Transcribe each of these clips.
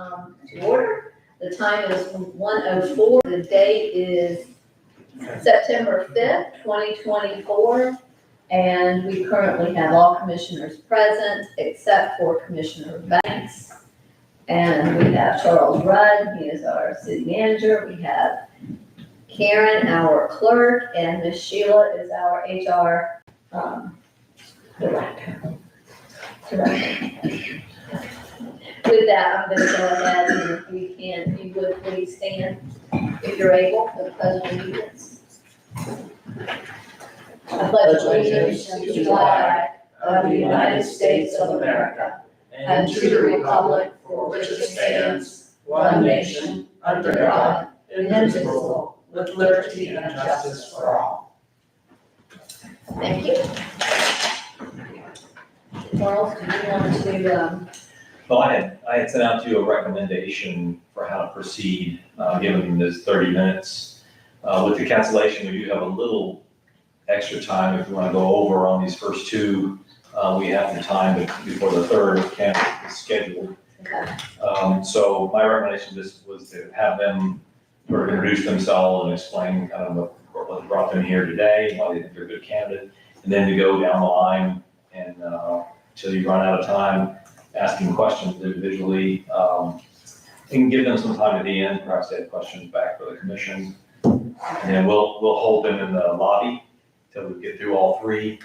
to order. The time is 1:04. The date is September 5th, 2024. And we currently have all commissioners present except for Commissioner Banks. And we have Charles Rudd, he is our city manager. We have Karen, our clerk, and Miss Sheila is our HR director. With that, I'm gonna go ahead and if you would please stand, if you're able, for the pledge of allegiance. I pledge allegiance to the flag of the United States of America and to the republic for which it stands, one nation, under God, indivisible, with liberty and justice for all. Thank you. Charles, do you want to, Well, I had sent out to you a recommendation for how to proceed, given this 30 minutes. With the cancellation, we do have a little extra time if you want to go over on these first two. We have the time before the third candidate is scheduled. okay, So my recommendation just was to have them sort of introduce themselves and explain kind of what brought them here today, why they think they're a good candidate, and then to go down the line and until you run out of time, asking questions individually. And give them some time at the end, perhaps they have questions back for the commission. And then we'll hold them in the lobby till we get through all three.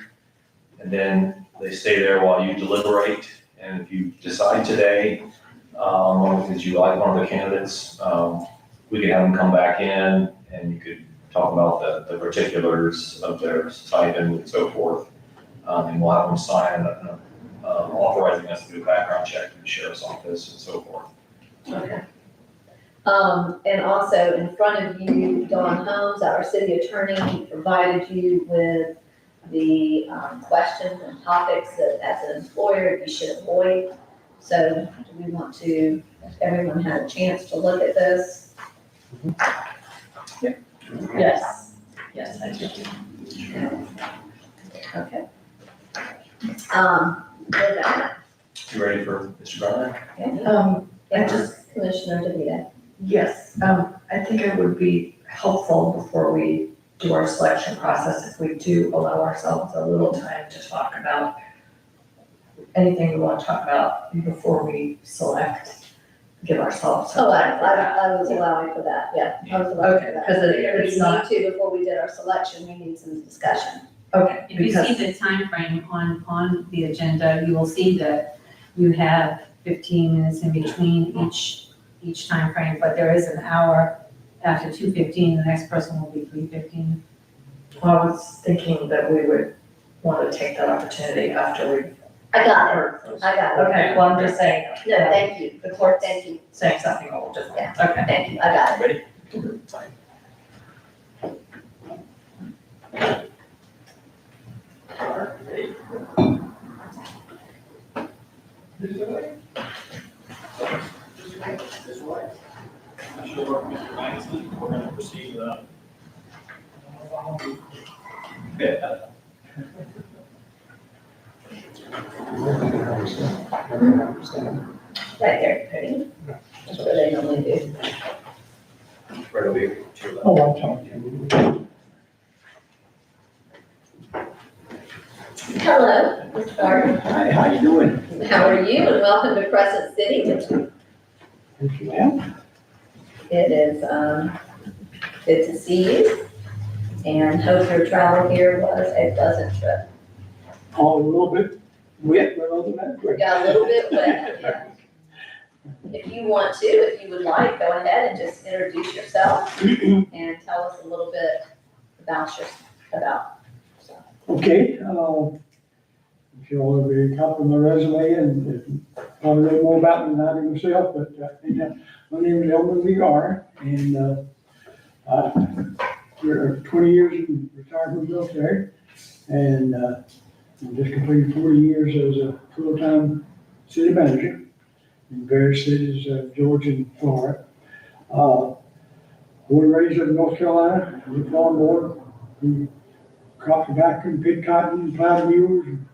And then they stay there while you deliberate. And if you decide today, that you like one of the candidates, we can have them come back in and you could talk about the particulars of their stipend and so forth. And we'll have them sign authorizing us to do a background check in the sheriff's office and so forth. okay. And also in front of you, Dawn Holmes, our city attorney, provided you with the questions and topics that as an employer you should avoid. So do we want to, if everyone had a chance to look at this? Yes, yes, I do. Okay. With that, You ready for Mr. Garner? okay. I just, Commissioner DeVito. yes, I think it would be helpful before we do our selection process if we do allow ourselves a little time to talk about anything we want to talk about before we select, give ourselves some Oh, time for that. I was allowing for that, yeah. I was allowing for Okay, that. 'cause We it's not, need to, before we did our selection, we need some discussion. okay, If you see the time frame on the agenda, you will see that you have 15 minutes in between each time frame, but there is an hour after 2:15, the next person will be 3:15. Well, I was thinking that we would want to take that opportunity after we I got it, heard those. I got it. Okay, well, I'm just saying. No, thank you. The clerk Thank you, saying something a little different. Yeah. Okay. thank you, I got it. Ready? Fine. We're gonna proceed with Right there, ready? That's what they normally do. Right over here. to your left. Oh, I'm talking. Hello, Mr. Gardner. Hi, how you doing? How are you? And welcome to Crescent City. Thank you, ma'am. It is, good to see you and hope your travel here was a pleasant trip. Oh, a little bit wet, but other than that, great. Got a little bit wet, yeah. If you want to, if you would like, go ahead and just introduce yourself and tell us a little bit about Okay, if you all have a copy of my resume and probably know more about me than I do myself, but my name is Elmer Lee Garner, and we're 20 years in retired from the military, and I just completed 40 years as a full-time city manager in various cities of Georgia and Florida. Born and raised up in North Carolina, lived on board. We cropped tobacco and picked cotton and plowed mules and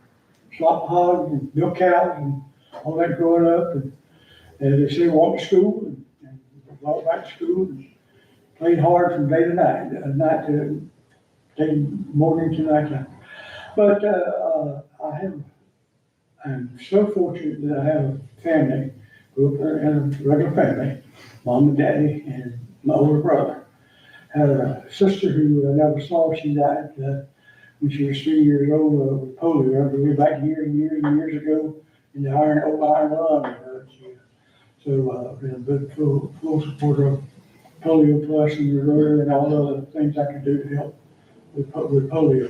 slop hogs and milk cows and all that growing up. as they say, walked to school and walked back to school and played hard from day to night, night to day, morning to night. But, I'm so fortunate that I have a family, grew up in a regular family, mom and daddy and my older brother. Had a sister who I never saw, she died when she was 3 years old with polio. I believe back years and years and years ago in the old iron lung. So, been a good full supporter of Polio Plus and the Rotary and all the other things I can do to help with polio.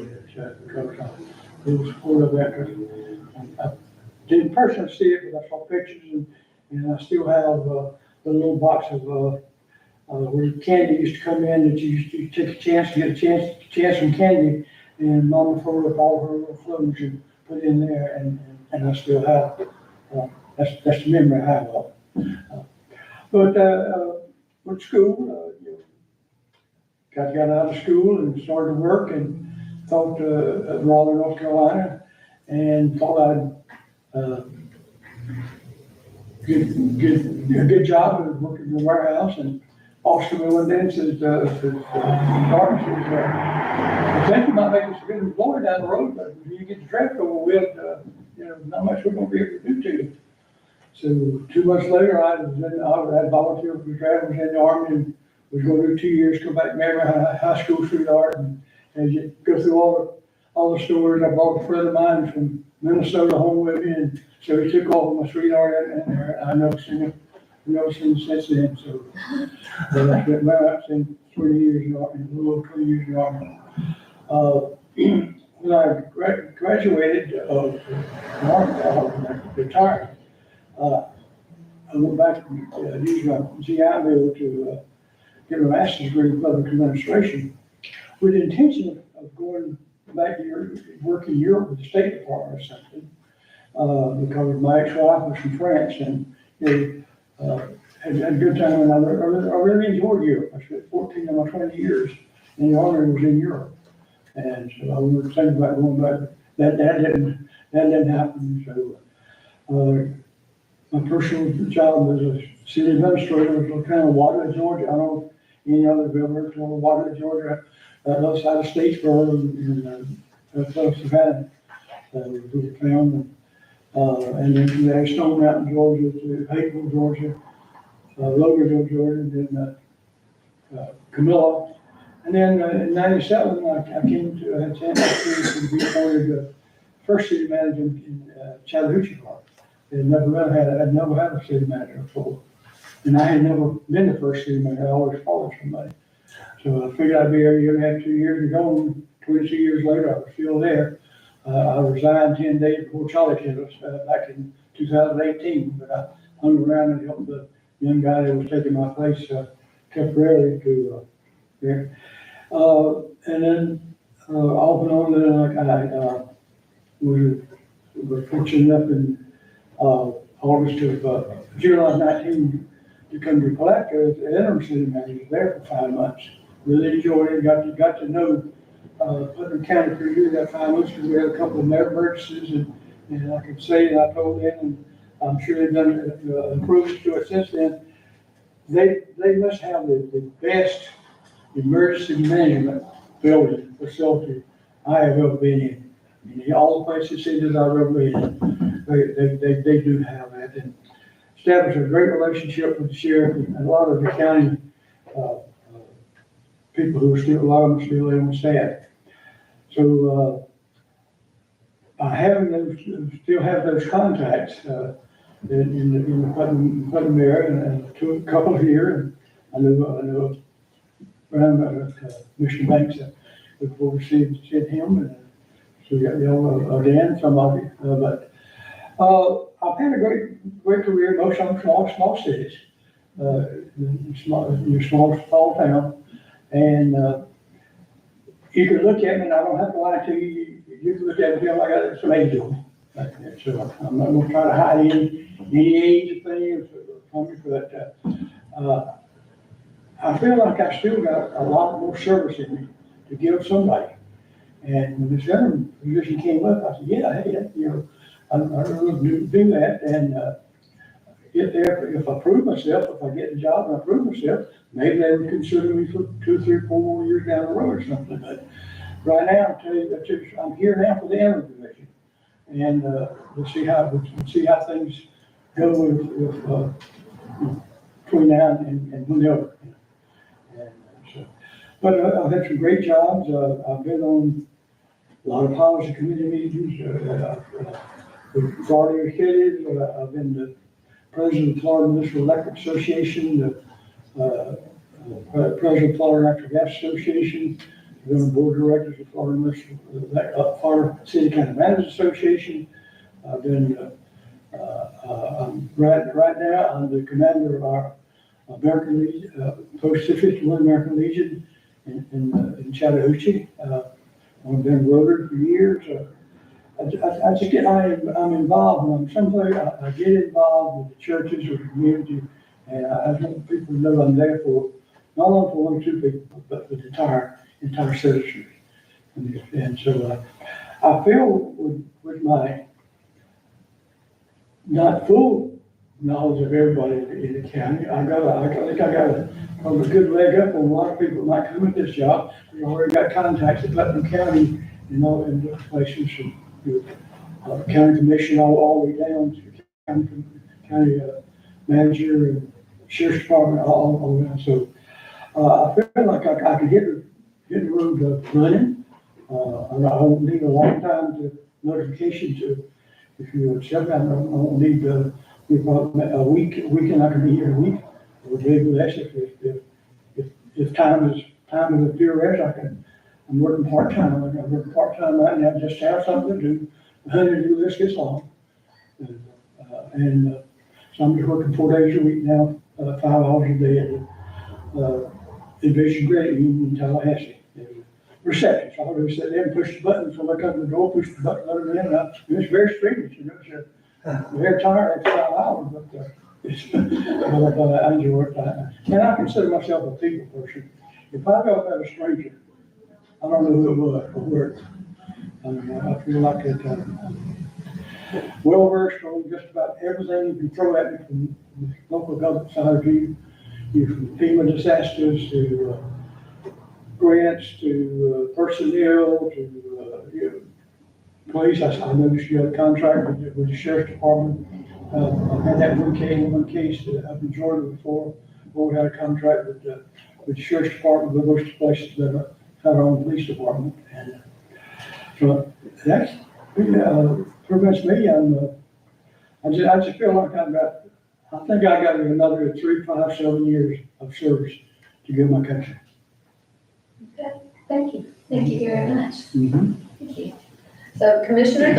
Because I'm full support of that. 'Cause I didn't personally see it, but I saw pictures and I still have the little box of where candy used to come in, that you used to take a chance to get a chance from candy, and Mama folded up all her little floats and put it in there, and I still have, that's the memory I have of it. But, went to school, got out of school and started work and thought, at Raleigh, North Carolina, and thought I'd, get a good job at working in the warehouse, and Officer Will then says, Darton says, I think you might make us a good employee down the road, but if you get the draft over with, not much we're gonna be able to do to you. So 2 months later, I had volunteered for the draft, was in the Army, and was gonna do 2 years, come back, marry my high school sweetheart, and just go through all the stores. I brought a friend of mine from Minnesota home with me, and so he took off with my sweetheart, and I never seen him since then, so. But I spent about 20 years in the Army, a little over 20 years in the Army. When I graduated the Army, when I retired, I went back and used my GI Bill to get a master's degree in public administration with the intention of going back to Europe, work in Europe with the State Department or something. Because my ex-wife was from France, and had a good time, and I really enjoyed Europe. I spent 14 of my 20 years in the Army was in Europe. And so I was thinking about going back, but that didn't happen. So, my personal job as a city administrator was kind of Waterloo, Georgia. I don't know any other village or Waterloo, Georgia, outside of Statesboro and close to Savannah. We found, and then from there, Stone Mountain, Georgia, to Hapeville, Georgia, Loganville, Georgia, and then Camilla. And then in '97, I came to had a chance to be appointed the first city manager in Chattahoochee Park. I'd never had a city manager before. And I had never been the first city manager. I always followed somebody. So I figured I'd be here a year and a half, 2 years ago, and 22 years later, I was still there. I resigned 10 days before Charlie killed us back in 2018, but I hung around and helped the young guy that was taking my place temporarily to there. And then off and on, then I was fortunate enough in August of July 19 to come to Palatka as the interim city manager there for 5 months. Really enjoyed it, got to know Putnam County pretty good that 5 months, because we had a couple of emergencies, and I could say, and I told them, and I'm sure they've done improvements to it since then. They must have the best emergency management building facility I have ever been in. In all the places, cities I've ever been in, they do have that, and established a great relationship with the sheriff and a lot of the county people who are still, a lot of them still there on staff. So, by having those, still have those contacts, in the Putnam area, and to a couple here, and I know around, Mr. Banks, look forward to seeing him, and so we got, again, somebody, but, I've had a great career, most of them small cities, in small town. And you can look at me, and I don't have to lie to you. You can look at me and feel like I got some age on me. So I'm not gonna try to hide any age of things from me, but I feel like I still got a lot more service in me to give somebody. And when this other position came up, I said, yeah, hey, I really do that. And get there, if I prove myself, if I get the job and I prove myself, maybe they would consider me for 2, 3, 4 more years down the road or something. But right now, I'll tell you, I'm here now for the interim position. And, we'll see how things go with, between now and whenever. And so, but I've had some great jobs. I've been on a lot of policy committee meetings, with Florida cities. I've been the president of the Florida Municipal Electric Association, the president of Florida Natural Gas Association. I've been on the board of directors of Florida Municipal, Florida City County Managers Association. I've been, right now, I'm the commander of our American Legion, Post 51 American Legion in Chattahoochee. I've been Rotary for years. I'm involved when I'm someplace, I get involved with the churches or the community, and I want people to know I'm there for, not only for 1 or 2 people, but for the entire citizenry. And so, I feel with my not full knowledge of everybody in the county, I think I got a good leg up on a lot of people that might come at this job. We already got contacts at Putnam County, in different places, from county commission all the way down to county manager and sheriff's department, all that. So I feel like I can hit the road running. And I don't need a long time to notification to, if you accept that, I don't need a week, and I can be here a week. Or maybe less if time is a pure I'm working part-time. I'm working part-time right now, just to have something to do. The honeydew list gets long. And so I'm just working 4 days a week now, 5 hours a day at the Invasion Credit Union in Tallahassee. Reception, so I just sit there and push the button, so I come to the door, push the button, let them in, and it's very strenuous, it's very tired after 5 hours, but but I enjoy it. And I consider myself a people person. If I go at a stranger, I don't know who it was or where. I feel like it, well versed on just about everything you can throw at me from the local government side of you from FEMA disasters to grants to personnel to police. I noticed you had a contract with the sheriff's department. I've had that one case up in Georgia before. We had a contract with the sheriff's department, with most places that have our own police department. And so that's pretty much me. I just feel like I think I got another 3, 5, 7 years of service to give my country. Okay, thank you. Thank you very much. Mm-hmm. Thank you. So commissioners,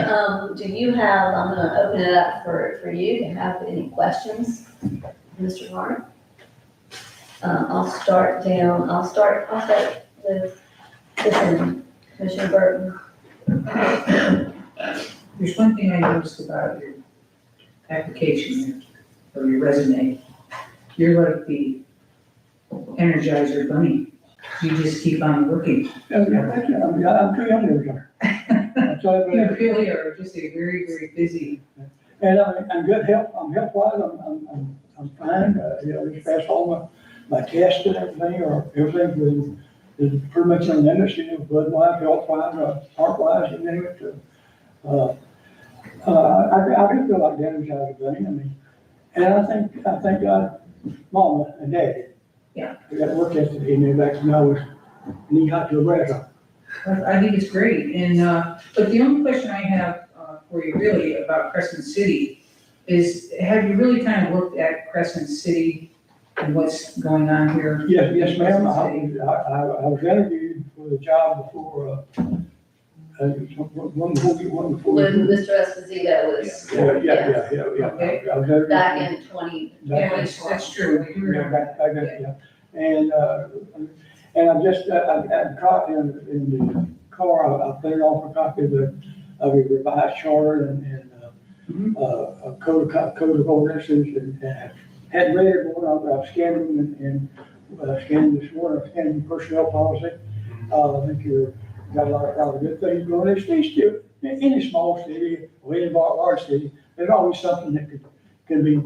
do you have, I'm gonna open it up for you to have any questions, Mr. Varner? I'll start with this one, Commissioner Burton. There's one thing I noticed about your application or your resume. You're like the Energizer Bunny. You just keep on working. I'm too young to retire. You really are just a very, very busy. And I'm good health. I'm health-wise. I'm fine. Just passed all my tests and everything, or everything is pretty much on the industry, blood-wise, health-wise, heart-wise, you name it. I do feel like the Energizer Bunny. And I thank God, Mama and Daddy. Yeah. I got to work yesterday, and they're back to now knee high to a grasshopper. I think it's great. And, but the only question I have for you really about Crescent City is, have you really kind of looked at Crescent City and what's going on here? Yes, ma'am. I was interviewed for the job before, one before. When Mr. Esposito was. Yeah. Okay. I was interviewed. Back in 20. Yeah, that's true. Yeah. And I just, I had a copy in the car, I printed off a copy of the revised charter and a code of ordinances, and hadn't read it more. I was scanning and scanning this morning, scanning personnel policy. I think you've got a lot of good things going. It's still, in any small city or any large city, there's always something that can be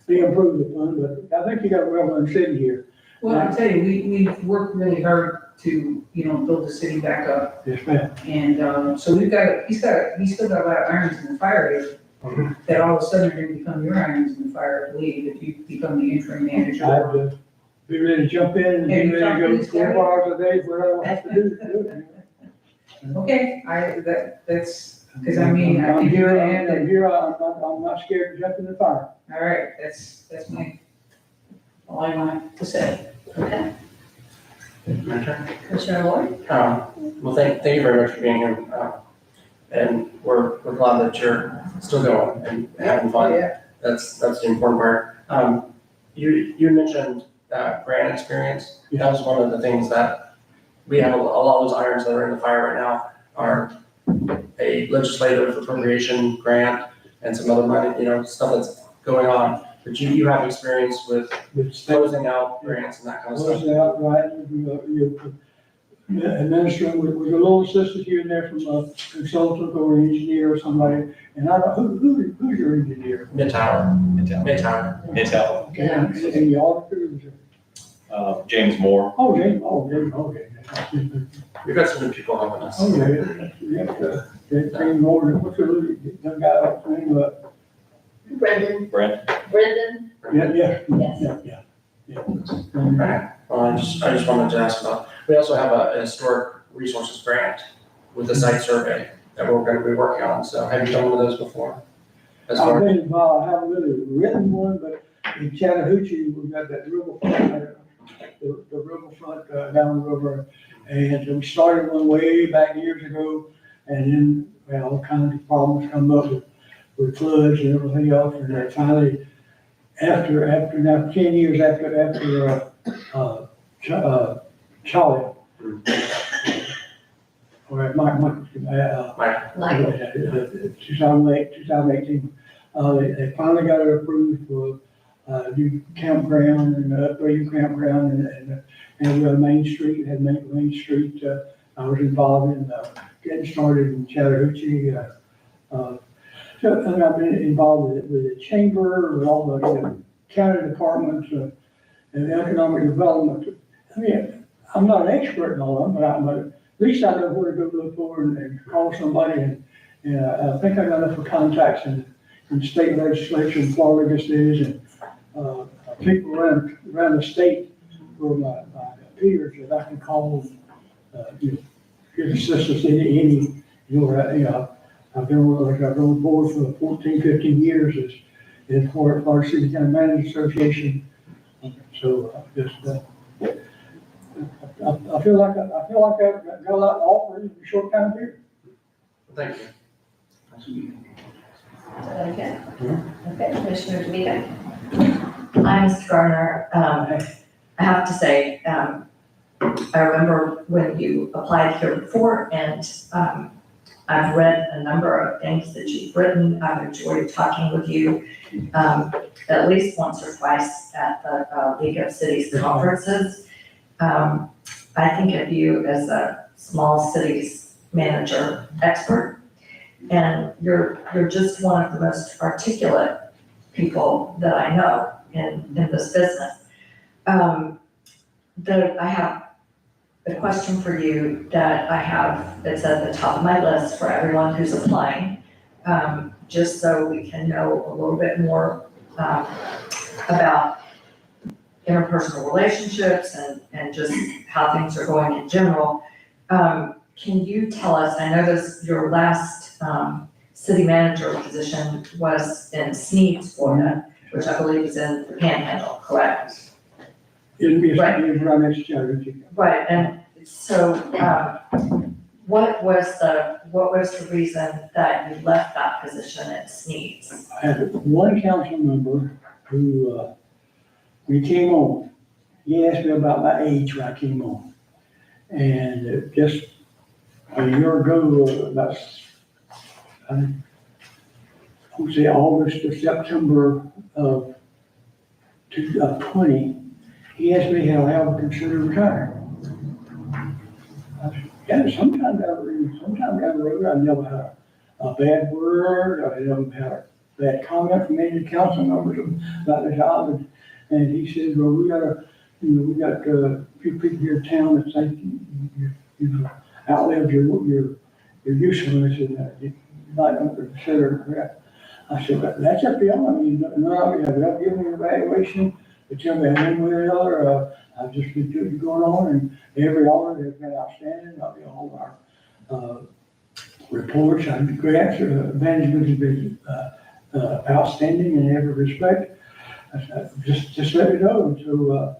they improve the fund, but I think you got a well done city here. Well, I tell you, we've worked really hard to, build the city back up. Yes, ma'am. And, so he's still got a lot of irons in the fire here. That all of a sudden are gonna become your irons in the fire, I believe, if you become the interim manager. I'd be ready to jump in and Have be you ready to talked to go these 24 hours a day, whatever I have to do. Okay, that's, cause I mean, I I'm think you're here, gonna have I'm to, here, I'm not scared to jump in the fire. all right, that's all I want to say. Okay. My turn. Commissioner Lloyd? Well, thank you very much for being here. And we're glad that you're still going and having fun. Yeah. That's the important part. You mentioned grant experience. That was one of the things that we have a lot of those irons that are in the fire right now are a legislative appropriation grant and some other money, stuff that's going on. But you have experience with closing out grants and that kind of stuff. Was out, right, administering with a little assistance here and there from a consultant or an engineer or somebody. And I don't, who's your engineer? Midtower. Midtown. Okay, and the auditor? James Moore. Oh, James, okay. We've got some good people helping us. Okay, James Moore, what's the guy, name, Brendan? Brent. Brendan? yeah. Right. Well, I just wanted to ask about, we also have a historic resources grant with the site survey that we're gonna be working on. So have you done one of those before? As I've far been involved, I haven't really written one, but in Chattahoochee, we've got that riverfront, the riverfront down the river. And we started one way back years ago, and then, well, all kinds of problems come up with floods and everything else, and then finally, after now, 10 years after Charlie. Or Mike, Michael? 2018, they finally got it approved for new campground and upgrading campground and Main Street, Main Street, I was involved in getting started in Chattahoochee. So, and I've been involved with the chamber, with all the county departments and economic development. I mean, I'm not an expert in all of them, but at least I know where to go look for and call somebody. And I think I got enough contacts in state legislature in Florida cities and people around the state who are my peers that I can call and get assistance in any. I've been on board for 14, 15 years in Florida City County Managers Association. So I feel like I've got a lot to offer in a short time here. Thank you. Okay. Okay, Commissioner DeVito? Hi, Mr. Garner. I have to say, I remember when you applied here before, and I've read a number of things that you've written. I've enjoyed talking with you at least once or twice at the League of Cities conferences. I think of you as a small cities manager expert, and you're just one of the most articulate people that I know in this business. I have a question for you that it's at the top of my list for everyone who's applying, just so we can know a little bit more about interpersonal relationships and just how things are going in general. Can you tell us, I know your last city manager position was in Sneads, Florida, which I believe is in the Panhandle, correct? It'll be Right. around next Chattahoochee. Right, and so, what was the reason that you left that position at Sneads? I had one council member who, we came on, he asked me about my age when I came on. And just a year ago, about, I would say August or September of 2020, he asked me how I would consider retiring. Yeah, sometime down the road, I never had a bad word, I never had they had comment from any council members about the job, and he said, well, we got a few people here in town that think you've outlived your usefulness, and you might want to consider that. I said, that's up to y'all, I mean, no, they'll give me an evaluation, but tell me one way or another, I've just been going on, and every audit has been outstanding, all of our, reports and grants, management has been, outstanding in every respect. I said, just let me know, so,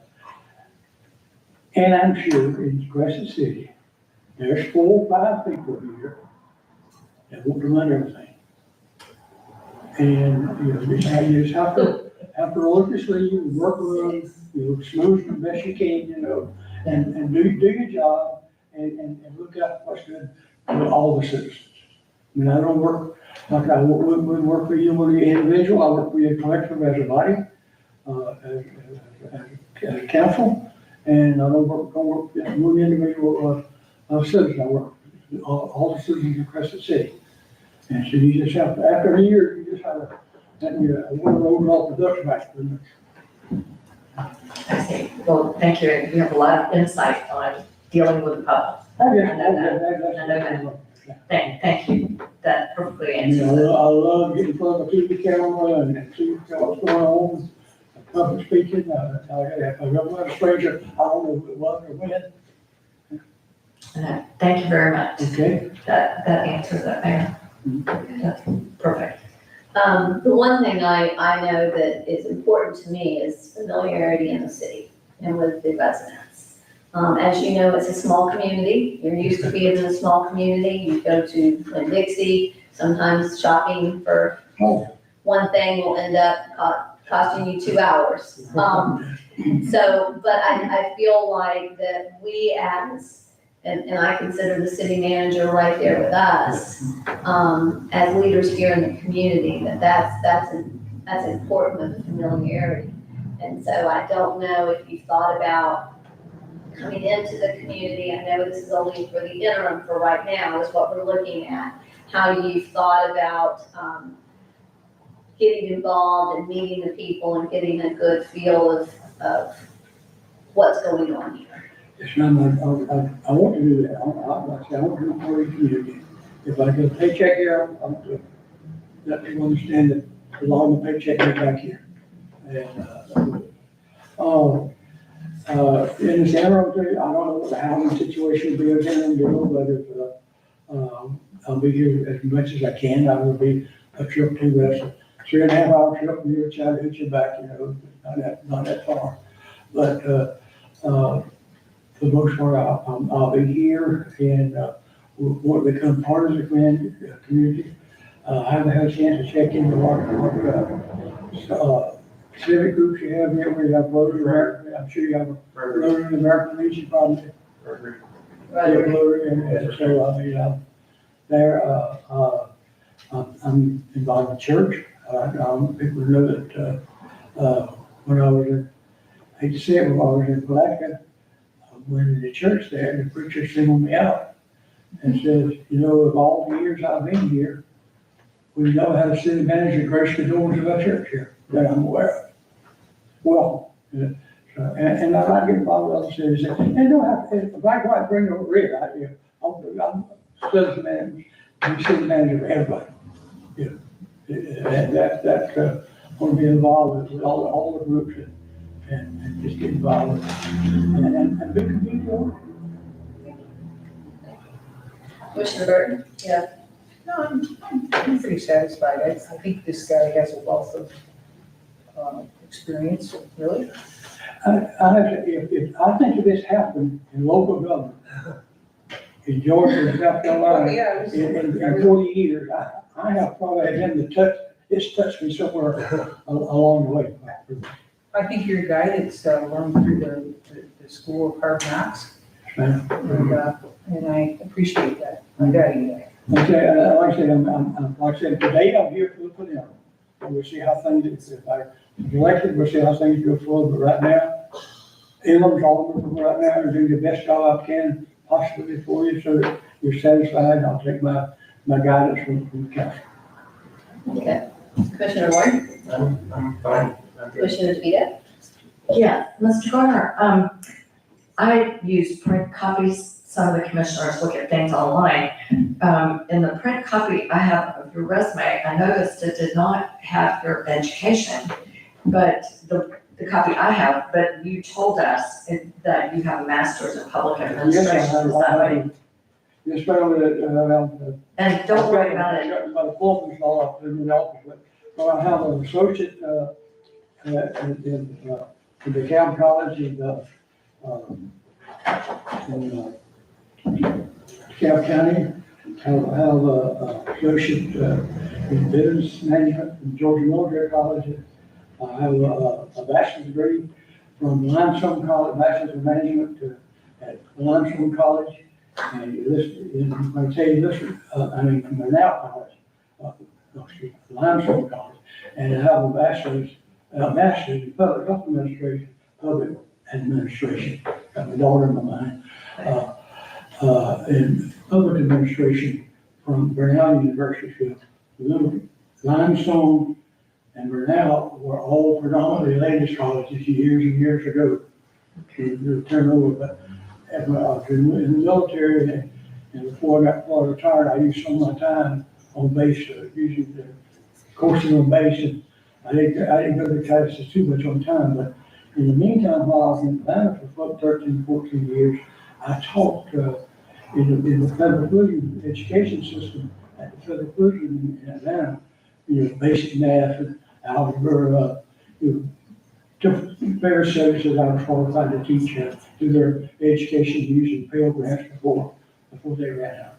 and I'm sure in Crescent City, there's 4 or 5 people here that want to run everything. And, you just have to look at you, work with them, smooth them the best you can, and do your job and look out what's good for all the citizens. I mean, I don't work, like I wouldn't work for you as an individual, I work for you collectively as a body, as a council, and I don't work for just one individual, citizen, I work for all the citizens of Crescent City. And so you just have to, after a year, you just have to, one overall production back. I see. Well, thank you. You have a lot of insight on dealing with the public. Thank you. That perfectly answers I it. love getting in front of a TV camera and see what's going on, public speaking, if I run a stranger, I don't know who it was or when. Thank you very much. Okay. That answers that, Mayor. That's perfect. The one thing I know that is important to me is familiarity in the city and with the residents. As you know, it's a small community. You're used to being in a small community. You go to Dixie, sometimes shopping for one thing will end up costing you 2 hours. But I feel like that we and I consider the city manager right there with us, as leaders here in the community, that's important with the familiarity. And so I don't know if you thought about coming into the community. I know this is only for the interim for right now is what we're looking at. How you thought about, getting involved and meeting the people and getting a good feel of what's going on here. Yes, ma'am, I want to do that. I want to do it for the community. If I get a paycheck here, I want to let people understand that a lot of the paycheck goes back here. And, in this interim, I don't know what the housing situation will be in the interim, but if, I'll be here as much as I can. I will be a trip to that's 3.5 hour trip from here, try to hit you back, not that far. But, for the most part, I'll be here and, want to become part of the community. I haven't had a chance to check into what, civic groups you have here. We have Rotary American, I'm sure you have a Rotary American Legion probably. Rotary, and so, I mean, I'm involved in church. People know that, when I was in, I hate to say it, when I was in Palatka, went to the church there, and the preacher singled me out and says, of all the years I've been here, we know how the city manager graced the doors of our church here that I'm aware of. Well, and I like getting involved with other cities, and don't have, if I go out and bring over here, I'm city manager, I'm city manager of everybody. That's want to be involved with all the groups and just get involved and be community oriented. Commissioner Burton? Yeah. No, I'm pretty satisfied. I think this guy has a wealth of experience, really. I think if this happened in local government, in Georgia and South Carolina, in 40 years, I have probably had him to touch, it's touched me somewhere along the way. I think you're a guy that's learned through the school of hard knocks, and I appreciate that. I value that. Okay, like I said, today I'm here for them. And we'll see how things, if I'm elected, we'll see how things go forward. But right now, Elam's all right now, and do the best job I can possibly for you so that you're satisfied. I'll take my guidance from the council. Okay. Commissioner Ward, I'm fine. I'm good. Commissioner DeVito. Yeah, Mr. Garner, I use print copies. Some of the commissioners look at things online. In the print copy I have of your resume, I noticed it did not have your education, but the copy I have, but you told us that you have a master's in public Yes, administration, is that right? Yes, ma'am, And don't worry about it. I've got a full all up in the office, but I have an associate, in the DeKalb College in DeKalb County. Have a associate, in business management from Georgia Military College. I have a bachelor's degree from Limestone College, bachelor's of management at Limestone College. And you listen, I'm going to tell you this, from Monroe College, Limestone College, and I have a master's in public health administration, public administration. Got my daughter in my mind. In public administration from Burnell University. Limestone and Burnell were all predominantly ladies' colleges years and years ago. To turn over, but when I was in the military and before I got fully retired, I used some of my time on base, using the courses on base, and I didn't go to classes too much on time, but in the meantime, while I was in Atlanta for 13, 14 years, I taught in the federal prison education system at the federal prison in Atlanta, basic math and algebra, different various services I was qualified to teach through their education using Pell Grants before they ran out.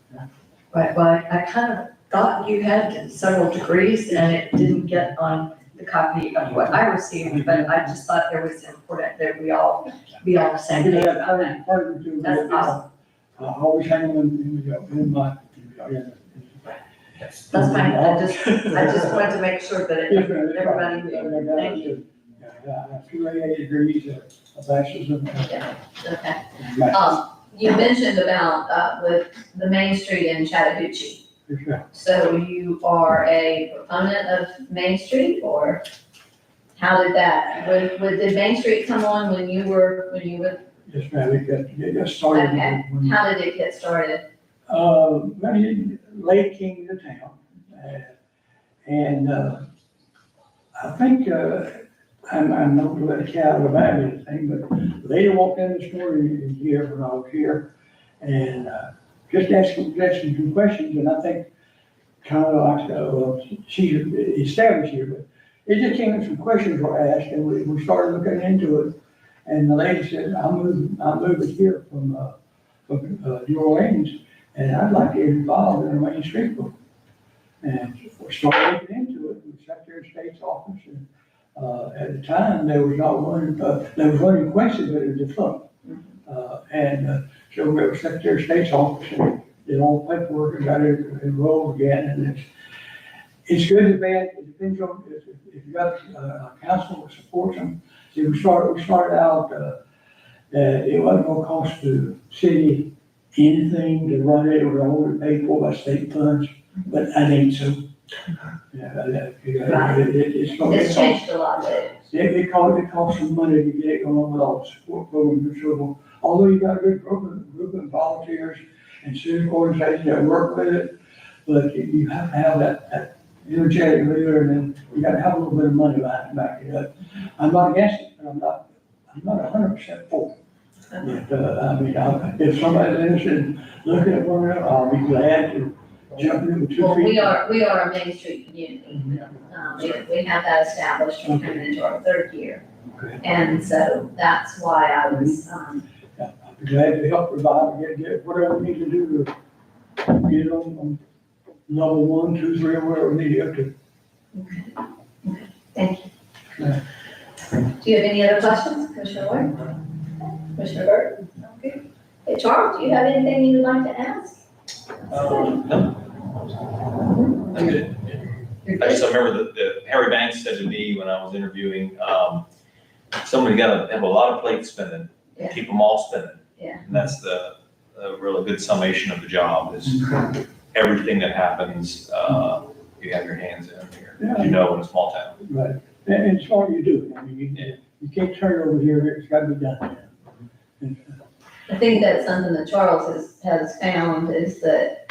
Right, well, I kind of thought you had several degrees and it didn't get on the copy of what I received, but I just thought it was important that we all be on the same page about that. That's awesome. I always hang them in my. That's fine, I just wanted to make sure that everybody knew. Thank you. I have 2 AA degrees, a bachelor's of. Okay. You mentioned about, with the Main Street in Chattahoochee. So you are a proponent of Main Street, or how did that, did Main Street come on when you were? Yes, ma'am, it got started. Okay. How did it get started? Maybe late came to town, and I think, I'm not to let the cat out of the bag or anything, but the lady walked in this morning here when I was here, and just asking some questions, and I think kind of like, she's established here, but it just came in, some questions were asked, and we started looking into it, and the lady said, I'm moving here from New Orleans, and I'd like to get involved in the Main Street book. And we started looking into it, we sat there in State's office, and at the time, there was not one, there was one in Quincy, but it was defunct. So we were Secretary of State's office and did all the paperwork and got it enrolled again. And it's good and bad. It depends on if you got a council that supports them. See, we started out, it wasn't gonna cost the city anything to run it. It was all paid for by state funds, but I think so. Yeah, It's changed a lot, but it costs some money to get it going with all the support programs and so on. Although you got a good group of volunteers and civic organizations that work with it, but you have to have that energetic leader, and then you gotta have a little bit of money back it up. I'm not against it, but I'm not 100% for it. But, if somebody's interested in looking at one of them, I'll be glad to jump in with 2 feet. well, we are a Main Street community. We have that established, we're coming into our 3rd year. Okay. And so that's why I was, Yeah, I'd be glad to help revive, get whatever we need to do to get it on level 1, 2, 3, or wherever we need to go to. thank you. Yeah. Do you have any other questions, Commissioner Ward? Commissioner Burke? Okay. Hey, Charles, do you have anything you'd like to ask? No. I'm good. I just remember that Harry Banks said to me when I was interviewing, somebody got to have a lot of plates spinning, Yeah. keep them all spinning. Yeah. And that's the really good summation of the job is everything that happens, you have your hands in here, Yeah. you know, in a small town. Right, and it's smart you do, I mean, you can't turn it over here, it's gotta be done. And, I think that's something that Charles has found is that,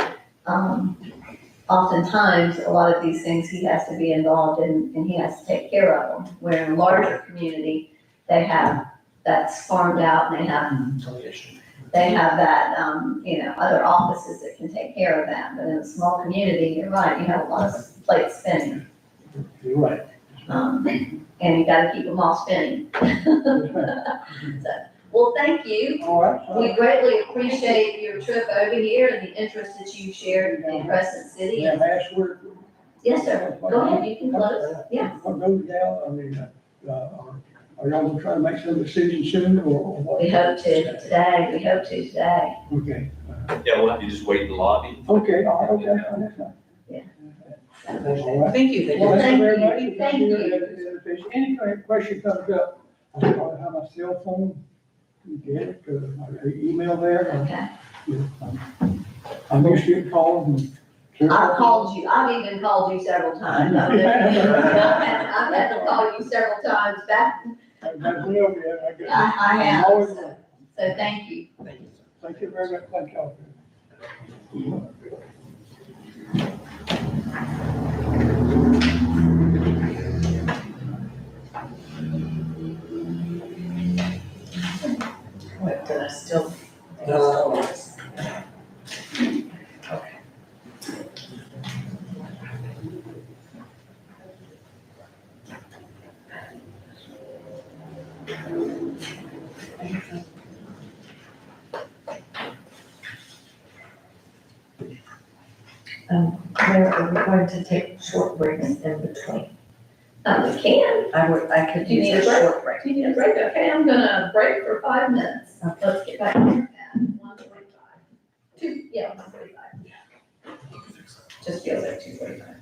oftentimes, a lot of these things he has to be involved in and he has to take care of them. Where in a larger community, they have, that's farmed out and they have that, other offices that can take care of that. But in a small community, you're right, you have a lot of plates spinning. You're right. And you gotta keep them all spinning. So, well, thank you. All right. We greatly appreciate your trip over here and the interest that you shared in Crescent City. Yeah, last word. Yes, sir. Go ahead, you can close. Yeah. What goes down, I mean, are y'all gonna try to make some decision soon or what? We hope to today. Okay, Yeah, we'll have to just wait in the lobby. okay, all right, okay, that's fine. Yeah. All right. Thank you. Well, thank very you. much. Thank you. If there's any kind of question comes up, I have my cell phone, you get it, my email there. Okay. I'm used to calling. I've called you, I've even called you several times. I've had to call you several times back. I have, so thank you. Thank you very much, thank y'all. What, did I still? No. Where are we going to take short breaks in between? We can. I could Do you need use a a break? short break. Do you need a break? Okay, I'm gonna break for 5 minutes. Let's get back here at 1:45. 1:45. Just feels like 2:45.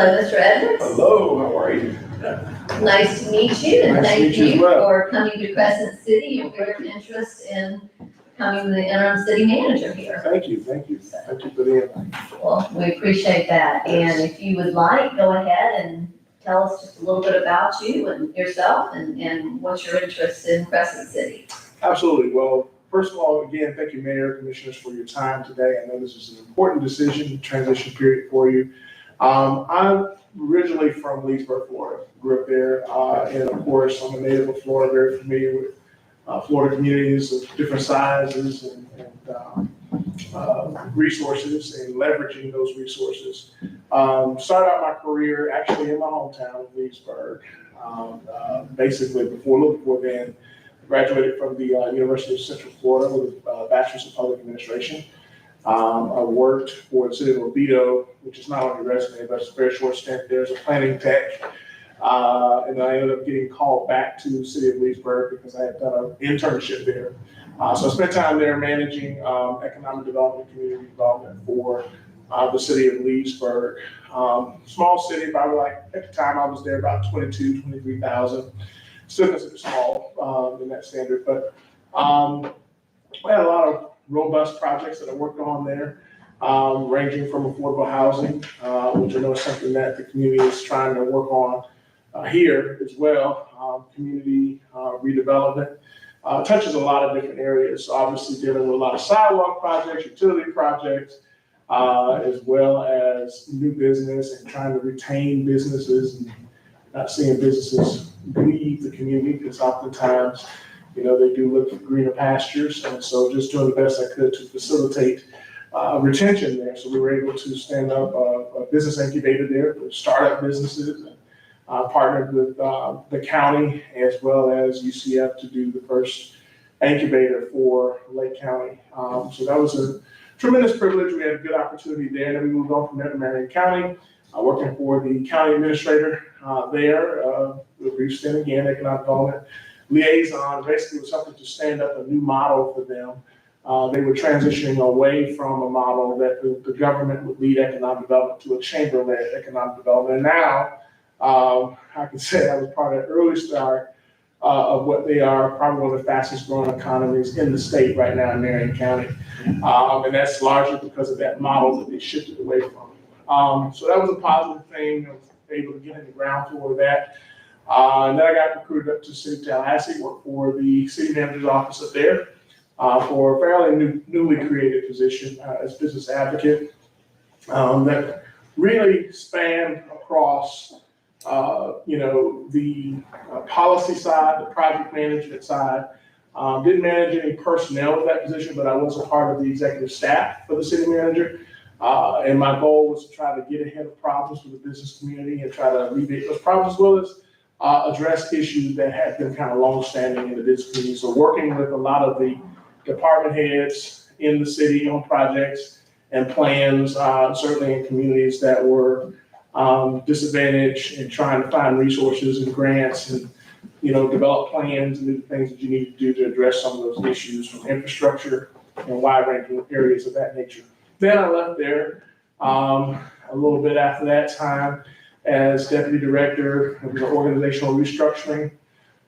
Hello, Mr. Edwards. Hello, how are you? Nice to meet you, and Nice to thank meet you as you well. for coming to Crescent City and for your interest in becoming the interim city manager here. Thank you for the invite. Well, we appreciate that, and if you would like, go ahead and tell us just a little bit about you and yourself and what's your interest in Crescent City. Absolutely. Well, first of all, again, thank you, Mayor, Commissioners, for your time today. I know this is an important decision, transition period for you. I'm originally from Leesburg, Florida. Grew up there, and of course, I'm a native of Florida, very familiar with Florida communities of different sizes and resources and leveraging those resources. Started out my career actually in my hometown of Leesburg. Basically, a little before then, graduated from the University of Central Florida with a Bachelor's of Public Administration. I worked for the city of Oviedo, which is not on your resume, but it's a very short stint there as a planning tech. And then I ended up getting called back to the city of Leesburg because I had done an internship there. So I spent time there managing economic development, community development for the city of Leesburg. Small city, probably like, at the time I was there, about 23,000. Still considered small in that standard, but we had a lot of robust projects that I worked on there, ranging from affordable housing, which I know is something that the community is trying to work on here as well. Community redevelopment touches a lot of different areas. Obviously dealing with a lot of sidewalk projects, utility projects, as well as new business and trying to retain businesses and not seeing businesses leave the community because oftentimes, they do look for greener pastures. And so just doing the best I could to facilitate retention there. So we were able to stand up a business incubator there for startup businesses and partnered with the county as well as UCF to do the first incubator for Lake County. So that was a tremendous privilege. We had a good opportunity there. And then we moved on from there to Marion County, working for the county administrator there, with brief stint again, economic development liaison. Basically was something to stand up a new model for them. They were transitioning away from a model that the government would lead economic development to a chamber-led economic development. And now, I can say I was part of the early start of what they are, probably one of the fastest growing economies in the state right now in Marion County. And that's largely because of that model that they shifted away from. So that was a positive thing. I was able to get in the ground floor of that. And then I got recruited up to City of Tallahassee, worked for the city manager's office up there for a fairly newly created position as business advocate that really spanned across the policy side, the project management side. Didn't manage any personnel with that position, but I was a part of the executive staff for the city manager. And my goal was to try to get ahead of problems with the business community and try to alleviate those problems, as well as address issues that have been kind of long-standing in the business community. So working with a lot of the department heads in the city on projects and plans, certainly in communities that were disadvantaged and trying to find resources and grants and, develop plans and do the things that you need to do to address some of those issues from infrastructure and wide-ranging areas of that nature. Then I left there a little bit after that time as deputy director of the organizational restructuring.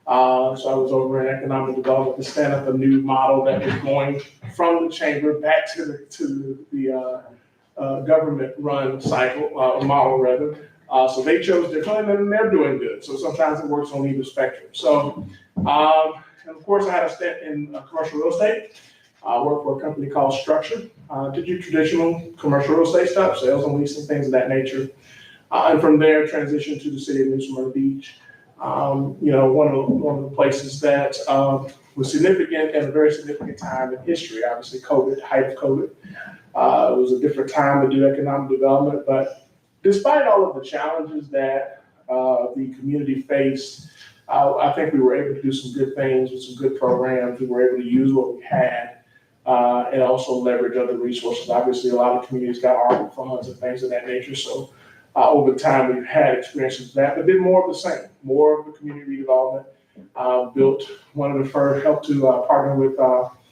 So I was over in economic development to stand up a new model that was going from the chamber back to the government-run cycle, model rather. So they chose differently and they're doing good. So sometimes it works on either spectrum. So, and of course I had a stint in commercial real estate. I worked for a company called Structure to do traditional commercial real estate stuff, sales and leasing, things of that nature. And from there, transitioned to the city of New Smyrna Beach. One of the places that was significant and a very significant time in history. Obviously, COVID, height of COVID. It was a different time to do economic development, but despite all of the challenges that the community faced, I think we were able to do some good things with some good programs. We were able to use what we had and also leverage other resources. Obviously, a lot of communities got ARPA funds and things of that nature. So over time, we've had experiences with that, but did more of the same, more of the community redevelopment. Built one of the first, helped to partner with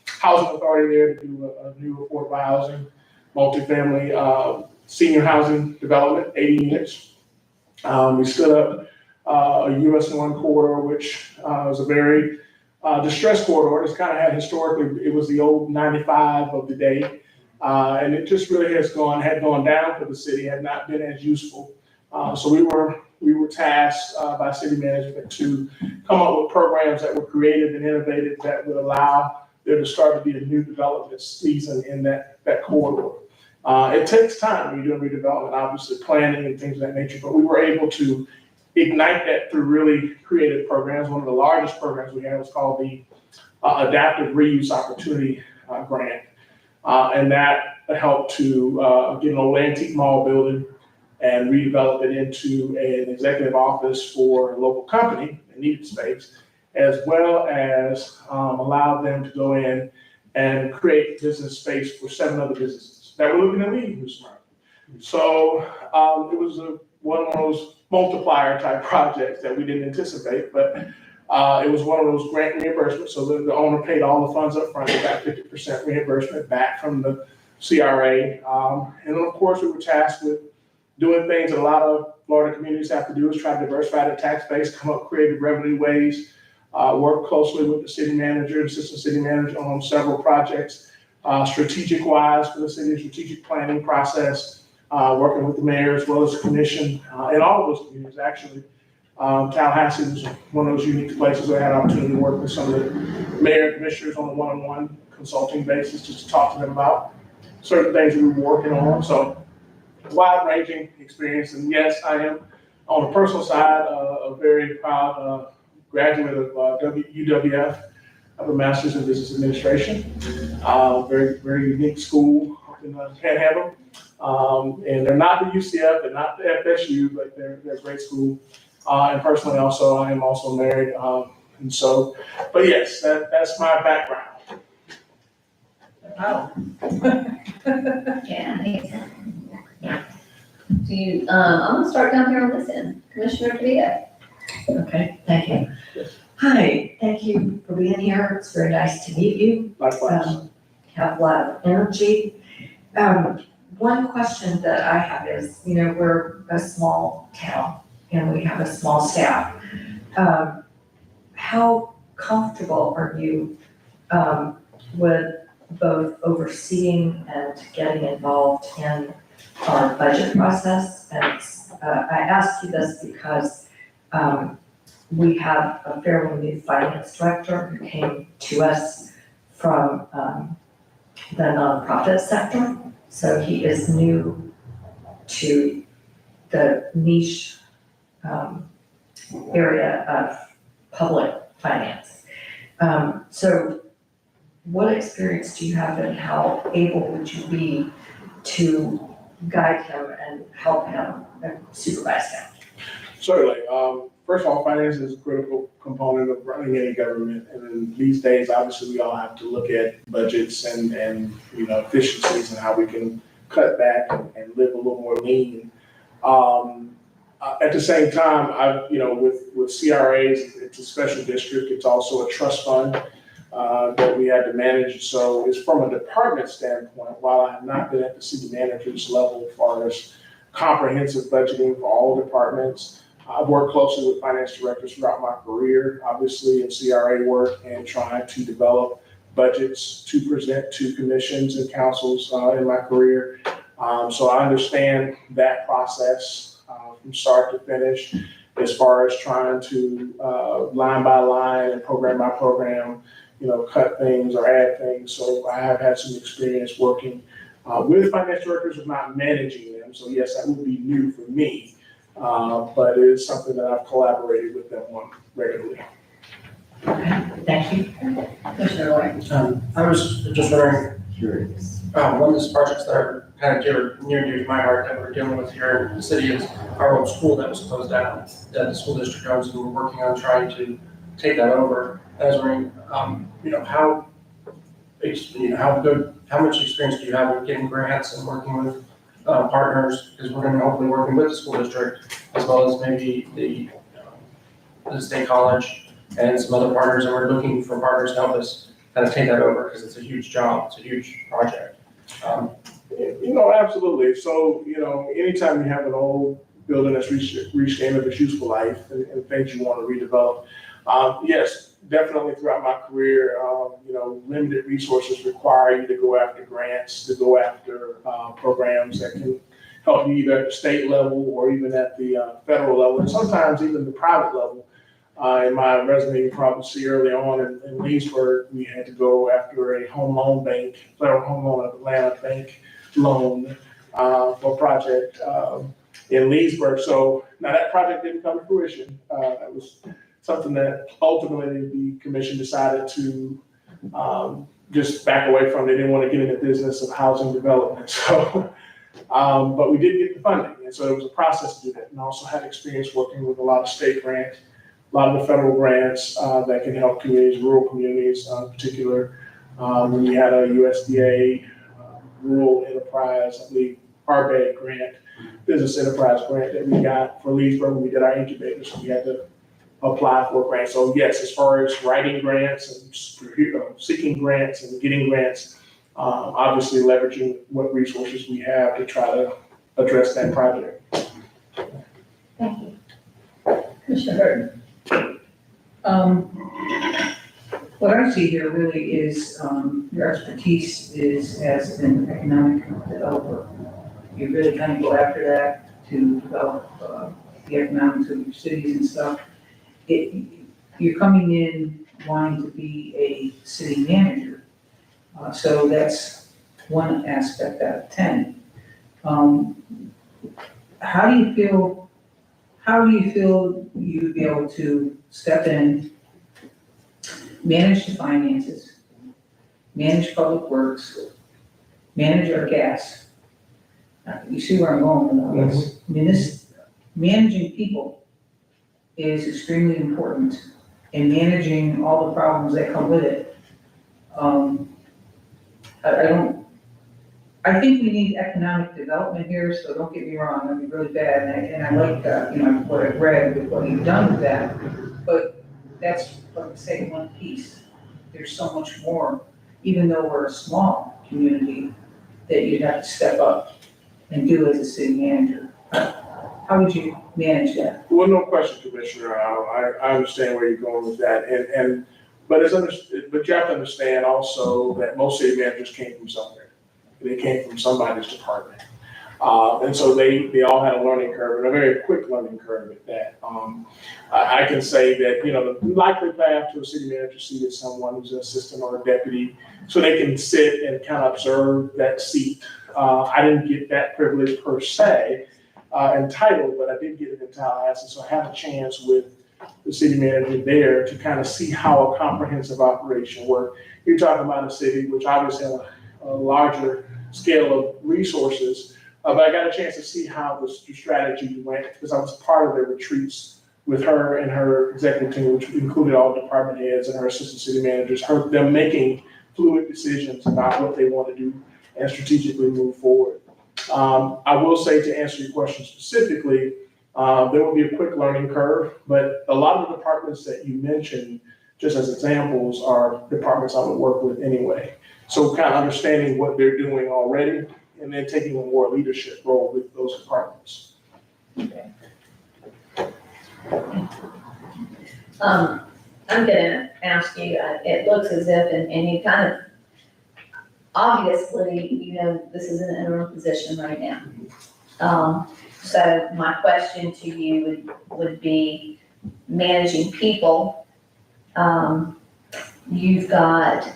Housing Authority there to do a new affordable housing, multifamily senior housing development, 80 units. We stood up a US 1 corridor, which was a very distressed corridor. It's kind of had historically, it was the old 95 of the day. And it just really had gone down for the city, had not been as useful. So we were tasked by city management to come up with programs that were creative and innovative that would allow there to start to be a new development season in that corridor. It takes time when you're doing redevelopment, obviously planning and things of that nature, but we were able to ignite that through really creative programs. One of the largest programs we had was called the Adaptive Reuse Opportunity Grant. And that helped to get an old antique mall building and redevelop it into an executive office for a local company that needed space, as well as allow them to go in and create business space for 7 other businesses that were looking to leave New Smyrna. So it was one of those multiplier type projects that we didn't anticipate, but it was one of those grant reimbursements. So the owner paid all the funds up front. They got 50% reimbursement back from the CRA. And then of course we were tasked with doing things that a lot of Florida communities have to do, is try to diversify their tax base, come up with creative revenue ways, work closely with the city manager, assistant city manager on several projects, strategic wise for the city, strategic planning process, working with the mayor as well as the commission, in all of those communities actually. Tallahassee was one of those unique places where I had an opportunity to work with some of the mayor and commissioners on a one-on-one consulting basis, just to talk to them about certain things we were working on. So wide-ranging experience, and yes, I am on the personal side a very proud graduate of UWF. I have a master's in business administration. Very, very unique school up in the Panhandle, and they're not the UCF, they're not the FSU, but they're a great school. And personally, also, I am also married, and so, but yes, that's my background. Wow. Yeah. Do you, I'm gonna start down here on this end. Commissioner Tavia. Okay, thank you. Hi, thank you for being here. It's very nice to meet you. Likewise. Have a lot of energy. One question that I have is, we're a small town and we have a small staff. How comfortable are you with both overseeing and getting involved in our budget process? And I ask you this because we have a fairly new finance director who came to us from the nonprofit sector. So he is new to the niche area of public finance. So what experience do you have and how able would you be to guide him and help him and supervise him? Certainly. First of all, finance is a critical component of running any government. And these days, obviously, we all have to look at budgets and efficiencies and how we can cut back and live a little more lean. At the same time, with CRAs, it's a special district. It's also a trust fund that we had to manage. So it's from a department standpoint, while I have not been at the city manager's level as far as comprehensive budgeting for all departments, I've worked closely with finance directors throughout my career, obviously in CRA work and trying to develop budgets to present to commissions and councils in my career. So I understand that process from start to finish, as far as trying to line by line and program by program, cut things or add things. So I have had some experience working with finance directors, but not managing them. So yes, that would be new for me. But it is something that I've collaborated with them on regularly. Okay, thank you. Commissioner Lloyd. I was just wondering, Curious. one of those projects that are kind of near and dear to my heart that we're dealing with here in the city is our old school that was closed down, that the school district owns, and we're working on trying to take that over. I was wondering, how much experience do you have with getting grants and working with partners, because we're going to hopefully working with the school district as well as maybe the state college and some other partners, and we're looking for partners to help us kind of take that over because it's a huge job, it's a huge project. Absolutely. So, anytime you have an old building that's reached the end of its useful life and things you want to redevelop. Yes, definitely throughout my career, limited resources require you to go after grants, to go after programs that can help you either at the state level or even at the federal level, and sometimes even the private level. In my resume, you probably see early on in Leesburg, we had to go after a home loan bank, Federal Home Loan of Atlanta Bank loan for a project in Leesburg. So now that project didn't come to fruition. That was something that ultimately the commission decided to just back away from. They didn't want to get in the business of housing development. So, but we did get the funding. And so it was a process to do that. And I also had experience working with a lot of state grants, a lot of the federal grants that can help communities, rural communities in particular. When we had a USDA rural enterprise, I believe, RBED grant, business enterprise grant that we got for Leesburg when we did our incubator. So we had to apply for a grant. So yes, as far as writing grants and seeking grants and getting grants, obviously leveraging what resources we have to try to address that project. Thank you. Commissioner Burton. What I see here really is, your expertise is as an economic developer. You really kind of go after that to develop, the economics of your cities and stuff. You're coming in wanting to be a city manager. So that's one aspect out of 10. How do you feel you'd be able to step in, manage the finances, manage public works, manage our gas? You see where I'm going with all this? I mean, managing people is extremely important, and managing all the problems that come with it. I think we need economic development here, so don't get me wrong, that'd be really bad, and I like, what I've read, with what you've done with that, but that's, like I say, one piece. There's so much more, even though we're a small community, that you'd have to step up and do as a city manager. How would you manage that? Well, no question, Commissioner. I understand where you're going with that, but you have to understand also that most city managers came from somewhere. They came from somebody's department, and so they all had a learning curve, and a very quick learning curve at that. I can say that the likely path to a city manager seat is someone who's an assistant or a deputy, so they can sit and kind of observe that seat. I didn't get that privilege per se. Entitled, but I did get it in Tallahassee, so I had a chance with the city manager there to kind of see how a comprehensive operation worked. You're talking about a city which obviously has a larger scale of resources, but I got a chance to see how the strategy went because I was part of the retreats with her and her executive team, which included all department heads and her assistant city managers, them making fluid decisions about what they want to do and strategically move forward. I will say, to answer your question specifically, there will be a quick learning curve, but a lot of the departments that you mentioned, just as examples, are departments I would work with anyway. So kind of understanding what they're doing already and then taking a more leadership role with those departments. I'm gonna ask you, it looks as if, and you kind of, obviously, this is an interim position right now. So my question to you would be managing people. You've got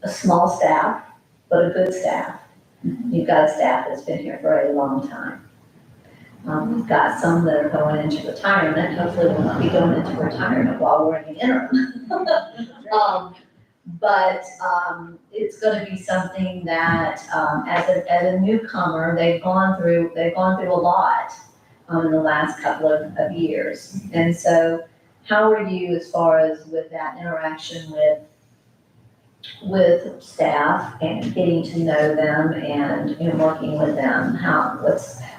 a small staff, but a good staff. You've got a staff that's been here for a long time. We've got some that are going into retirement. Hopefully we'll not be going into retirement while we're in the interim. But it's going to be something that, as a newcomer, they've gone through a lot in the last couple of years. And so, how are you as far as with that interaction with staff and getting to know them and working with them?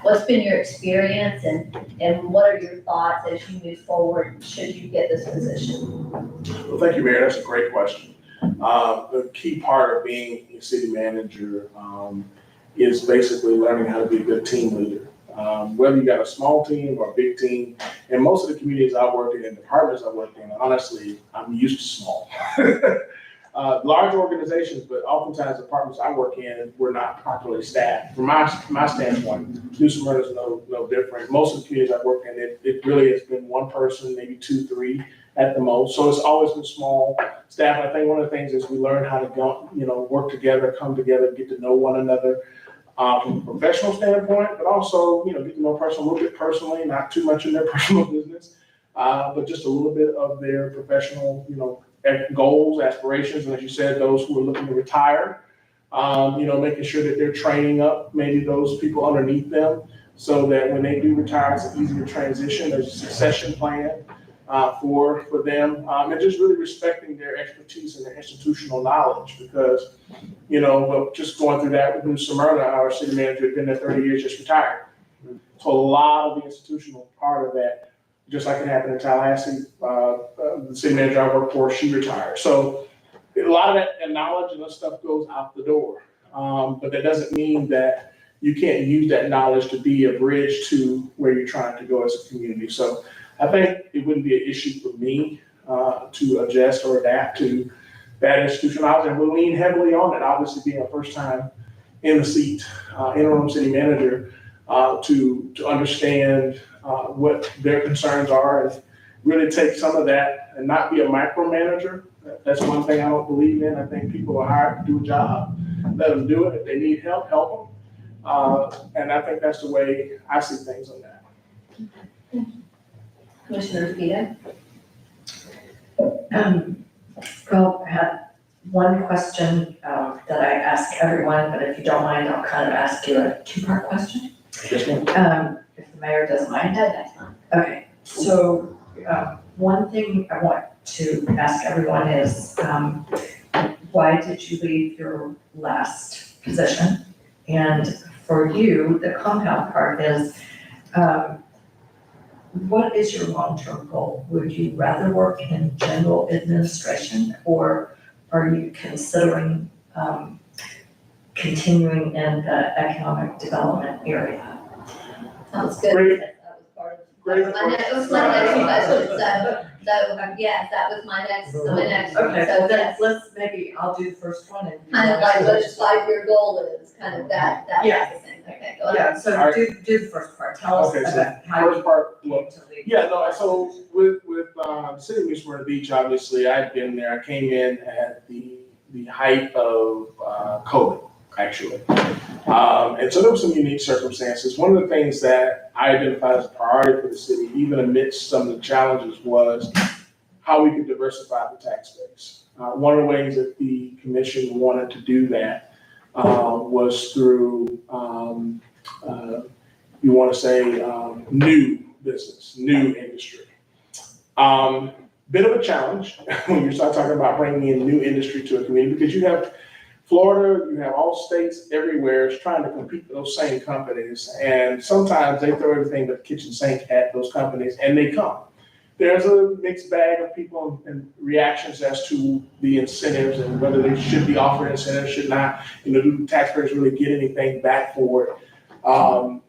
What's been your experience and what are your thoughts as you move forward should you get this position? Well, thank you, Mayor. That's a great question. The key part of being a city manager is basically learning how to be a good team leader. Whether you got a small team or a big team, and most of the communities I work in and departments I work in, honestly, I'm used to small. Large organizations, but oftentimes departments I work in were not properly staffed. From my standpoint, New Smyrna is no different. Most of the communities I work in, it really has been one person, maybe 2, 3 at the most. So it's always been small staff. I think one of the things is we learn how to go, work together, come together, get to know one another. From a professional standpoint, but also, get to know a person a little bit personally, not too much in their personal business, but just a little bit of their professional, goals, aspirations, and as you said, those who are looking to retire, making sure that they're training up maybe those people underneath them so that when they do retire, it's an easier transition. There's a succession plan for them, and just really respecting their expertise and their institutional knowledge because, just going through that with New Smyrna, our city manager had been there 30 years, just retired. So a lot of the institutional part of that, just like it happened in Tallahassee, the city manager I worked for, she retired. So a lot of that knowledge and that stuff goes out the door. But that doesn't mean that you can't use that knowledge to be a bridge to where you're trying to go as a community. So I think it wouldn't be an issue for me to adjust or adapt to that institutionalizing, and we'll lean heavily on it, obviously being a first time in the seat, interim city manager, to understand what their concerns are and really take some of that and not be a micromanager. That's one thing I don't believe in. I think people are hired to do a job, let them do it. If they need help, help them. And I think that's the way I see things on that. Commissioner Fida? Well, I had one question that I ask everyone, but if you don't mind, I'll kind of ask you a 2-part question. Yes, ma'am. If the mayor doesn't mind. No, that's fine. Okay, so one thing I want to ask everyone is why did you leave your last position? And for you, the compound part is what is your long-term goal? Would you rather work in general administration or are you considering continuing in the economic development area? Sounds good. Great. That was part of. Great. That was my next question, so, yes, that was my next one, Okay, so well then yes. maybe I'll do the first one and. Kind of like what his 5-year goal is, kind of that Yeah. type of thing, okay, go ahead. Yeah, so Alright. do the first part, tell us Okay, so about how you First part, came to leave. yeah, no, so with the city of New Smyrna Beach, obviously, I'd been there. I came in at the height of COVID, actually. And so there were some unique circumstances. One of the things that I identified as a priority for the city, even amidst some of the challenges, was how we could diversify the tax base. One of the ways that the commission wanted to do that was through, you want to say, new business, new industry. Bit of a challenge when you start talking about bringing in new industry to a community because you have Florida, you have all states everywhere is trying to compete with those same companies. And sometimes they throw everything but the kitchen sink at those companies and they come. There's a mixed bag of people and reactions as to the incentives and whether they should be offered incentives, should not, do taxpayers really get anything back for it? One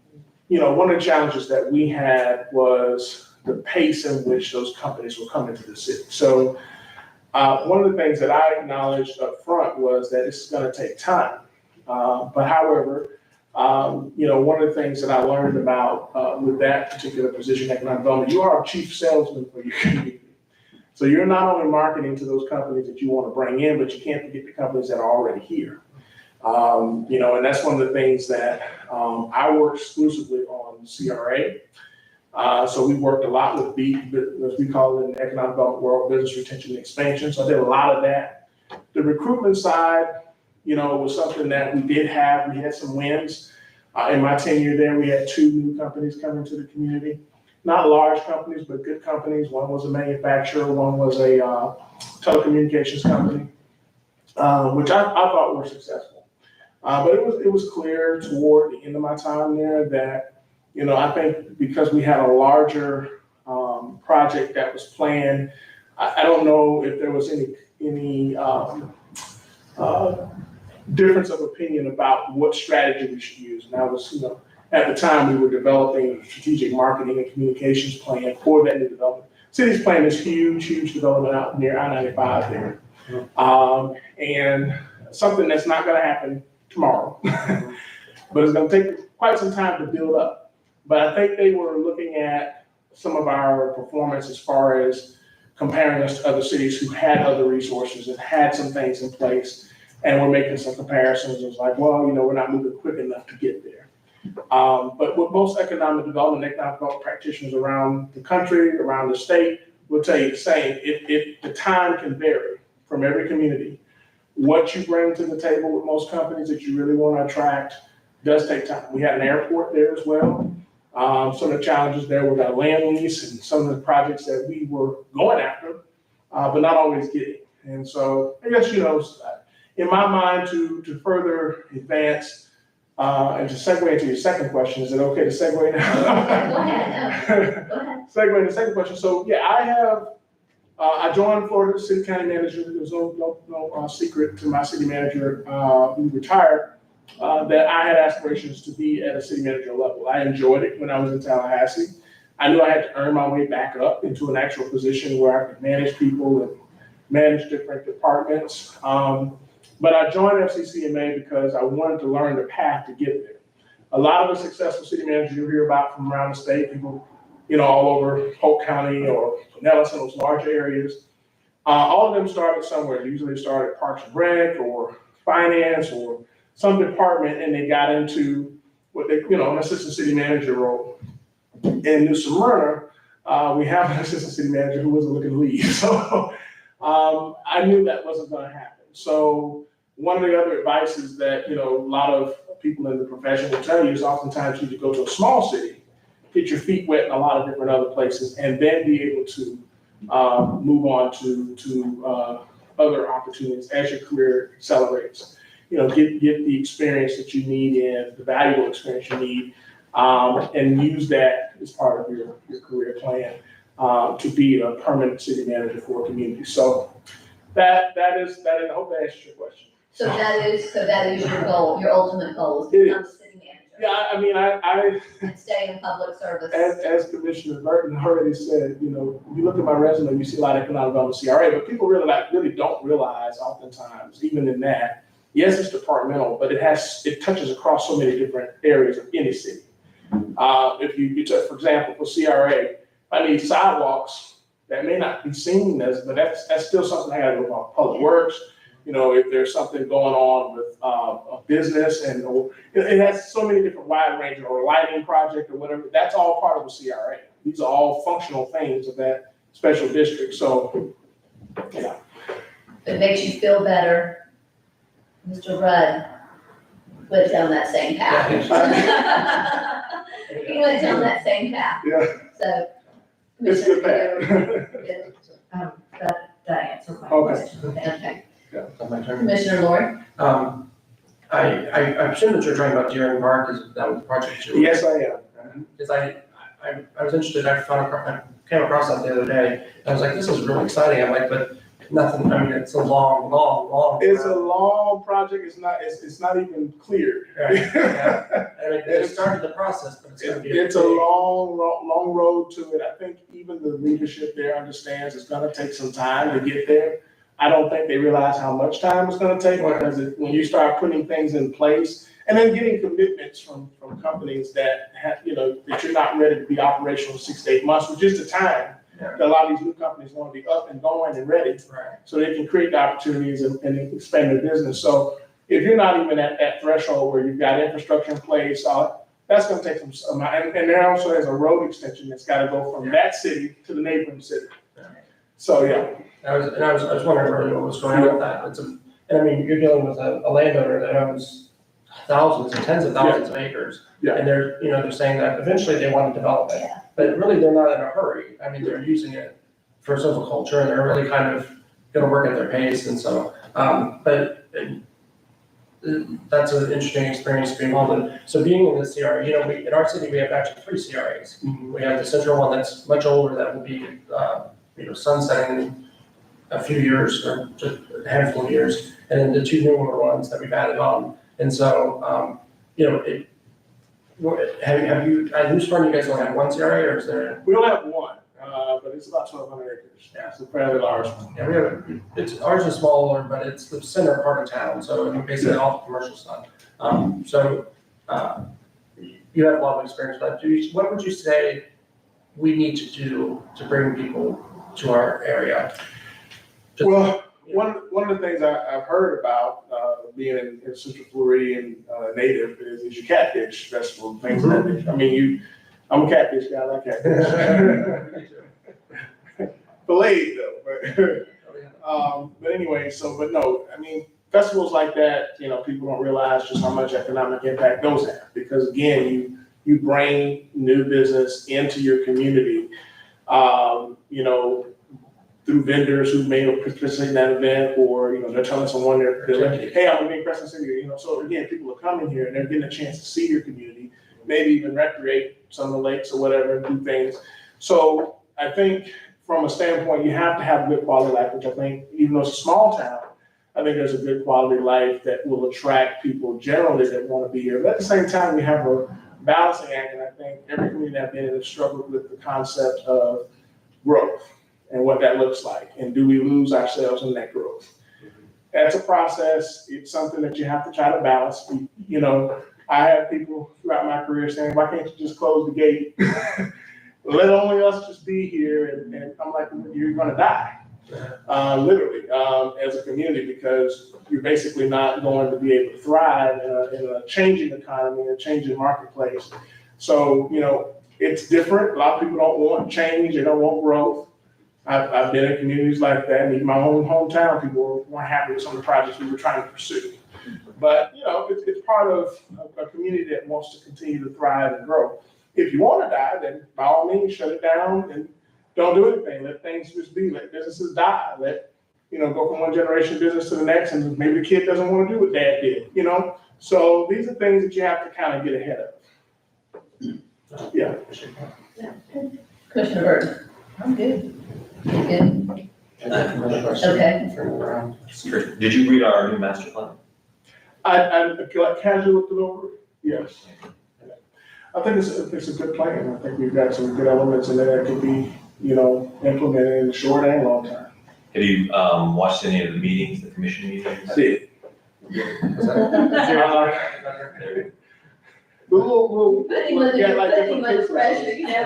of the challenges that we had was the pace in which those companies were coming to the city. So one of the things that I acknowledged up front was that it's going to take time. But however, one of the things that I learned about with that particular position, economic development, you are a chief salesman for your community. So you're not only marketing to those companies that you want to bring in, but you can't forget the companies that are already here. And that's one of the things that I work exclusively on CRA. So we worked a lot with BEAT, as we call it in the economic development world, business retention and expansion. So I did a lot of that. The recruitment side, was something that we did have. We had some wins. In my tenure there, we had 2 new companies coming to the community. Not large companies, but good companies. One was a manufacturer, one was a telecommunications company, which I thought were successful. But it was clear toward the end of my time there that I think because we had a larger project that was planned, I don't know if there was any difference of opinion about what strategy we should use. And I was, At the time, we were developing a strategic marketing and communications plan for that new development. City's plan is huge development out near I-95 there. And something that's not gonna happen tomorrow, but it's gonna take quite some time to build up. But I think they were looking at some of our performance as far as comparing us to other cities who had other resources and had some things in place. And we're making some comparisons. It was like, well, we're not moving quick enough to get there. But with most economic development practitioners around the country, around the state, will tell you the same. The time can vary from every community. What you bring to the table with most companies that you really want to attract does take time. We had an airport there as well. Some of the challenges there with our land lease and some of the projects that we were going after, but not always getting. And so I guess, in my mind, to further advance and to segue into your second question, is it okay to segue now? Go ahead, no, go ahead. Segue into the second question. So yeah, I joined Florida City County Manager. There's no secret to my city manager who retired that I had aspirations to be at a city manager level. I enjoyed it when I was in Tallahassee. I knew I had to earn my way back up into an actual position where I could manage people and manage different departments. But I joined FCCMA because I wanted to learn the path to get there. A lot of the successful city managers you hear about from around the state, people, all over Polk County or Pinellas and those larger areas, all of them started somewhere. Usually started Parks and Rec or finance or some department, and they got into what they, an assistant city manager role. In New Smyrna, we have an assistant city manager who wasn't looking to leave. So I knew that wasn't going to happen. So one of the other advices that, a lot of people in the profession will tell you is oftentimes you need to go to a small city, get your feet wet in a lot of different other places, and then be able to move on to other opportunities as your career accelerates. Get the experience that you need and the valuable experience you need, and use that as part of your career plan to be a permanent city manager for a community. So that is, I hope that answers your question. So that is your goal, your ultimate goal is to become city manager Yeah, I mean, I and stay in public service. as Commissioner Burton already said, if you look at my resume, you see a lot of economic development CRA, but people really don't realize oftentimes, even in that, yes, it's departmental, but it touches across so many different areas of any city. If you took, for example, for CRA, I need sidewalks that may not be seen but that's still something I gotta go about. Public Works, if there's something going on with a business or it has so many different wide range or a lighting project or whatever, that's all part of the CRA. These are all functional things of that special district. So, yeah. If it makes you feel better, Mr. Rudd went down that same path. He went down that same path, Yeah, so. it's a good path. That answers my Okay. question. Okay, My turn. Commissioner Lord? I assume that you're talking about Deering Park, is that was the project you? Yes, I am. Because I was interested, I came across that the other day, and I was like, this is really exciting, I'm like, but nothing, it's a long. It's a long project. It's not even cleared. Right, yeah. I mean, they started the process, but it's gonna be. It's a long road to it. I think even the leadership there understands it's gonna take some time to get there. I don't think they realize how much time it's gonna take, because when you start putting things in place and then getting commitments from companies that have, that you're not ready to be operational in 6 to 8 months, which is the time that a lot of these new companies want to be up and going and ready, Right. so they can create the opportunities and expand their business. So if you're not even at that threshold where you've got infrastructure in place, that's going to take some time. And there also is a road extension that's got to go from that city to the neighboring city. So, yeah. I was wondering really what was going on with that. And I mean, you're dealing with a landowner that owns thousands and tens of thousands of acres. Yeah. And they're saying that eventually they want to develop it. Yeah. But really, they're not in a hurry. I mean, they're using it for silviculture, and they're really kind of gonna work at their pace. And so, that's an interesting experience to be involved in. So being in the CRA, in our city, we have actually 3 CRAs. We have the central one that's much older, that will be, sunsetting in a few years, or just a handful of years. And then the 2 newer ones that we've added on. And so, Have you, at New Smyrna, you guys only have one CRA, or is there? We only have one, but it's about 1,200 acres. Yeah. It's a fairly large one. Yeah, we have, ours is smaller, but it's the center part of town, so basically all the commercial stuff. You have a lot of experience, but what would you say we need to do to bring people to our area? Well, one of the things I've heard about, being in Central Floridian native is your catfish festival, and things like that. I mean, I'm a catfish guy, I like catfish. Filleted though, but anyway, but no, I mean, festivals like that, people don't realize just how much economic impact those have, because again, you bring new business into your community, through vendors who may participate in that event, or, they're telling someone they're like, hey, I'm gonna be in Crescent City, so again, people are coming here and they're getting a chance to see your community, maybe even recreate some of the lakes or whatever, and do things. So I think from a standpoint, you have to have good quality life, which I think, even though it's a small town, I think there's a good quality life that will attract people generally that want to be here. But at the same time, we have a balancing act, and I think every community I've been in has struggled with the concept of growth and what that looks like, and do we lose ourselves in that growth? That's a process. It's something that you have to try to balance. I have people throughout my career saying, why can't you just close the gate? Let only us just be here, and I'm like, you're gonna die, literally, as a community, because you're basically not going to be able to thrive in a changing economy, a changing marketplace. So, it's different. A lot of people don't want change, they don't want growth. I've been in communities like that, and even my own hometown, people weren't happy with some of the projects we were trying to pursue. But, it's part of a community that wants to continue to thrive and grow. If you want to die, then by all means, shut it down and don't do anything. Let things just be. Let businesses die. Let, go from one generation business to the next, and maybe the kid doesn't want to do what dad did, So these are things that you have to kind of get ahead of. Yeah. Commissioner Burton? I'm good. Good. Okay. Did you read our new master plan? I casually looked it over. Yes. I think it's a good plan. I think we've got some good elements in there that could be, implemented in the short and long term. Have you watched any of the meetings, the commission meetings? I did. Little, Putting with yeah, you, like putting different much pressure, you know.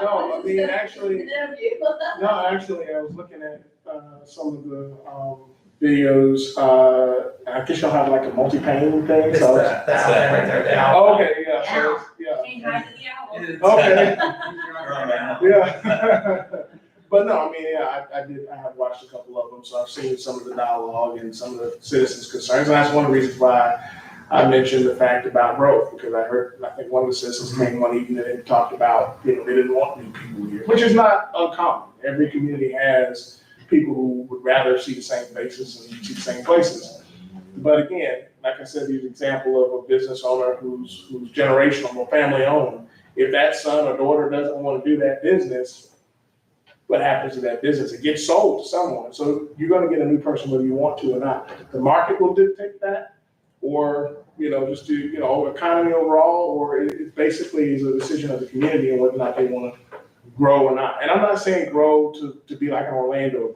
No, I mean, actually, Interview. I was looking at some of the videos. I guess you'll have like a multi-pane thing, It's so. that right there, the owl. Oh, okay, yeah, so, yeah. Say hi to the owl. Okay. Yeah. Yeah. But no, I mean, yeah, I have watched a couple of them, so I've seen some of the dialogue and some of the citizens' concerns, and that's one of the reasons why I mentioned the fact about growth, because I think one of the citizens came one evening and talked about, they didn't want new people here, which is not uncommon. Every community has people who would rather see the same faces and see the same places. But again, like I said, the example of a business owner who's generational or family owned, if that son or daughter doesn't want to do that business, what happens to that business? It gets sold to someone. So you're going to get a new person whether you want to or not. The market will dictate that, or, just to, economy overall, or it basically is a decision of the community and whether or not they want to grow or not. And I'm not saying grow to be like an Orlando,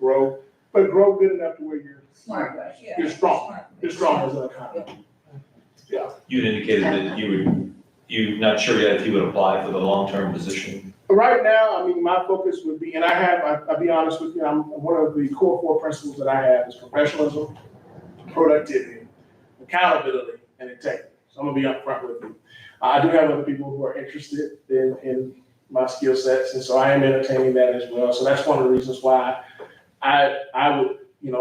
but grow good enough to where Smart way, yeah. you're strong. Smart. You're strong as an economy. Yeah. You had indicated that you're not sure yet if you would apply for the long-term position. Right now, I mean, my focus would be, and I'll be honest with you, one of the core 4 principles that I have is professionalism, productivity, accountability, and integrity. So I'm gonna be upfront with you. I do have other people who are interested in my skill sets, and so I am entertaining that as well. So that's one of the reasons why I would,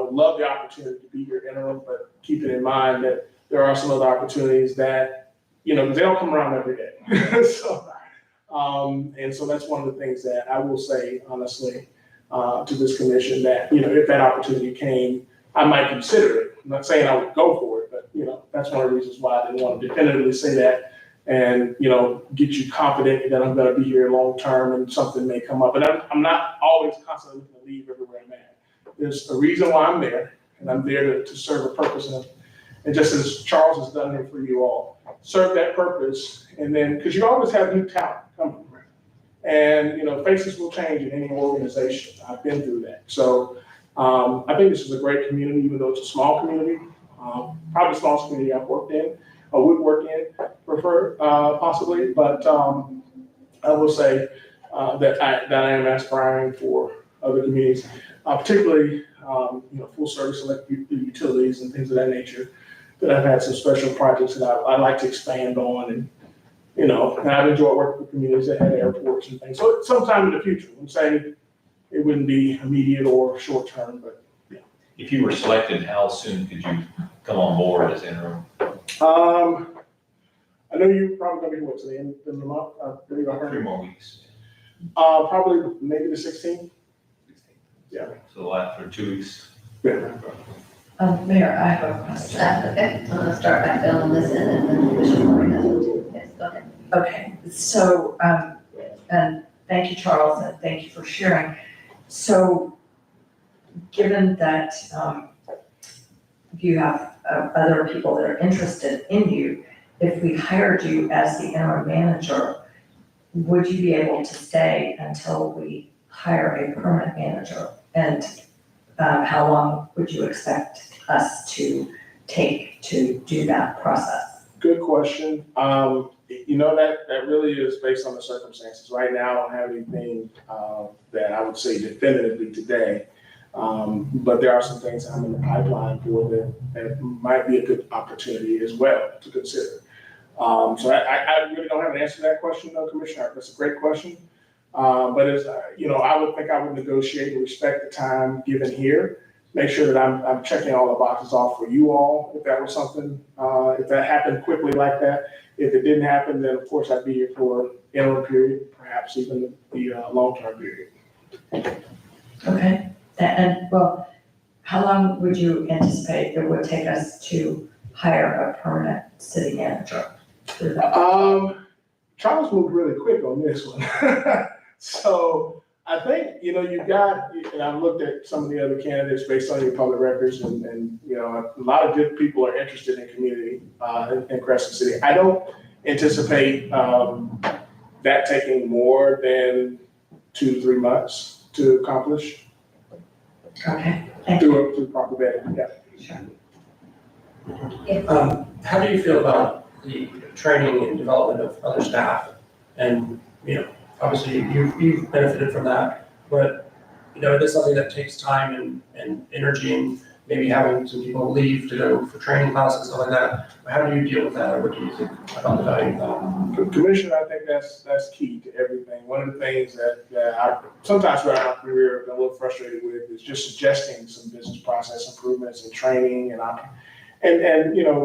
love the opportunity to be your interim, but keep it in mind that there are some other opportunities that, because they don't come around every day. And so that's one of the things that I will say honestly to this commission, that, if that opportunity came, I might consider it. I'm not saying I would go for it, but, that's one of the reasons why I didn't want to definitively say that and, get you confident that I'm going to be here long term and something may come up. And I'm not always constantly looking to leave everywhere I'm at. There's a reason why I'm there, and I'm there to serve a purpose And just as Charles has done here for you all, serve that purpose. And then, because you always have new talent coming. And, faces will change in any organization. I've been through that. So I think this is a great community, even though it's a small community, probably the smallest community I've worked in, or would work in, possibly. But I will say that I am aspiring for other communities, particularly, full service electric utilities and things of that nature, that I've had some special projects that I'd like to expand on. And and I've enjoyed working with communities that had airports and things. So sometime in the future, I'm saying it wouldn't be immediate or short term, but If you were selected, how soon could you come on board as interim? I know you're probably gonna be, to the end of the month, I believe I heard. 3 more weeks. Probably maybe the 16th. Yeah. So after 2 weeks. Yeah. Mayor, I have a question. Okay, I'm gonna start back down on this end and then Commissioner Morgan has one too. Yes, go ahead. Okay, so, and thank you, Charles, and thank you for sharing. So, given that, you have other people that are interested in you, if we hired you as the interim manager, would you be able to stay until we hire a permanent manager? And how long would you expect us to take to do that process? Good question. That really is based on the circumstances. Right now, I don't have anything that I would say definitively today. But there are some things I'm in the pipeline for that might be a good opportunity as well to consider. So I really don't have an answer to that question, though, Commissioner. That's a great question. But as I would think I would negotiate and respect the time given here. Make sure that I'm checking all the boxes off for you all. If that was something, if that happened quickly like that. If it didn't happen, then of course I'd be here for interim period, perhaps even the long-term period. Okay, and well, how long would you anticipate it would take us to hire a permanent city manager? Charles moved really quick on this one. So I think, you've got, and I've looked at some of the other candidates based on your public records and a lot of good people are interested in community, in Crescent City. I don't anticipate, that taking more than 2 to 3 months to accomplish Okay, thank you. through proper vetting, yeah. Sure. How do you feel about the training and development of other staff? And, obviously you've benefited from that, but, it is something that takes time and energy, and maybe having some people leave to go for training classes and stuff like that. How do you deal with that, or what do you think about the value of that? Commissioner, I think that's key to everything. One of the things that I sometimes throughout my career have been a little frustrated with is just suggesting some business process improvements and training and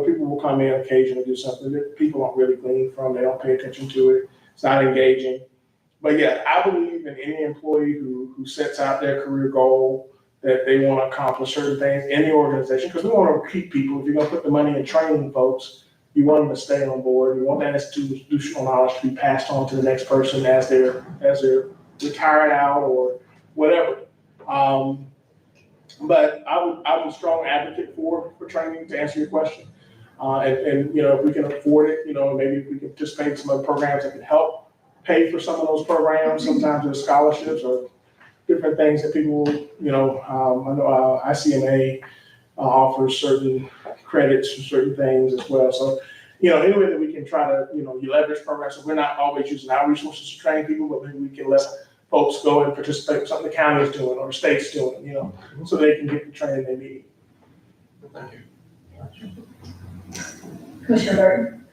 people will come in occasionally do something that people don't really glean from. They don't pay attention to it. It's not engaging. But yeah, I believe in any employee who sets out their career goal that they want to accomplish certain things in the organization, because we want to keep people. If you're going to put the money in training folks, you want them to stay on board. You want that institutional knowledge to be passed on to the next person as they're retired out or whatever. But I'm a strong advocate for training, to answer your question. And if we can afford it, maybe if we can participate in some other programs that can help pay for some of those programs. Sometimes there's scholarships or different things that people, I know ICMA offers certain credits for certain things as well. So, any way that we can try to, leverage programs. So we're not always using our resources to train people, but maybe we can let folks go and participate in something the county is doing or the state's doing, so they can get the training they need. Thank you. Commissioner Burton,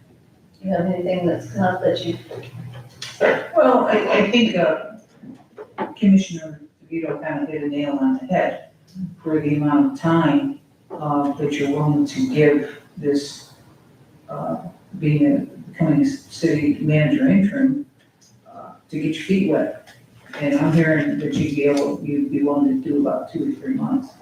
do you have anything that's come up that you? Well, I think Commissioner DeVito kind of hit a nail on the head for the amount of time that you're willing to give this, becoming a city manager interim, to get your feet wet. And I'm hearing that you'd be willing to do about 2 to 3 months.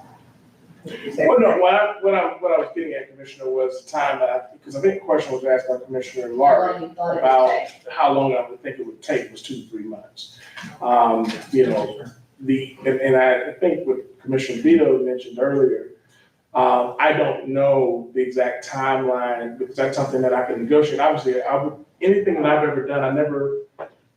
Is that Well, no, correct? what I was getting at, Commissioner, was the time because I think the question was asked by Commissioner How Larkin long you thought it would about take? how long I would think it would take was 2 to 3 months. And I think what Commissioner Vito mentioned earlier, I don't know the exact timeline because that's something that I can negotiate. Obviously, anything that I've ever done, I never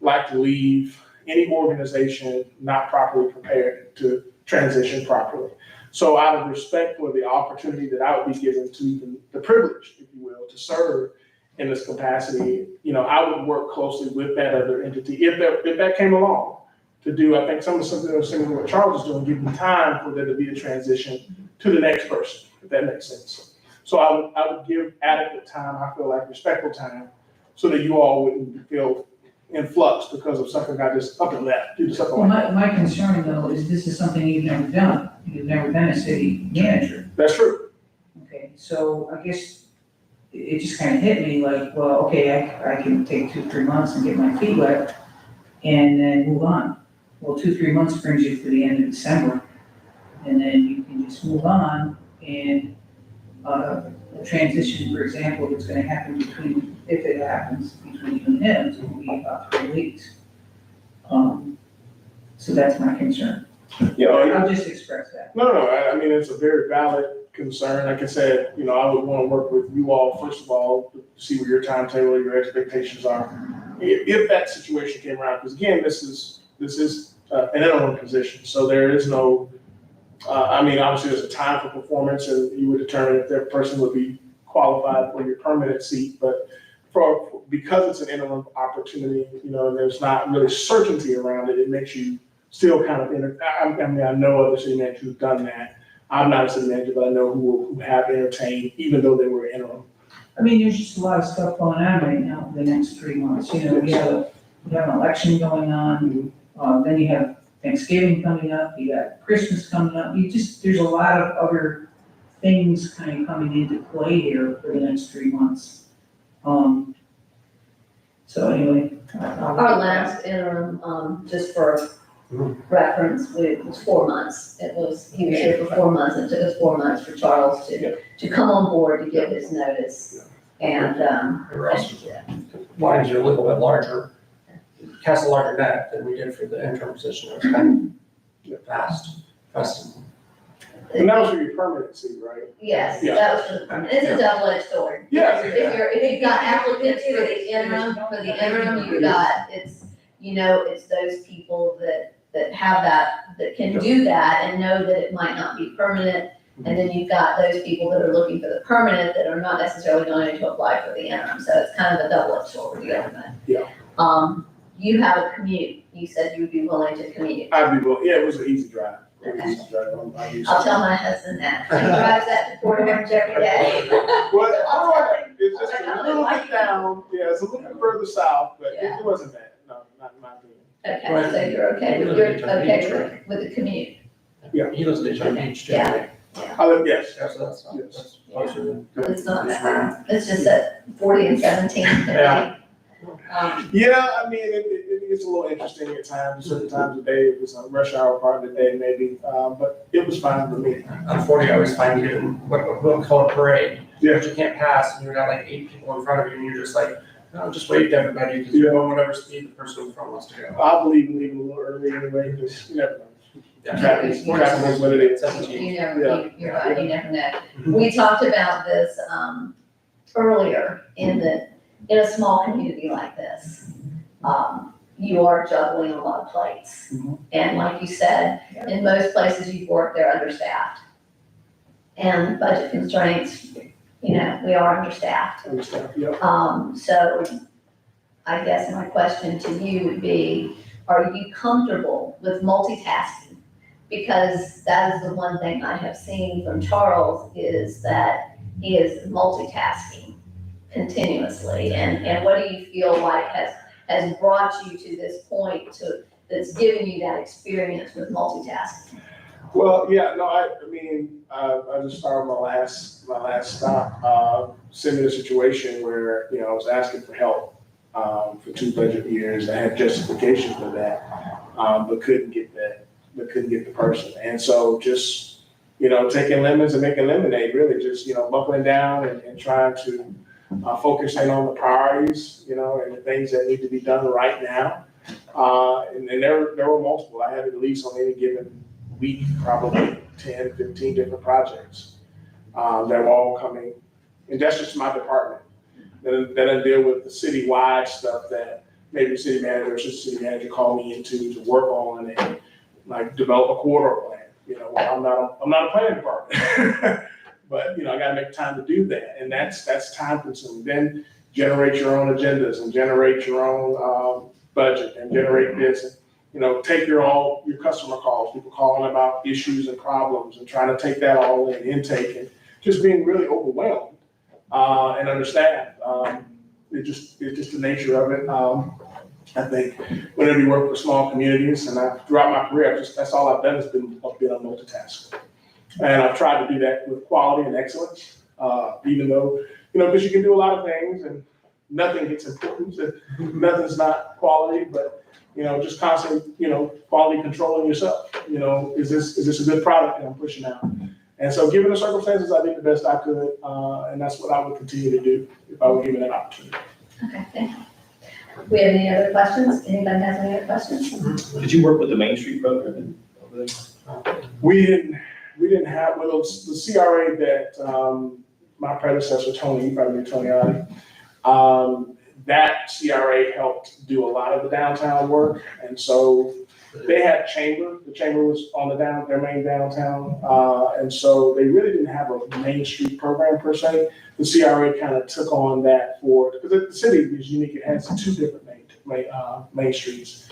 like to leave any organization not properly prepared to transition properly. So out of respect for the opportunity that I would be given to the privilege, if you will, to serve in this capacity, I would work closely with that other entity if that came along to do, I think something similar to what Charles is doing, give them time for there to be a transition to the next person, if that makes sense. So I would give adequate time, I feel like respectful time, so that you all wouldn't feel in flux because of something I just up and left, due to something Well, like that. my concern though is this is something you've never done. You've never been a city manager. That's true. Okay, so I guess it just kind of hit me like, well, okay, I can take 2-3 months and get my feet wet and then move on. Well, 2-3 months brings you to the end of December. And then you can just move on and, a transition, for example, that's gonna happen between, if it happens, between you and him, it's gonna be about 3 weeks. So that's my concern. I'll just express that. No, I mean, it's a very valid concern. Like I said, I would want to work with you all, first of all, to see what your timetable, your expectations are. If that situation came around, because again, this is an interim position, so there is no, obviously there's a time for performance and you would determine if that person would be qualified for your permanent seat, but because it's an interim opportunity, and there's not really certainty around it, it makes you still kind of, I know other city managers who've done that. I'm not a city manager, but I know who have entertained, even though they were interim. I mean, there's just a lot of stuff going on right now for the next 3 months. We have an election going on, then you have Thanksgiving coming up, you got Christmas coming up. There's a lot of other things kind of coming into play here for the next 3 months. So anyway. Our last interim, just for reference, it was 4 months. He was here for 4 months, and it took us 4 months for Charles to come on board to give his notice. And, We're also wanting to do a little bit larger, cast a larger net than we did for the interim position. It was kind of fast. And that was for your permanent seat, right? yes, Yeah. that was for the permanent. It's a double-edged sword. Yeah. If you've got applicants for the interim, you've got, it's those people that have that can do that and know that it might not be permanent. And then you've got those people that are looking for the permanent that are not necessarily going to apply for the interim. So it's kind of a double-edged sword we're dealing with. Yeah. You have a commute. You said you would be willing to commute. I'd be willing, it was an easy drive. Okay. Easy drive. I'm used I'll to tell my husband that. He drives that to Port Orange every day. Well, I'll tell him. it's just a little bit down, it's a little bit further south, but Yeah. it wasn't bad, no, not my opinion. Okay, so you're okay with the commute? He lives in Daytona Beach too. Yeah. right? Yes. Yeah, so that's Yes. closer than. It's not bad. It's just at 40 and 17. Yeah. Yeah, it's a little interesting at times, certain times of day, it was a rush hour part of the day maybe, but it was fine for me. On 40, I always find you getting what we call a parade. Yeah. But you can't pass, and you've got like 8 people in front of you, and you're just like, no, just wave to everybody, because you're going whatever speed the person in front wants to go. I believe in leaving a little early anyway, because you never know. Yeah. Traffic is what it is. 17. You're right, you never know. We talked about this, earlier in a small community like this. You are juggling a lot of plates. And like you said, in most places you've worked, they're understaffed. And budget constraints, we are understaffed. Understand, yeah. So I guess my question to you would be, are you comfortable with multitasking? Because that is the one thing I have seen from Charles is that he is multitasking continuously. And what do you feel like has brought you to this point that's given you that experience with multitasking? Well, yeah, no, I just started my last stop, similar situation where, I was asking for help, for 2 budget years. I had justification for that, but couldn't get the person. And so just, taking lemons and making lemonade, really just, buckling down and trying to focus in on the priorities, and the things that need to be done right now. And there were multiple. I had at least on any given week, probably 10, 15 different projects. that were all coming, and that's just my department. Then I deal with the citywide stuff that maybe the city manager or assistant city manager call me into to work on and like develop a corridor plan. You know, I'm not a planning department, but you know, I gotta make time to do that, and that's time consuming. Then generate your own agendas and generate your own budget and generate this. And, you know, take your customer calls, people calling about issues and problems and trying to take that all in, intake, and just being really overwhelmed and understaffed. It's just the nature of it. I think whenever you work with small communities, and throughout my career, that's all I've done has been a multitasker. And I've tried to do that with quality and excellence, even though, you know, because you can do a lot of things and nothing gets important, nothing's not quality, but, you know, just constantly, you know, quality controlling yourself. You know, is this a good product that I'm pushing out? And so given the circumstances, I did the best I could, and that's what I would continue to do if I were given that opportunity. Okay, thank you. We have any other questions? Anybody has any other questions? Did you work with the Main Street program over there? We didn't have, well, it was the CRA that my predecessor, Tony, you probably knew Tony Oddie, that CRA helped do a lot of the downtown work. And so they had chamber, the chamber was on their main downtown. And so they really didn't have a Main Street program per se. The CRA kind of took on that because the city is unique. It has two different main streets.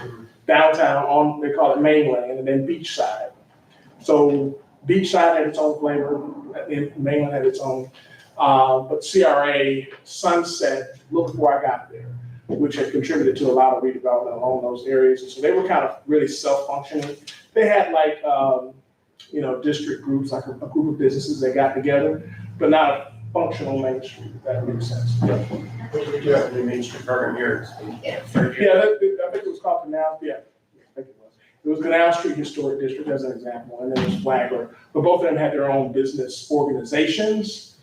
Downtown they call it Mainland, and then Beachside. So Beachside had its own flavor, and Mainland had its own. But CRA Sunset, look before I got there, which had contributed to a lot of redevelopment along those areas. And so they were kind of really self-functioning. They had like, you know, district groups, like a group of businesses that got together, but not a functional Main Street, if that makes sense. Yeah, We do have a new Main Street program here. Yeah. I think it was called Canal, yeah, I think it was. It was Canal Street Historic District as an example, and then it was Flagler. But both of them had their own business organizations,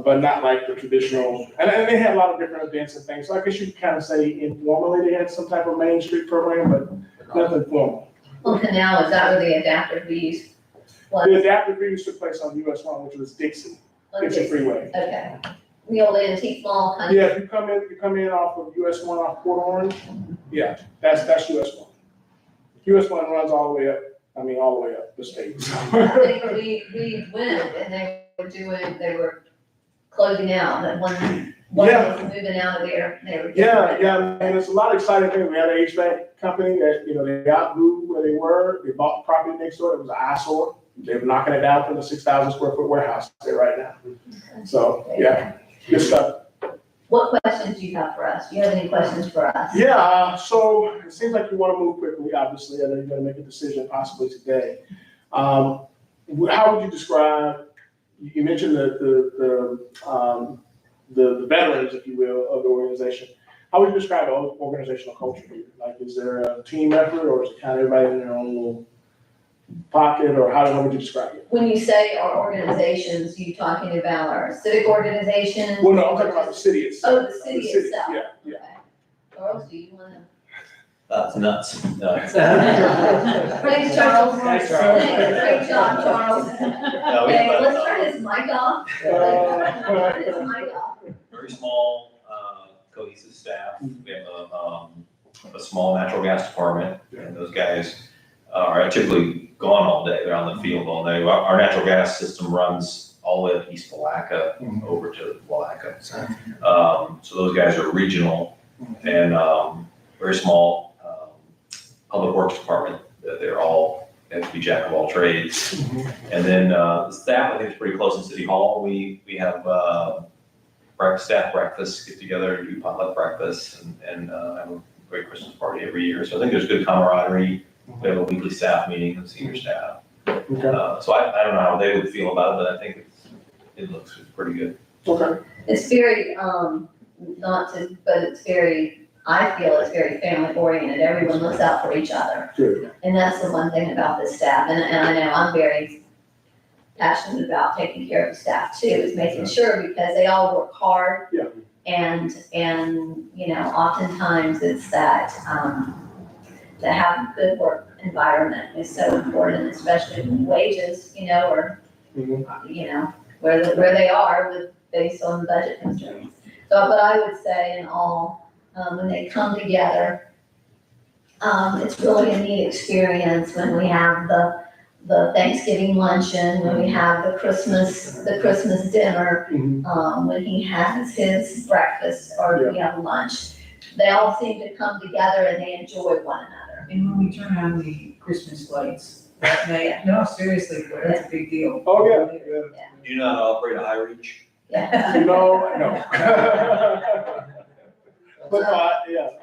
but not like the traditional, and they had a lot of different events and things. So I guess you could kind of say informally they had some type of Main Street program, but nothing formal. Well, Canal, is that where the adaptive reuse was? The adaptive reuse took place on US 1, which was Dixie Freeway. Okay. The old antique mall kind of. Yeah, if you come in off of US 1 off Port Orange, yeah, that's US 1. US 1 runs all the way up the state. I think we went and they were closing out, that one Yeah. was moving out of there. They were. Yeah, and it's a lot of exciting things. We had an HVAC company that, you know, they outgrew where they were. They bought the property next door. It was an eyesore. They were knocking it down from the 6,000 square foot warehouse there right now. So, yeah, good stuff. What questions do you have for us? Do you have any questions for us? Yeah, so it seems like you want to move quickly, obviously. I know you're going to make a decision possibly today. How would you describe, you mentioned the veterans, if you will, of the organization. How would you describe the organizational culture here? Like, is there a team effort, or is it kind of everybody in their own little pocket, or how would you describe it? When you say our organizations, you talking about our civic organizations? Well, no, I'm talking about the city itself. Oh, the city itself. Yeah. Okay. Charles, do you want to? That's nuts. Thanks, Charles. Thanks, Charles. Great job, Charles. No, we Okay, have let's turn his mic off. Turn his mic off. very small, cohesive staff. We have a small natural gas department, and those guys are typically gone all day. They're on the field all day. Our natural gas system runs all the way up East Willaca over to Willaca. So those guys are regional and very small. Public Works Department, they're all, they have to be jack of all trades. And then the staff, I think, is pretty close in City Hall. We have staff breakfasts, get together and do potluck breakfasts and have a great Christmas party every year. So I think there's good camaraderie. We have a weekly staff meeting with senior staff. Okay. So I don't know how they would feel about it, but I think it looks pretty good. Okay. It's very, I feel it's very family oriented. Everyone looks out for each other. Good. And that's the one thing about this staff. And I know I'm very passionate about taking care of the staff too, is making sure, because they all work hard. Yeah. And, you know, oftentimes it's that, to have a good work environment is so important, especially when wages, you know, or, Mhm. you know, where they are with, based on the budget constraints. So, but I would say in all, when they come together, it's really a neat experience when we have the Thanksgiving luncheon, when we have the Christmas dinner, Mhm. when he has his breakfast or, lunch. They all seem to come together and they enjoy one another. And when we turn on the Christmas lights, that night, no, seriously, that's a big deal. Oh, yeah, yeah. Do you know how to operate a high reach? Yeah. You know, no. But no,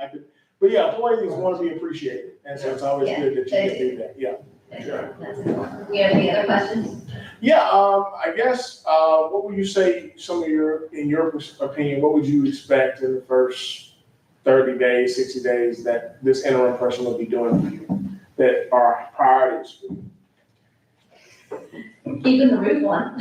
I could, but yeah, employees want to be appreciated, and so it's always good that you can do that, yeah. Sure. Do you have any other questions? Yeah, I guess, what would you say, in your opinion, what would you expect in the first 30 days, 60 days that this interim person will be doing for you, that are priorities for you? Keeping the roof on.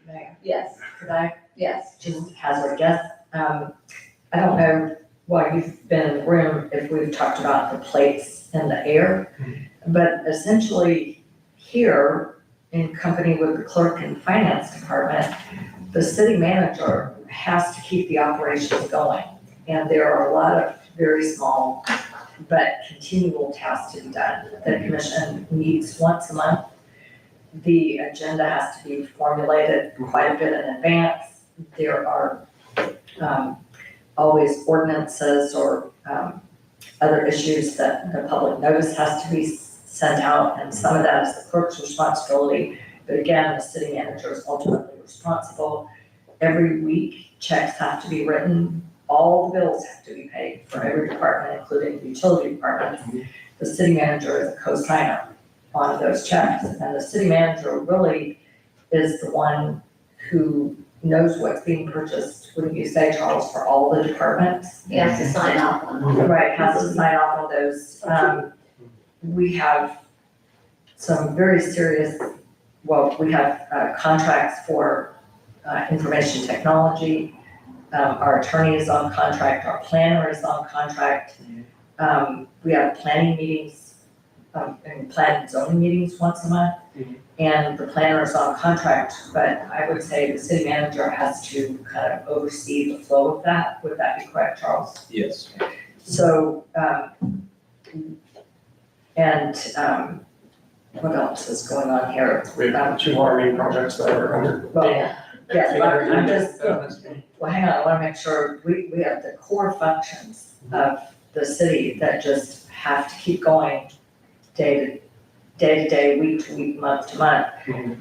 Mayor, Yes, could I yes. just hazard a guess? I don't know while you've been in the room if we've talked about the plates in the air, but essentially here, in company with the clerk and finance department, the city manager has to keep the operations going. And there are a lot of very small but continual tasks to be done. The commission meets once a month. The agenda has to be formulated quite a bit in advance. There are always ordinances or other issues that the public notice has to be sent out, and some of that is the clerk's responsibility. But again, the city manager is ultimately responsible. Every week, checks have to be written. All the bills have to be paid for every department, including the utility department. The city manager is a co-signer on those checks, and the city manager really is the one who knows what's being purchased, wouldn't you say, Charles, for all the departments? You have to sign off on them. Right, has to sign off on those. We have some very serious, we have contracts for information technology. Our attorney is on contract, our planner is on contract. We have planning meetings, and plan and zoning meetings once a month. And the planner is on contract, but I would say the city manager has to kind of oversee the flow of that. Would that be correct, Charles? Yes. So, what else is going on here? We have 2 more main projects that are under. Well, yes, I'm just, Yeah. well, hang on, I wanna make sure, we have the core functions of the city that just have to keep going day to day, week to week, month to month.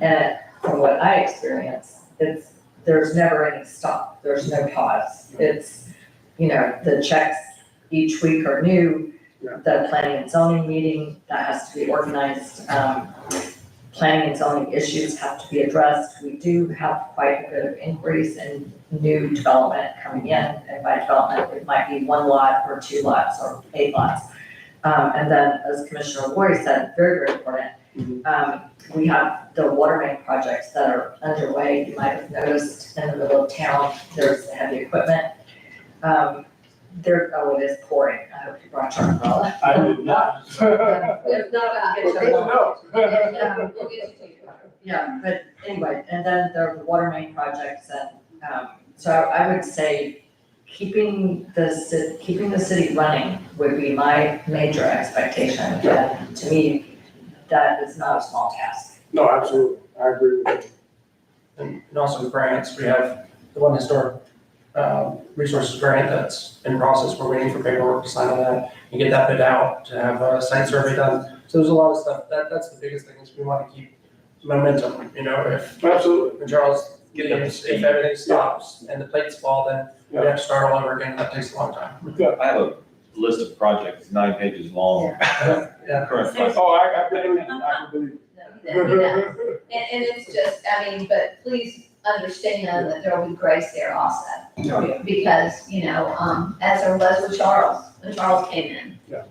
And from what I experience, there's never any stop, there's no pause. It's, the checks each week are new. Yeah. The planning and zoning meeting, that has to be organized. Planning and zoning issues have to be addressed. We do have quite a bit of increase in new development coming in. And by development, it might be 1 lot or 2 lots or 8 lots. And then, as Commissioner Ward said, very, very important, we have the water main projects that are underway. You might have noticed in the middle of town, there's heavy equipment. It is pouring. I hope you brought your umbrella. I did not. If not, Get we'll your- No. we'll get you to. Yeah, but anyway, and then there are the water main projects, and, so I would say keeping the city running would be my major expectation. And to me, that is not a small task. No, absolutely, I agree with you. And also grants, we have the one historic resources grant that's in process. We're waiting for paperwork to sign on that and get that bid out to have a site survey done. So there's a lot of stuff. That's the biggest thing is we want to keep momentum. If Absolutely. when Charles Get up to leaves, speed. if everything stops and the plates fall, then we have to start all over again. That takes a long time. I have a list of projects, 9 pages long. Yeah. Current project. Oh, I can believe it, I can believe And it's just, but please understand that there will be grace there also. Yeah. Because, as there was with Charles, when Charles came in. Yeah.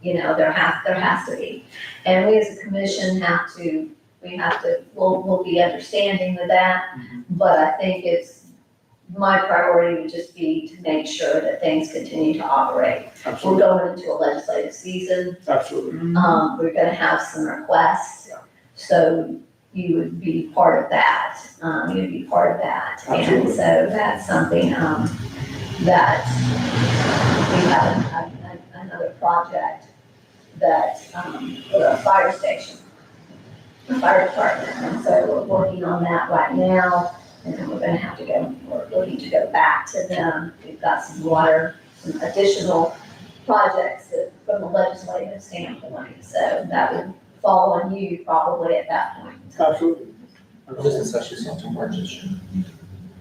There has to be. And we as a commission we'll be understanding of that. But I think my priority would just be to make sure that things continue to operate. We're Absolutely, going into a legislative season. absolutely. We're gonna have some requests. Yeah. So you would be part of that. You'd be part of that. And Absolutely. so that's something, that we have another project that, for a fire station, the fire department. And so we're working on that right now. And then we're gonna have to go, we're looking to go back to them. We've got some some additional projects that, from a legislative standpoint. So that would fall on you probably at that point. in time. Absolutely. This is actually something more just.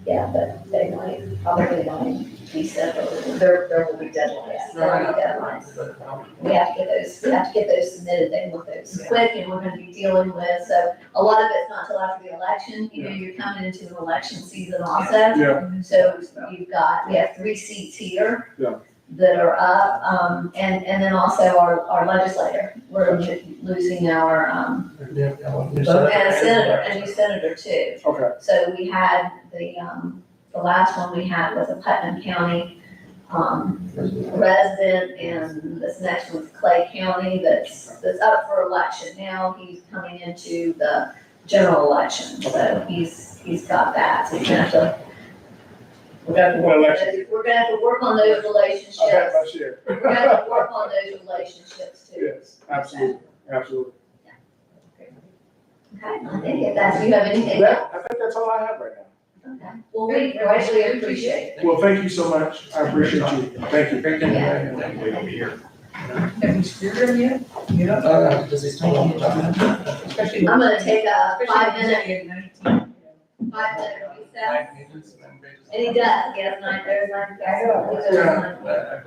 Yeah, but they might, probably don't be separate. There will be deadlines. There will be deadlines. We have to get those submitted, they want those quick, and we're gonna be dealing with, so a lot of it's not till after the election, you're coming into an election season also. Yeah. So we have 3 seats here. Yeah. That are up, and then also our legislator, we're losing our, and a new senator too. Okay, So we had the last one we had was a Putnam County, resident, and this next one's Clay County that's up for election. Now he's coming into the general election, so he's got that, so he's gonna have to, we're gonna have to work on those relationships. I have my share. We're gonna have to work on those relationships too. Yes, absolutely, absolutely. Okay, I think if that's, you have anything else? I think that's all I have right now. Okay, well, we greatly appreciate it. Well, thank you so much. I appreciate you. Thank you. Great to Yeah. meet you. We'll be here. Have you steered them yet? Yeah. Does he still want to? Especially. I'm gonna take a especially 5-minute, at 19. 5-minute recess. Nine pages and then pages. And he does, he has 9, there's 9. Yeah,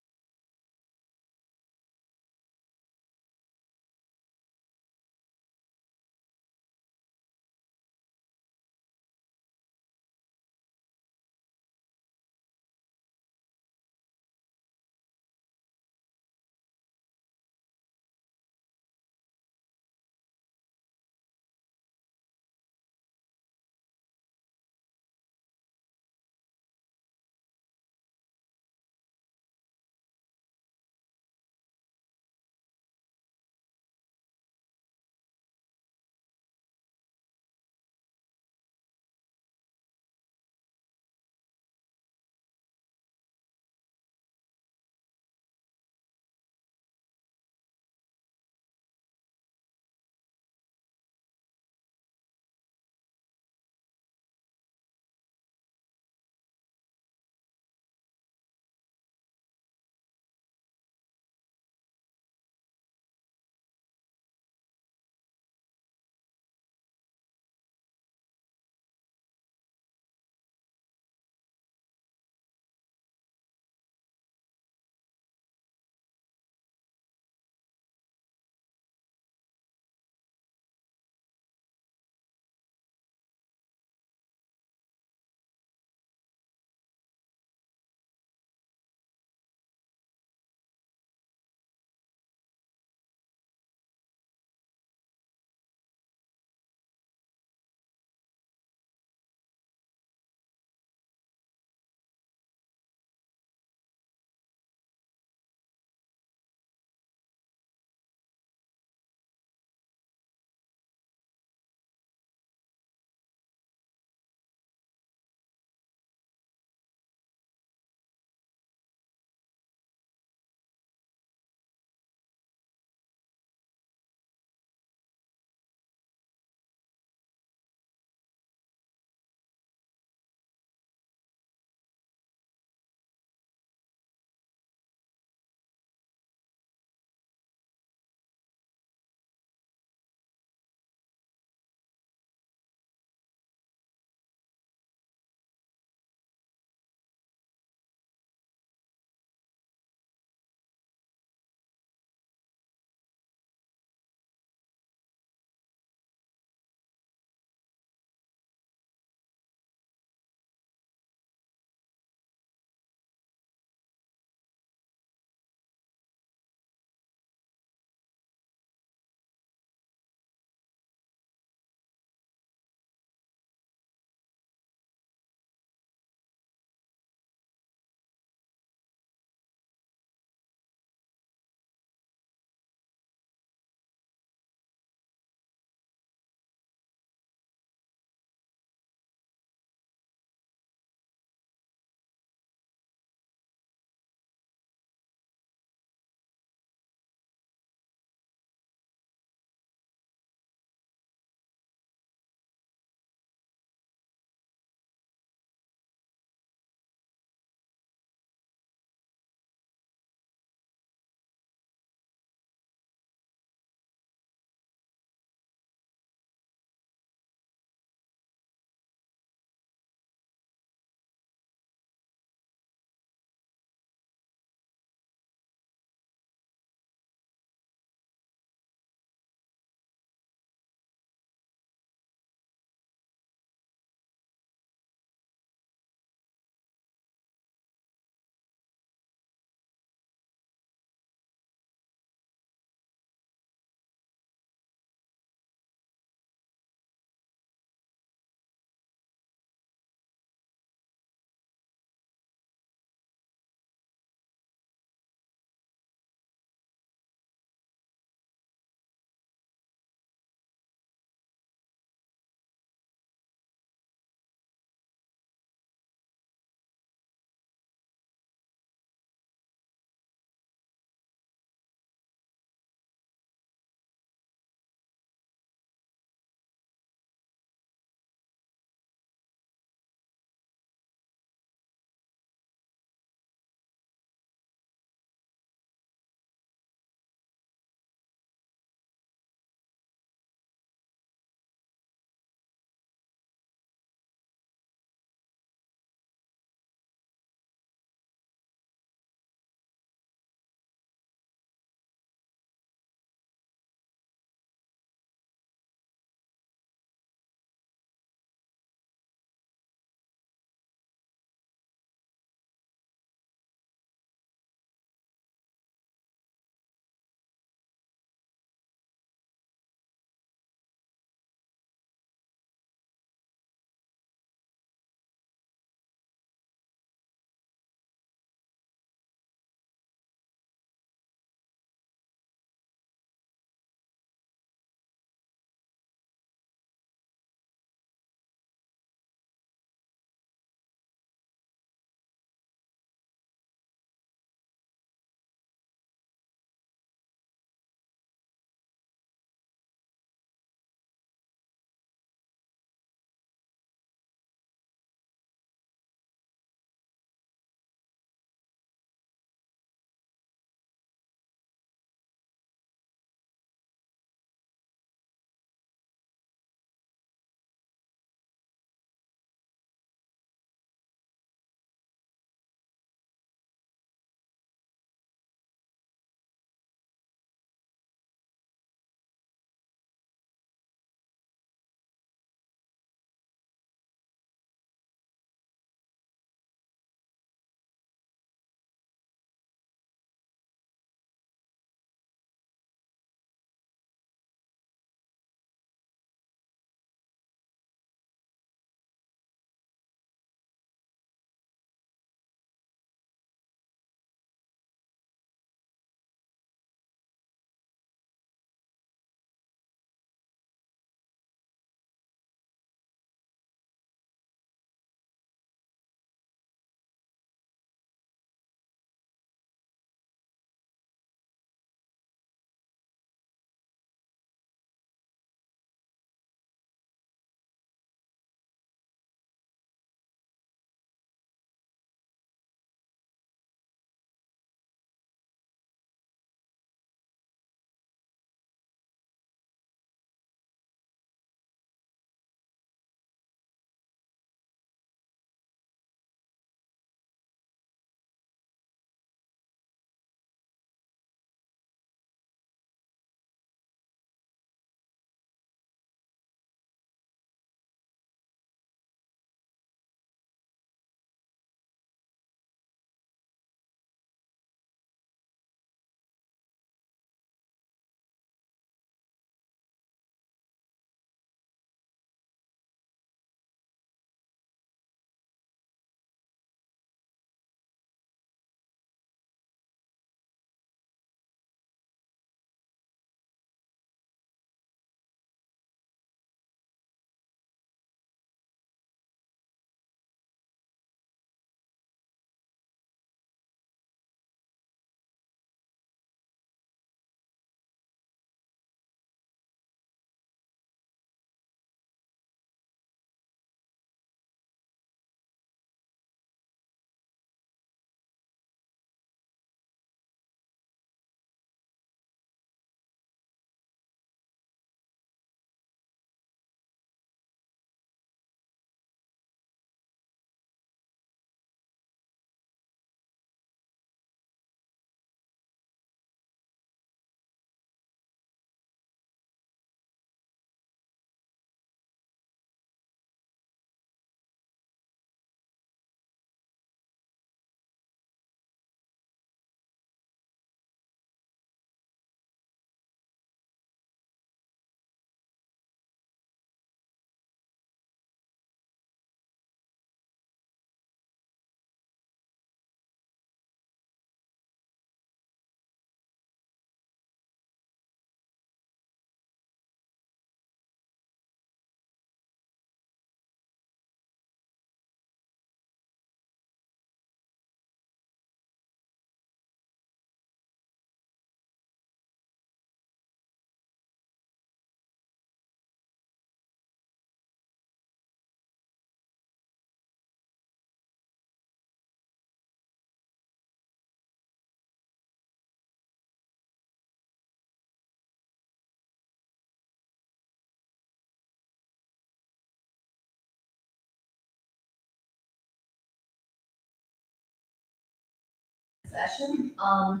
session. Our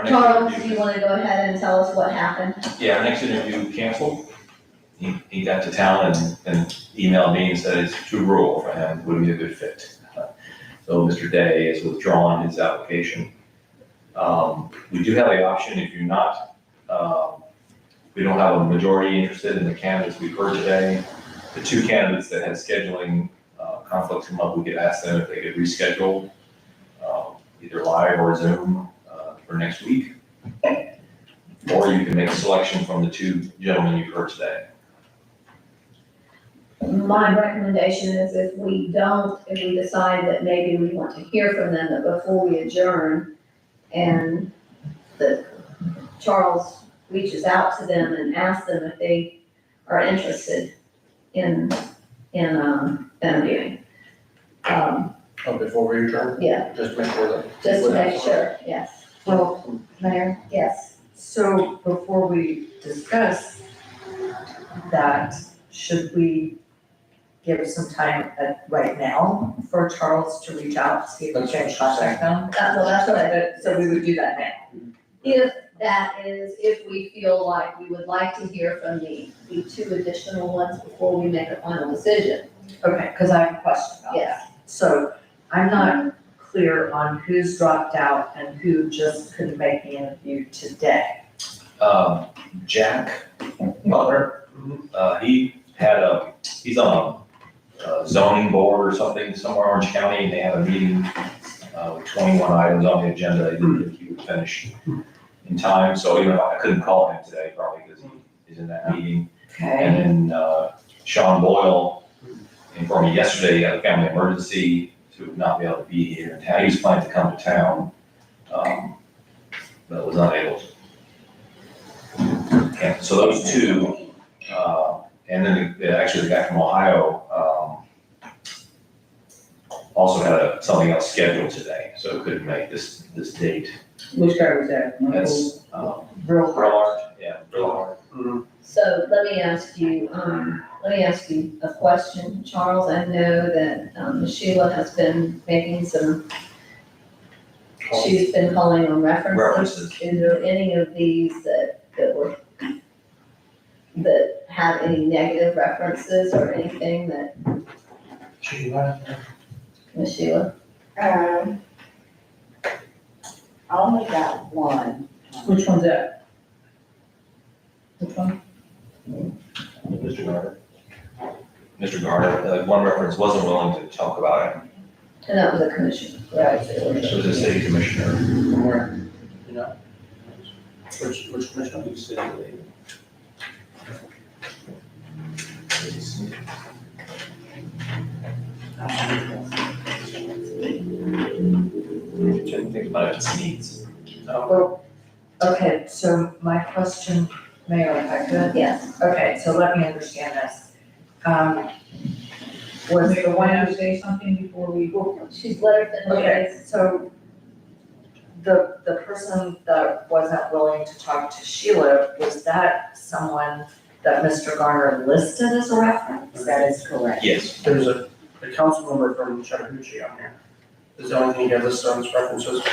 next Charles, do interview- you wanna go ahead and tell us what happened? Yeah, our next interview canceled. He got to town and emailed me and said it's too rural for him, wouldn't be a good fit. So Mr. Day has withdrawn his application. We do have the option, if you're not, we don't have a majority interested in the candidates we've heard today. The two candidates that had scheduling conflicts come up, we could ask them if they could reschedule, either live or Zoom, for next week. Or you can make a selection from the two gentlemen you've heard today. My recommendation is if we decide that maybe we want to hear from them, that before we adjourn, and that Charles reaches out to them and asks them if they are interested in interviewing. Before we adjourn, Yeah, just make sure that. just to make sure, yes. Well, Mayor, Yes. so before we discuss that, should we give some time right now for Charles to reach out, see if we can contact them? That's what I, So we would do that now. if we feel like we would like to hear from the two additional ones before we make a final decision. Okay, because I have a question about that. Yes. So I'm not clear on who's dropped out and who just couldn't make the interview today. Jack Butler, he's on a zoning board or something somewhere in Orange County, and they had a meeting with 21 items on the agenda. He didn't think he would finish in time, so even if I couldn't call him today, probably because he's in that meeting. Okay. And then Sean Boyle informed me yesterday he had a family emergency to not be able to be here in town. He was planning to come to town, but was unable to. And so those two, and then actually the guy from Ohio also had something else scheduled today, so couldn't make this date. Which guy was that? That's Real Brillard, yeah, Brillard. So let me ask you a question, Charles. I know that Sheila has been making she's been calling on references. References. Is there any of these that have any negative references or anything that, Ms. Sheila? I only got one. Which one's that? Which one? Mr. Garner. Mr. Garner, one reference wasn't willing to talk about it. And that was a commissioner, right? It was a city commissioner. From where, you know? Which commissioner? Didn't think about its needs. Okay, so my question, Mayor, if I could? Yes. Okay, so let me understand this. Was the Want one, to say something before we? She's let her finish. okay, so the person that wasn't willing to talk to Sheila, was that someone that Mr. Garner listed as a reference? That is correct. Yes, There's a council member from Chattahoochee on here. Is the only thing he has listed on his references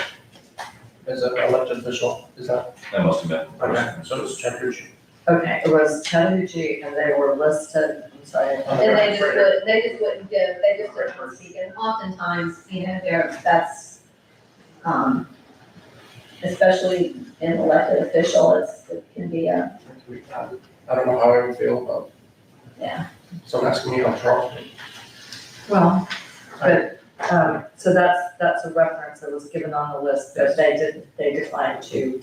as an elected official, is that? that must have been. Okay, so it's Chattahoochee. Okay, it was Chattahoochee and they were listed, I'm sorry. And they just wouldn't give, they just didn't speak, and oftentimes, that's, especially in elected official, it can be a, I don't know how I would feel about. Yeah. Someone asking me about Charles. Well, but, so that's a reference that was given on the list, but they declined to,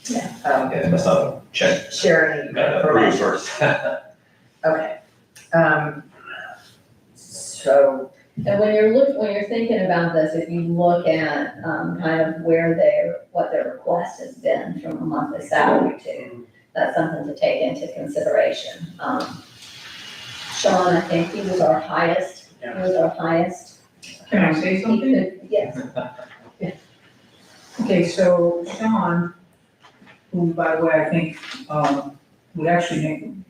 Yeah, it must not have checked, share any approved information. first. Okay, so, and when you're thinking about this, if you look at, kind of what their request has been from a monthly salary to, that's something to take into consideration. Sean, I think he was our highest. Can I say something? Yes. Okay, so Sean, who, by the way, I think, would actually make an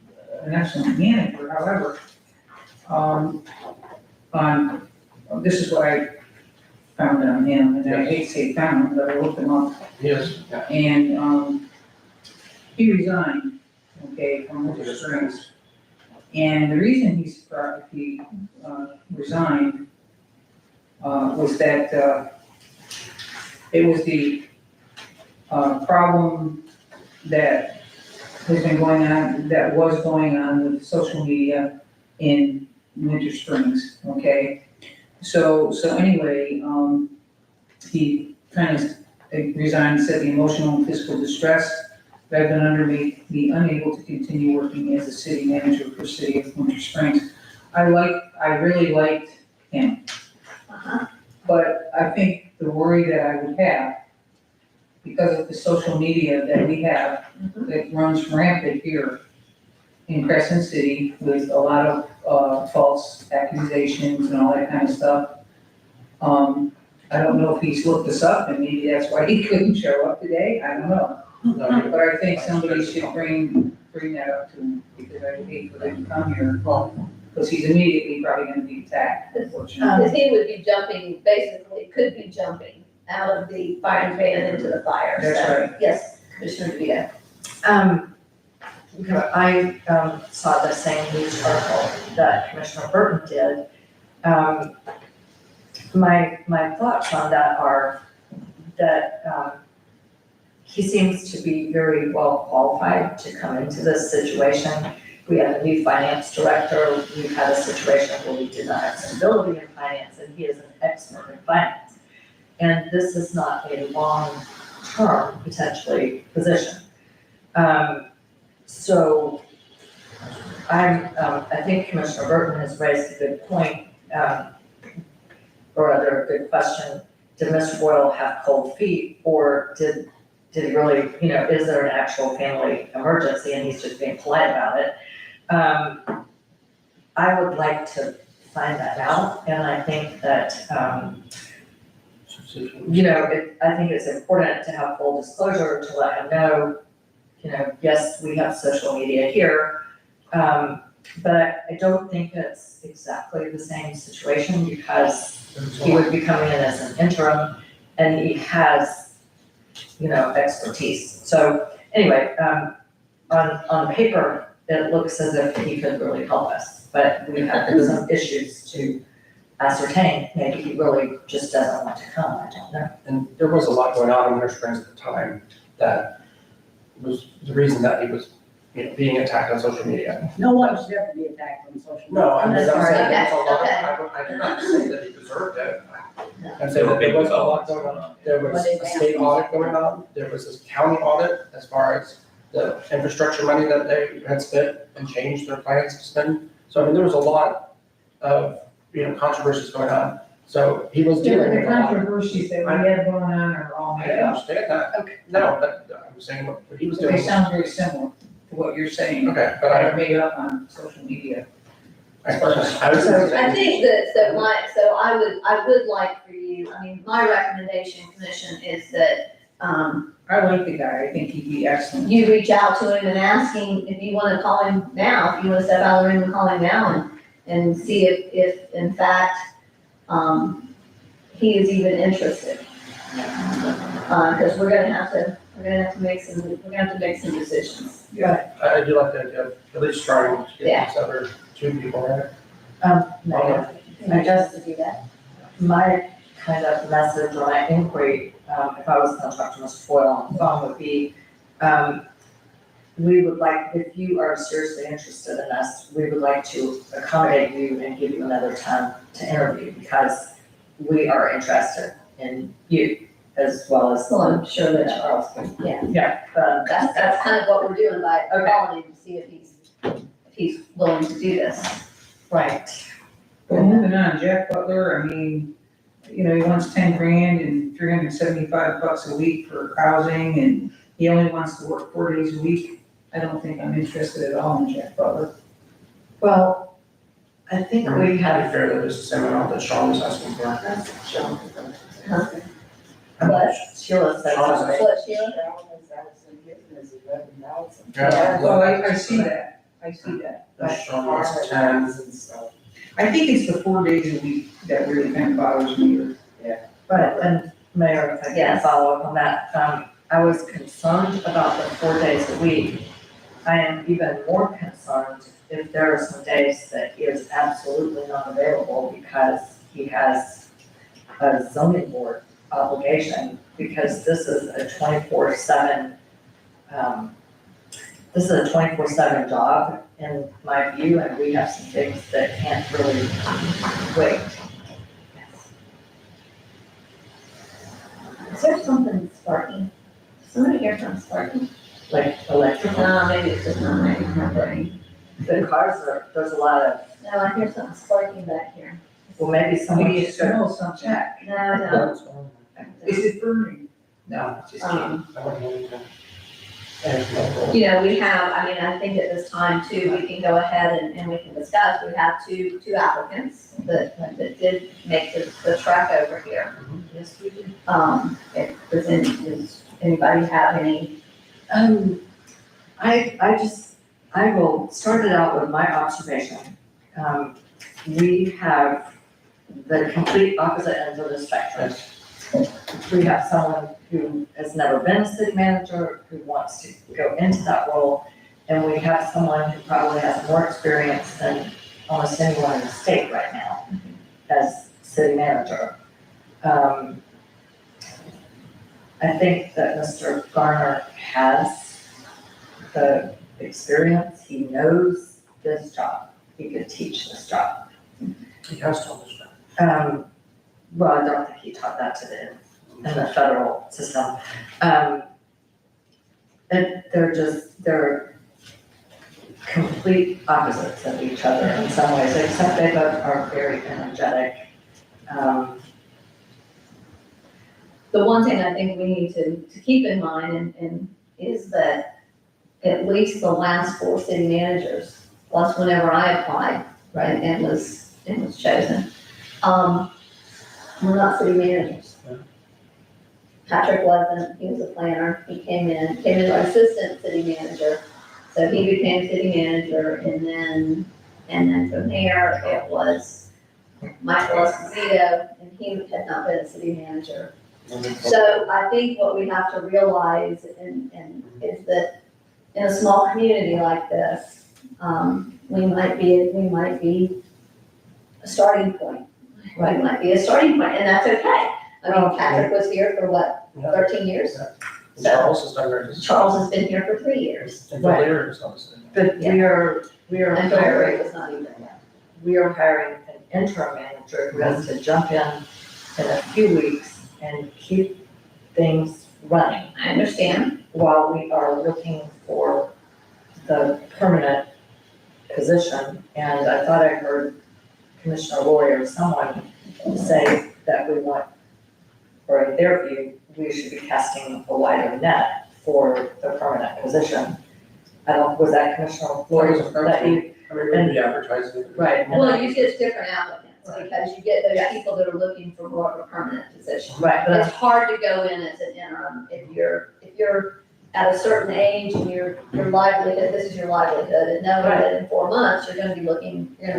excellent manager, however, this is what I found on him, and I hate to say found, but I looked him up. Yes, yeah. And, he resigned, okay, from Winter Springs. And the reason he resigned, was that, it was the, problem that has been going on, that was going on with social media in Winter Springs, okay? So anyway, he kind of resigned, said the emotional and physical distress that I've been under made me unable to continue working as a city manager for City of Winter Springs. I really liked him, but I think the worry that I would have, because of the social media that we have, that runs rampant here in Crescent City with a lot of false accusations and all that kind of stuff. I don't know if he's looked us up and maybe that's why he couldn't show up today, I don't know. No, But I think somebody should bring that up to him, because I hate for them to come here, because he's immediately probably gonna be attacked, unfortunately. Because he would be jumping, basically, could be jumping out of the fire van into the fire. That's So, right. Yes, Commissioner DeVito. I saw the same news article that Commissioner Burton did. My thoughts on that are that he seems to be very well qualified to come into this situation. We have a new finance director, we've had a situation where we did not have stability in finance, and he is an expert in finance. And this is not a long-term, potentially, position. So I think Commissioner Burton has raised a good point, or rather a good question. Did Mr. Boyle have cold feet, or did he really, is there an actual family emergency and he's just being polite about it? I would like to find that out, and I think that, I think it's important to have full disclosure to let him know, yes, we have social media here, but I don't think it's exactly the same situation, because he would be coming in as an interim and he has, expertise. So anyway, on paper, it looks as if he could really help us, but we have some issues to ascertain. Maybe he really just doesn't want to come, I don't know. And there was a lot going on in Winter Springs at the time that was the reason that he was, being attacked on social media. No one should ever be attacked on social media. No, I'm saying Okay, there's a lot, okay. I did not say that he deserved it. No. I'm saying that there was a lot going on. There was a state audit going on, there was this county audit as far as the infrastructure money that they had spent and changed their plans to spend. So I mean, there was a lot of, controversies going on. So he was dealing The with a lot. controversies that we have going on are all I made up. understand that. Okay. No, but I'm saying what he was doing. They sound very similar to what you're saying, Okay, but that are made up on social media. I was I think that, so I would like for you, my recommendation, Commission, is that, I like the guy, I think he'd be excellent. you reach out to him and ask him if you wanna call him now, if you wanna step out of the room and call him now and see if in fact, he is even interested. Cause we're gonna have to make some decisions. I do like the idea of at least trying to Yeah. get these other two people there. Mayor, I just to do that. My kind of message or my inquiry, if I was gonna talk to Mr. Foyle on the phone, would be, we would like, if you are seriously interested in us, we would like to accommodate you and give you another time to interview, because we are interested in you as well as. Well, I'm sure that Charles can, yeah. Yeah. That's kind of what we're doing by calling him to see if he's willing to do this. Right. Well, moving on, Jack Butler, he wants 10 grand and $375 a week for housing, and he only wants to work 4 days a week. I don't think I'm interested at all in Jack Butler. Well, I think we I'd be have, fair that it's the same amount that Sean was asking for. What? Sheila said Sean is something. What, Sheila? Yeah. Well, I see that, Sean wants 10. I think it's the 4 days a week that really kind of bothers me. Right, and Mayor, if I can Yes. follow up on that, I was concerned about the 4 days a week. I am even more concerned if there are some days that he is absolutely not available because he has a zoning board obligation, because this is a 24/7, this is a 24/7 job in my view, and we have some things that can't really wait. Is there something sparking? Somebody hear something sparking? Like electrical, No, maybe it's just not my brain. the cars are, there's a lot of, No, I hear something sparking back here. well, maybe someone Maybe it should. smells something. No, no. Is it burning? No, just kidding. You know, we have, I mean, I think at this time too, we can go ahead and we can discuss, we have two applicants that did make the trek over here. Yes, we do. Does anybody have any? I will start it out with my observation. We have the complete opposite ends of the spectrum. We have someone who has never been a city manager, who wants to go into that role, and we have someone who probably has more experience than almost anyone in the state right now as city manager. I think that Mr. Garner has the experience, he knows this job, he could teach this job. He has told us that. Well, I don't think he taught that in the federal system. And they're complete opposites of each other in some ways, except they both are very energetic. The one thing I think we need to keep in mind and is that at least the last 4 city managers, plus whenever I applied, right, and was chosen, were not city managers. Patrick wasn't, he was a planner, he came in as assistant city manager, so he became city manager, and then from there, it was Michael Esposito, and he had not been a city manager. So I think what we have to realize and is that in a small community like this, we might be a starting point. Right, we might be a starting point, and that's okay. I mean, Patrick was here for what, 13 years? Charles has done very. Charles has been here for 3 years. And Phil Lear is obviously. But we are And Barry was not even there. we are hiring an interim manager who has to jump in a few weeks and keep things running I understand. while we are looking for the permanent position. And I thought I heard Commissioner Lori or someone say that we want, or in their view, we should be casting a wider net for the permanent position. Was that Commissioner Lori? That you- I mean, we'd be advertising. Right. Well, you get different applicants, because you get those people that are looking for more of a permanent position. Right, but It's hard to go in as an interim if you're at a certain age and your livelihood, this is your livelihood, and knowing that in 4 months, you're gonna be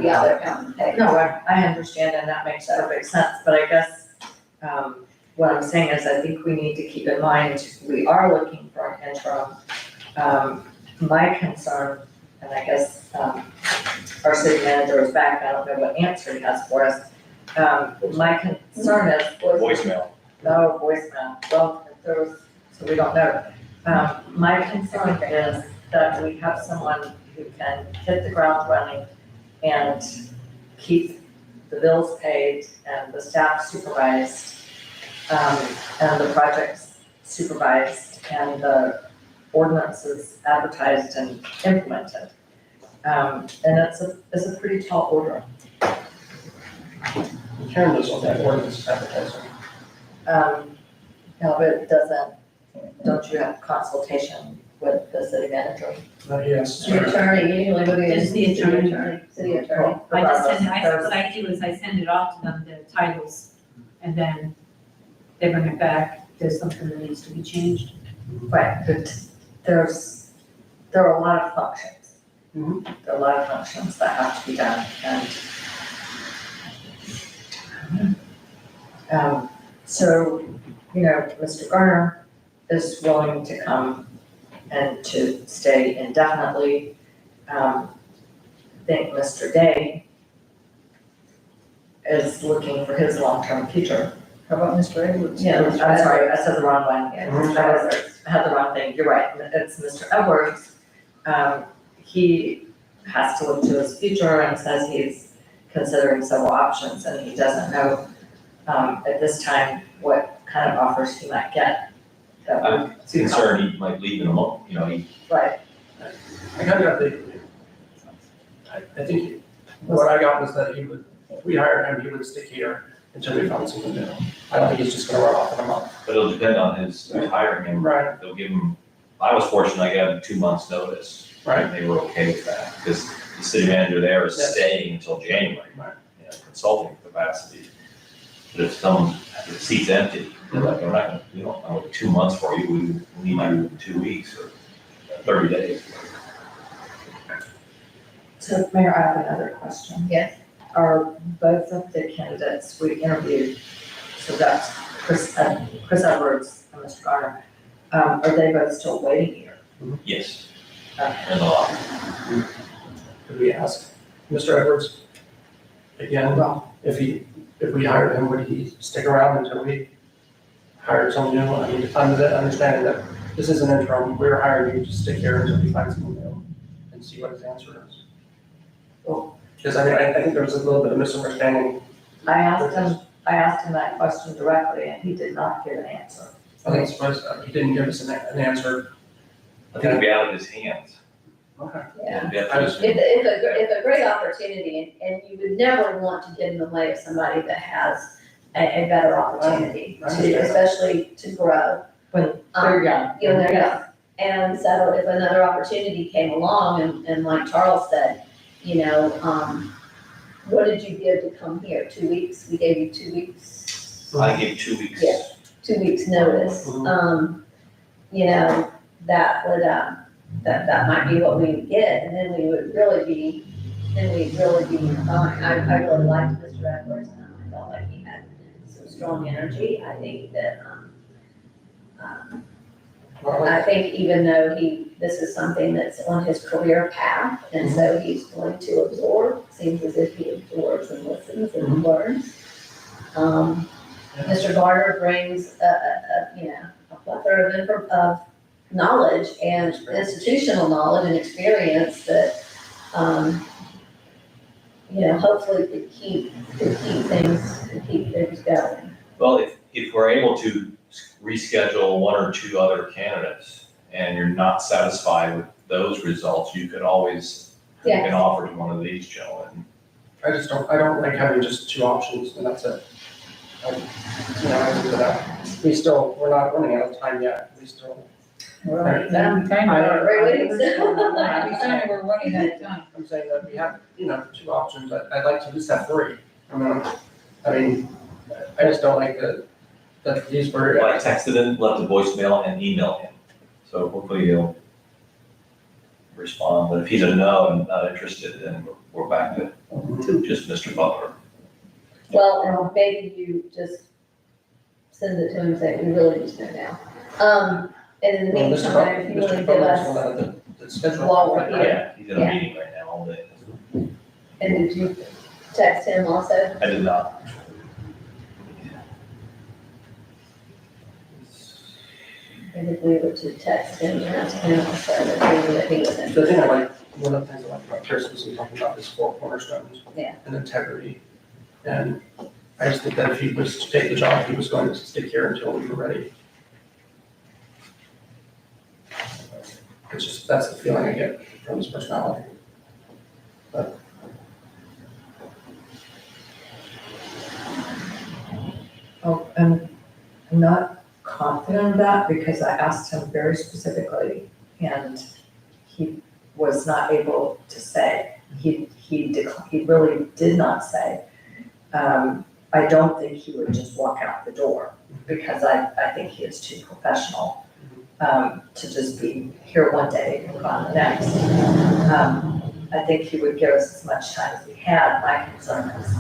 out there counting papers. no, I understand, and that makes perfect sense, but I guess, what I'm saying is I think we need to keep in mind, we are looking for an interim. My concern, and I guess, our city manager is back, I don't know what answer he has for us. My concern is, Voicemail. no voicemail, well, if there was, so we don't know. My concern is that we have someone who can hit the ground running and keep the bills paid and the staff supervised, and the projects supervised and the ordinances advertised and implemented. And it's a pretty tall order. Karen does all that ordinance advertising. No, but it doesn't, don't you have consultation with the city manager? Yes. The attorney, usually would be. Just the attorney. City attorney. I just what I do is I send it off to them, the titles, and then they bring it back, there's something that needs to be changed. Right, but there are a lot of functions. Mhm. There are a lot of functions that have to be done, and So, you know, Mr. Garner is willing to come and to stay indefinitely. I think Mr. Day is looking for his long-term future. How about Mr. Edwards? Yeah, I'm sorry, I said the wrong one. Yeah. I had the wrong thing, you're right, it's Mr. Edwards. He has to look to his future and says he's considering several options, and he doesn't know, at this time, what kind of offers he might get. that would I'm concerned he might leave in a month, you know, Right, I kind of got I think what I got was that he would, if we hired him, he would stick here until we found something new. I don't think he's just gonna run off in a month. but it'll depend on his hiring him. Right. They'll give him, I was fortunate, I got him 2 months' notice. Right. And they were okay with that, because the city manager there is Yes. staying until January. Right. You know, consulting capacity. But if the seat's empty, they're like, we're not gonna, we don't know, 2 months for you, we need you in 2 weeks or 30 days. so Mayor, I have another question. Yes. Are both of the candidates we interviewed, so that's Chris Edwards and Mr. Garner, are they both still waiting here? Yes. Okay. And a lot. Could we ask Mr. Edwards again, Well, if we hired him, would he stick around until we hired someone new? I mean, understanding that this is an interim, we're hiring you to stick here until we find someone new and see what his answer is. Well- Because I mean, I think there was a little bit of misunderstanding. I asked him that question directly, and he did not give an answer. I think it's was, he didn't give us an answer. I think it'll be out of his hands. Okay. Yeah. It'll be up to I his- If a great opportunity, and you would never want to get in the way of somebody that has a better opportunity I to, understand. especially to grow. When they're young. You know, they're young. And so if another opportunity came along, and like Charles said, you know, what did you give to come here? 2 weeks? We gave you 2 weeks? I gave 2 weeks. Yeah. 2 weeks notice. You know, that would, that might be what we would get, and then we would really be, fine. I really liked Mr. Edwards, and I felt like he had some strong energy. I think that, I think even though this is something that's on his career path, and so he's going to absorb, seems as if he absorbs and listens and learns. Mr. Garner brings a plethora of knowledge and institutional knowledge and experience that, hopefully could keep things going. Well, if we're able to reschedule 1 or 2 other candidates and you're not satisfied with those results, you could always make an offer to one of these gentlemen. I don't like having just 2 options and that's it. I think that we're not running out of time yet, Well, Right. we kind of. Right, wait. We kind of were running out of time. I'm saying that we have, 2 options, I'd like to at least have 3. I mean, I just don't like that these were. Well, I texted him, left a voicemail and emailed him. So hopefully he'll respond, but if he's a no and not interested, then we're back to just Mr. Butler. Well, and maybe you just send it to him and say, we really need to know now. And in the Well, meantime, if you want to Mr. give Butler's the one us, that had the schedule. While we're here. Yeah, he's in a meeting right now all day. and did you text him also? I did not. And if we were to text him and ask him also that he was The interested. thing I like, one of the things I like about Kirsten is talking about his 4 cornerstones. Yeah. And integrity. And I just think that if he was to take the job, he was going to stick here until we were ready. It's just, that's the feeling I get from his personality. Oh, I'm not confident of that because I asked him very specifically and he was not able to say. He really did not say. I don't think he would just walk out the door because I think he is too professional to just be here one day and gone the next. I think he would give us as much time as we had. My concern is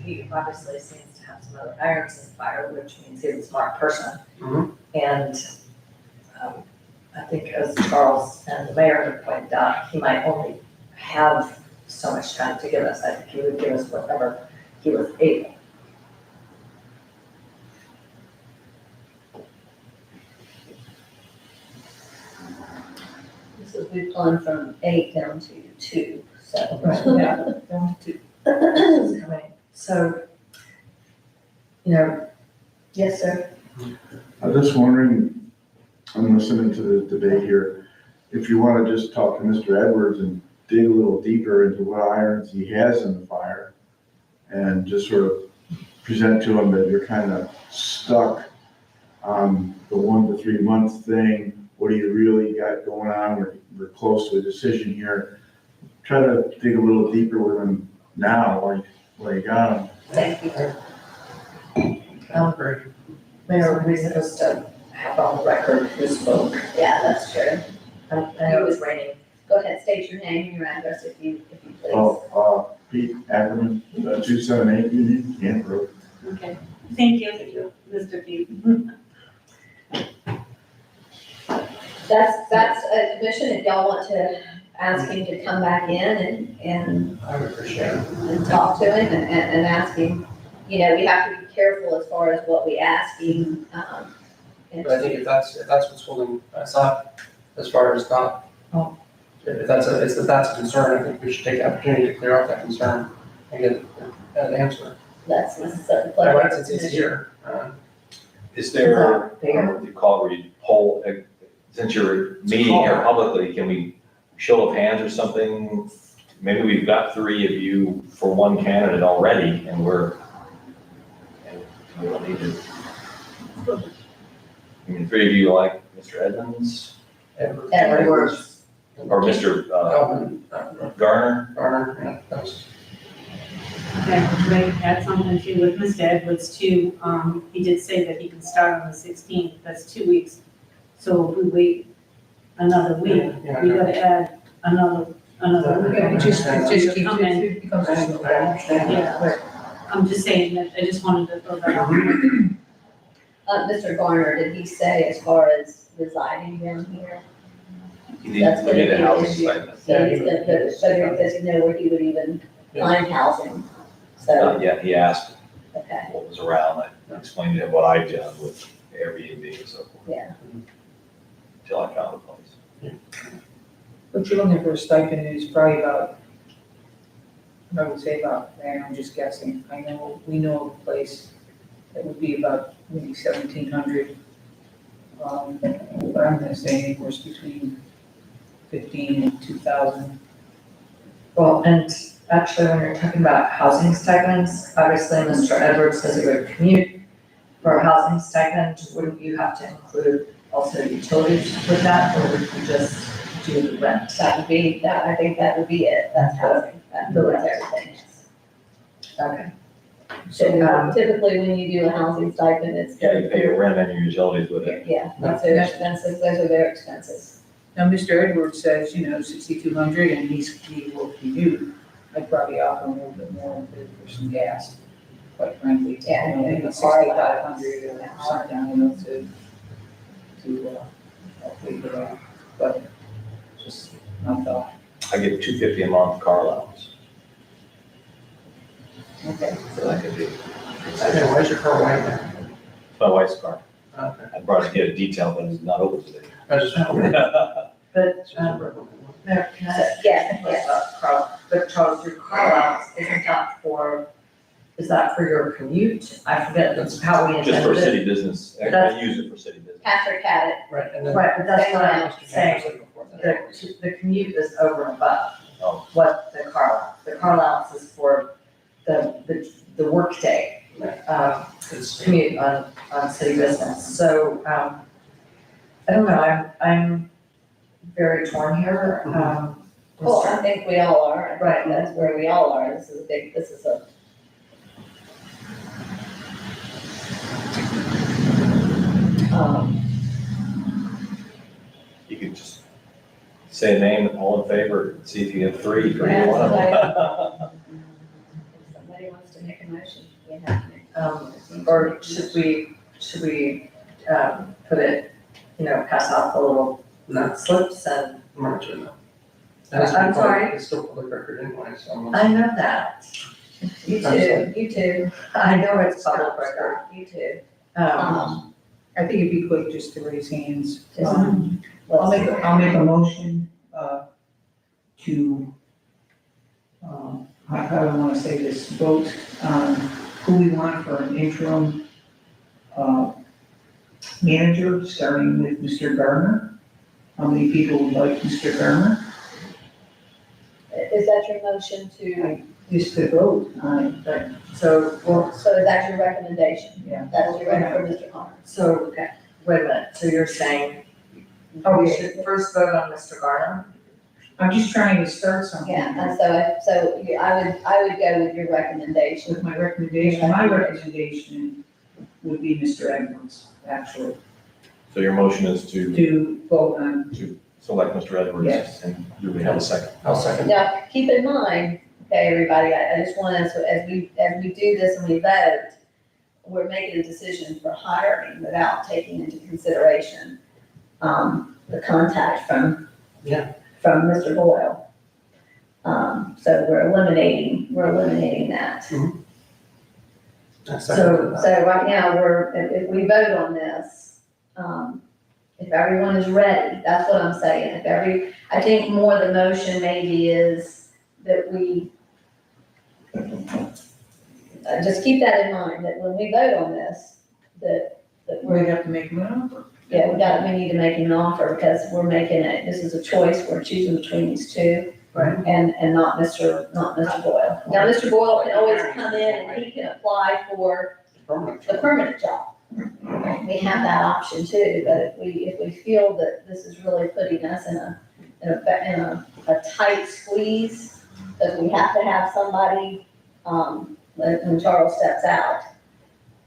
he obviously seems to have some other irons in the fire, which means he's a smart person. Mhm. And, I think as Charles and the mayor have pointed out, he might only have so much time to give us. I think he would give us whatever he was able. This is, we've gone from 8 down to 2, so. Yeah, down to- So, you know, Yes, sir. I'm just wondering, I'm listening to the debate here, if you want to just talk to Mr. Edwards and dig a little deeper into what irons he has in the fire and just sort of present to him that you're kind of stuck on the 1 to 3 month thing. What do you really got going on? We're close to a decision here. Try to dig a little deeper with him now while you got him. Thank you. Mayor, we supposed to have on the record who spoke. Yeah, that's true. I know it was raining. Go ahead, state your name and your address if you please. Oh, Pete Ackerman, 278 Union Camp Road. Okay. Thank you, Mr. Pete. That's a commission, if y'all want to ask him to come back in and I would appreciate it. and talk to him and ask him, you know, we have to be careful as far as what we ask him. But I think if that's what's holding us up, as far as not, Oh. if that's a concern, I think we should take the opportunity to clear up that concern and get an answer. That's necessary. Right, since he's here, Is there, There. what do you call it, where you poll, since you're meeting here publicly, can we show of hands or something? Maybe we've got 3 of you for one candidate already, and we don't need to. I mean, 3 of you like Mr. Edmonds Edwards. or Mr. Alvin, Garner? Garner, yeah, that's. Okay, may I add something too with Mr. Edwards too, he did say that he can start on the 16th, that's 2 weeks. So if we wait another week, we gotta add another week. Yeah, it just keeps, Come in. it becomes a slow. Yeah, I'm just saying that, I just wanted to throw that out. Mr. Garner, did he say as far as residing down here? You need to get a house stipend. So he's gonna put, whether he doesn't know where he would even find housing, so, Not yet, he asked okay, what was around, I explained to him what I did with Airbnb and so forth. Yeah. Till I found a place. What you're looking for a stipend is probably about, I would say about, and I'm just guessing, we know of a place that would be about maybe 1,700. But I'm gonna say anywhere between 15 and 2,000. Well, and actually, when you're talking about housing stipends, obviously Mr. Edwards says he would commute. For a housing stipend, wouldn't you have to include also utilities with that, or would you just do the rent? that would be, that, I think that would be it, that's housing, that covers everything. Okay. So typically, when you do a housing stipend, it's. Yeah, you pay your rent and your utilities with it. Yeah, that's their expenses, those are their expenses. Now, Mr. Edwards says, 6,200 and he will commute. I'd probably offer him a little bit more for some gas, quite frankly. Yeah, Maybe and the car 6,500 or something, to hopefully get out. But just my thought. I get $250 a month car allowance, Okay. so that could be, Okay, why is your car white now? it's my wife's car. Okay. I brought it to get a detail, but it's not open today. I just. But, Mayor, can I? Yes. Carl, but Charles, your car allowance, is that for your commute? I forget how we Just for intended it. city business, I use it for city business. Patrick had it, Right, and then. Right, but that's what I'm Mr. saying, James before that. the commute is over and above Oh. what the car allowance. The car allowance is for the workday, It's, commute on city business. So, I don't know, I'm very torn here. well, I think we all are, I Right. think that's where we all are, this is a. You could just say a name, all in favor, see if you get 3 for Yeah, each one of them. If somebody wants to make a motion, we have to make Or should we, put it, pass out the little No, slips and, I'm not doing that. I'm sorry? It's still public record anyway, so. I know that. You too, you too, I know it's public record. you too. I think it'd be quick just to raise hands. Just- I'll make a motion, to, how do I wanna say this, vote on who we want for an interim, manager, starting with Mr. Gardner. How many people would like Mr. Gardner? Is that your motion to, Just to vote on it. So, well, so is that your recommendation? Yeah. That's your recommendation for Mr. Connor? so, wait a minute, so you're saying, we should first vote on Mr. Garner? I'm just trying to start something. Yeah, and I would go with your recommendation. With my recommendation would be Mr. Edwards, actually, So your motion is to to vote on, select Mr. Edwards? Yes. And do we have a second? I'll second. Now, keep in mind, okay, everybody, I just want us, as we do this and we vote, we're making a decision for hiring without taking into consideration, the contact from Mr. Boyle. So we're eliminating that. I second So that. right now, if we vote on this, if everyone is ready, that's what I'm saying. I think more the motion maybe is that we, just keep that in mind, that when we vote on this, that we have to make an offer. we need to make an offer because we're making it, this is a choice, we're choosing between these two. Right. And not Mr. Boyle. Now, Mr. Boyle can always come in and he can apply for the permanent job. We have that option too, but if we feel that this is really putting us in a tight squeeze, because we have to have somebody, when Charles steps out.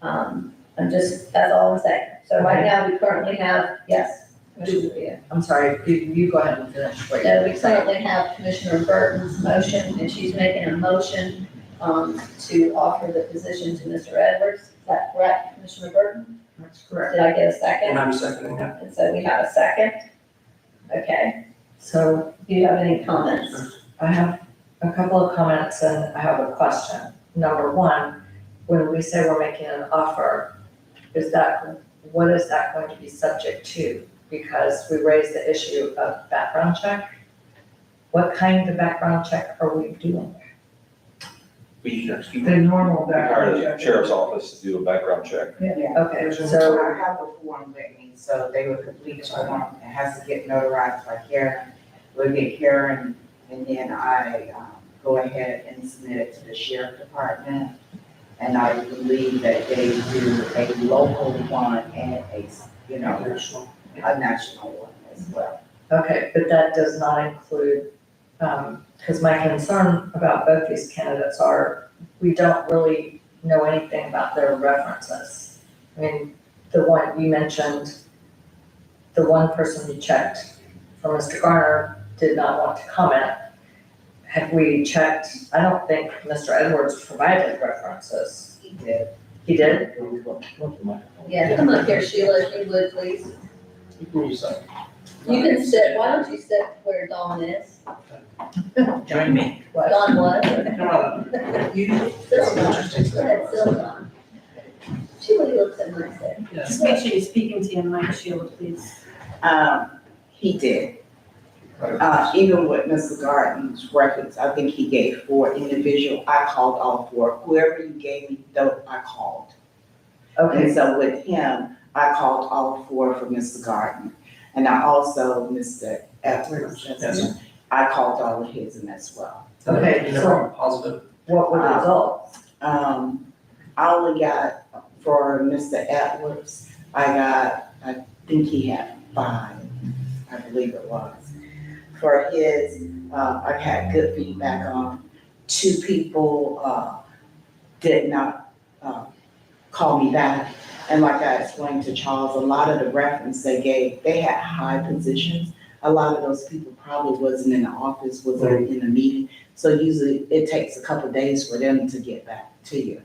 That's all I'm saying. So right now, we currently have, yes, Commissioner Revere. I'm sorry, you go ahead and finish what No, you're we saying. currently have Commissioner Burton's motion, and she's making a motion, to offer the position to Mr. Edwards. Is that correct, Commissioner Burton? That's correct. Did I get a And second? I'm seconding it. And so we have a second. Okay, So do you have any comments? I have a couple of comments and I have a question. Number one, when we say we're making an offer, what is that going to be subject to? Because we raised the issue of background check. What kind of background check are we doing? The normal We hired background the check. sheriff's office to do a background check. Okay, so, I have the form with me, so they would complete the form, it has to get notarized by Karen. We'll get Karen, and then I, go ahead and submit it to the sheriff department. And I believe that they do a local one and a national one as well. okay, but that does not include, because my concern about both these candidates are, we don't really know anything about their references. I mean, the one you mentioned, the one person you checked for Mr. Garner did not want to comment. Have we checked, I don't think Mr. Edwards provided references. He did. He did? Yeah, come up here, Sheila, if you would, please. You can use that. You can sit, why don't you sit where Dawn is? Join me. Dawn was. Come on. Sit on Dawn. Go ahead, sit on Dawn. She really looks so nice there. Just make sure you're speaking to your mic, Sheila, please. He did. Even with Mr. Garden's records, I think he gave 4 individual, I called all 4. Whoever you gave me, though, I called. Okay, And so with him, I called all 4 for Mr. Gardner. And I also, Mr. Edwards, Yes. I called all of his in as well. Okay, You never have a positive. what were the results? I only got, for Mr. Edwards, I think he had 5, I believe it was. For his, I had good feedback on. 2 people, did not, call me back. And like I explained to Charles, a lot of the reference they gave, they had high positions. A lot of those people probably wasn't in the office, wasn't in the meeting. So usually it takes a couple of days for them to get back to you.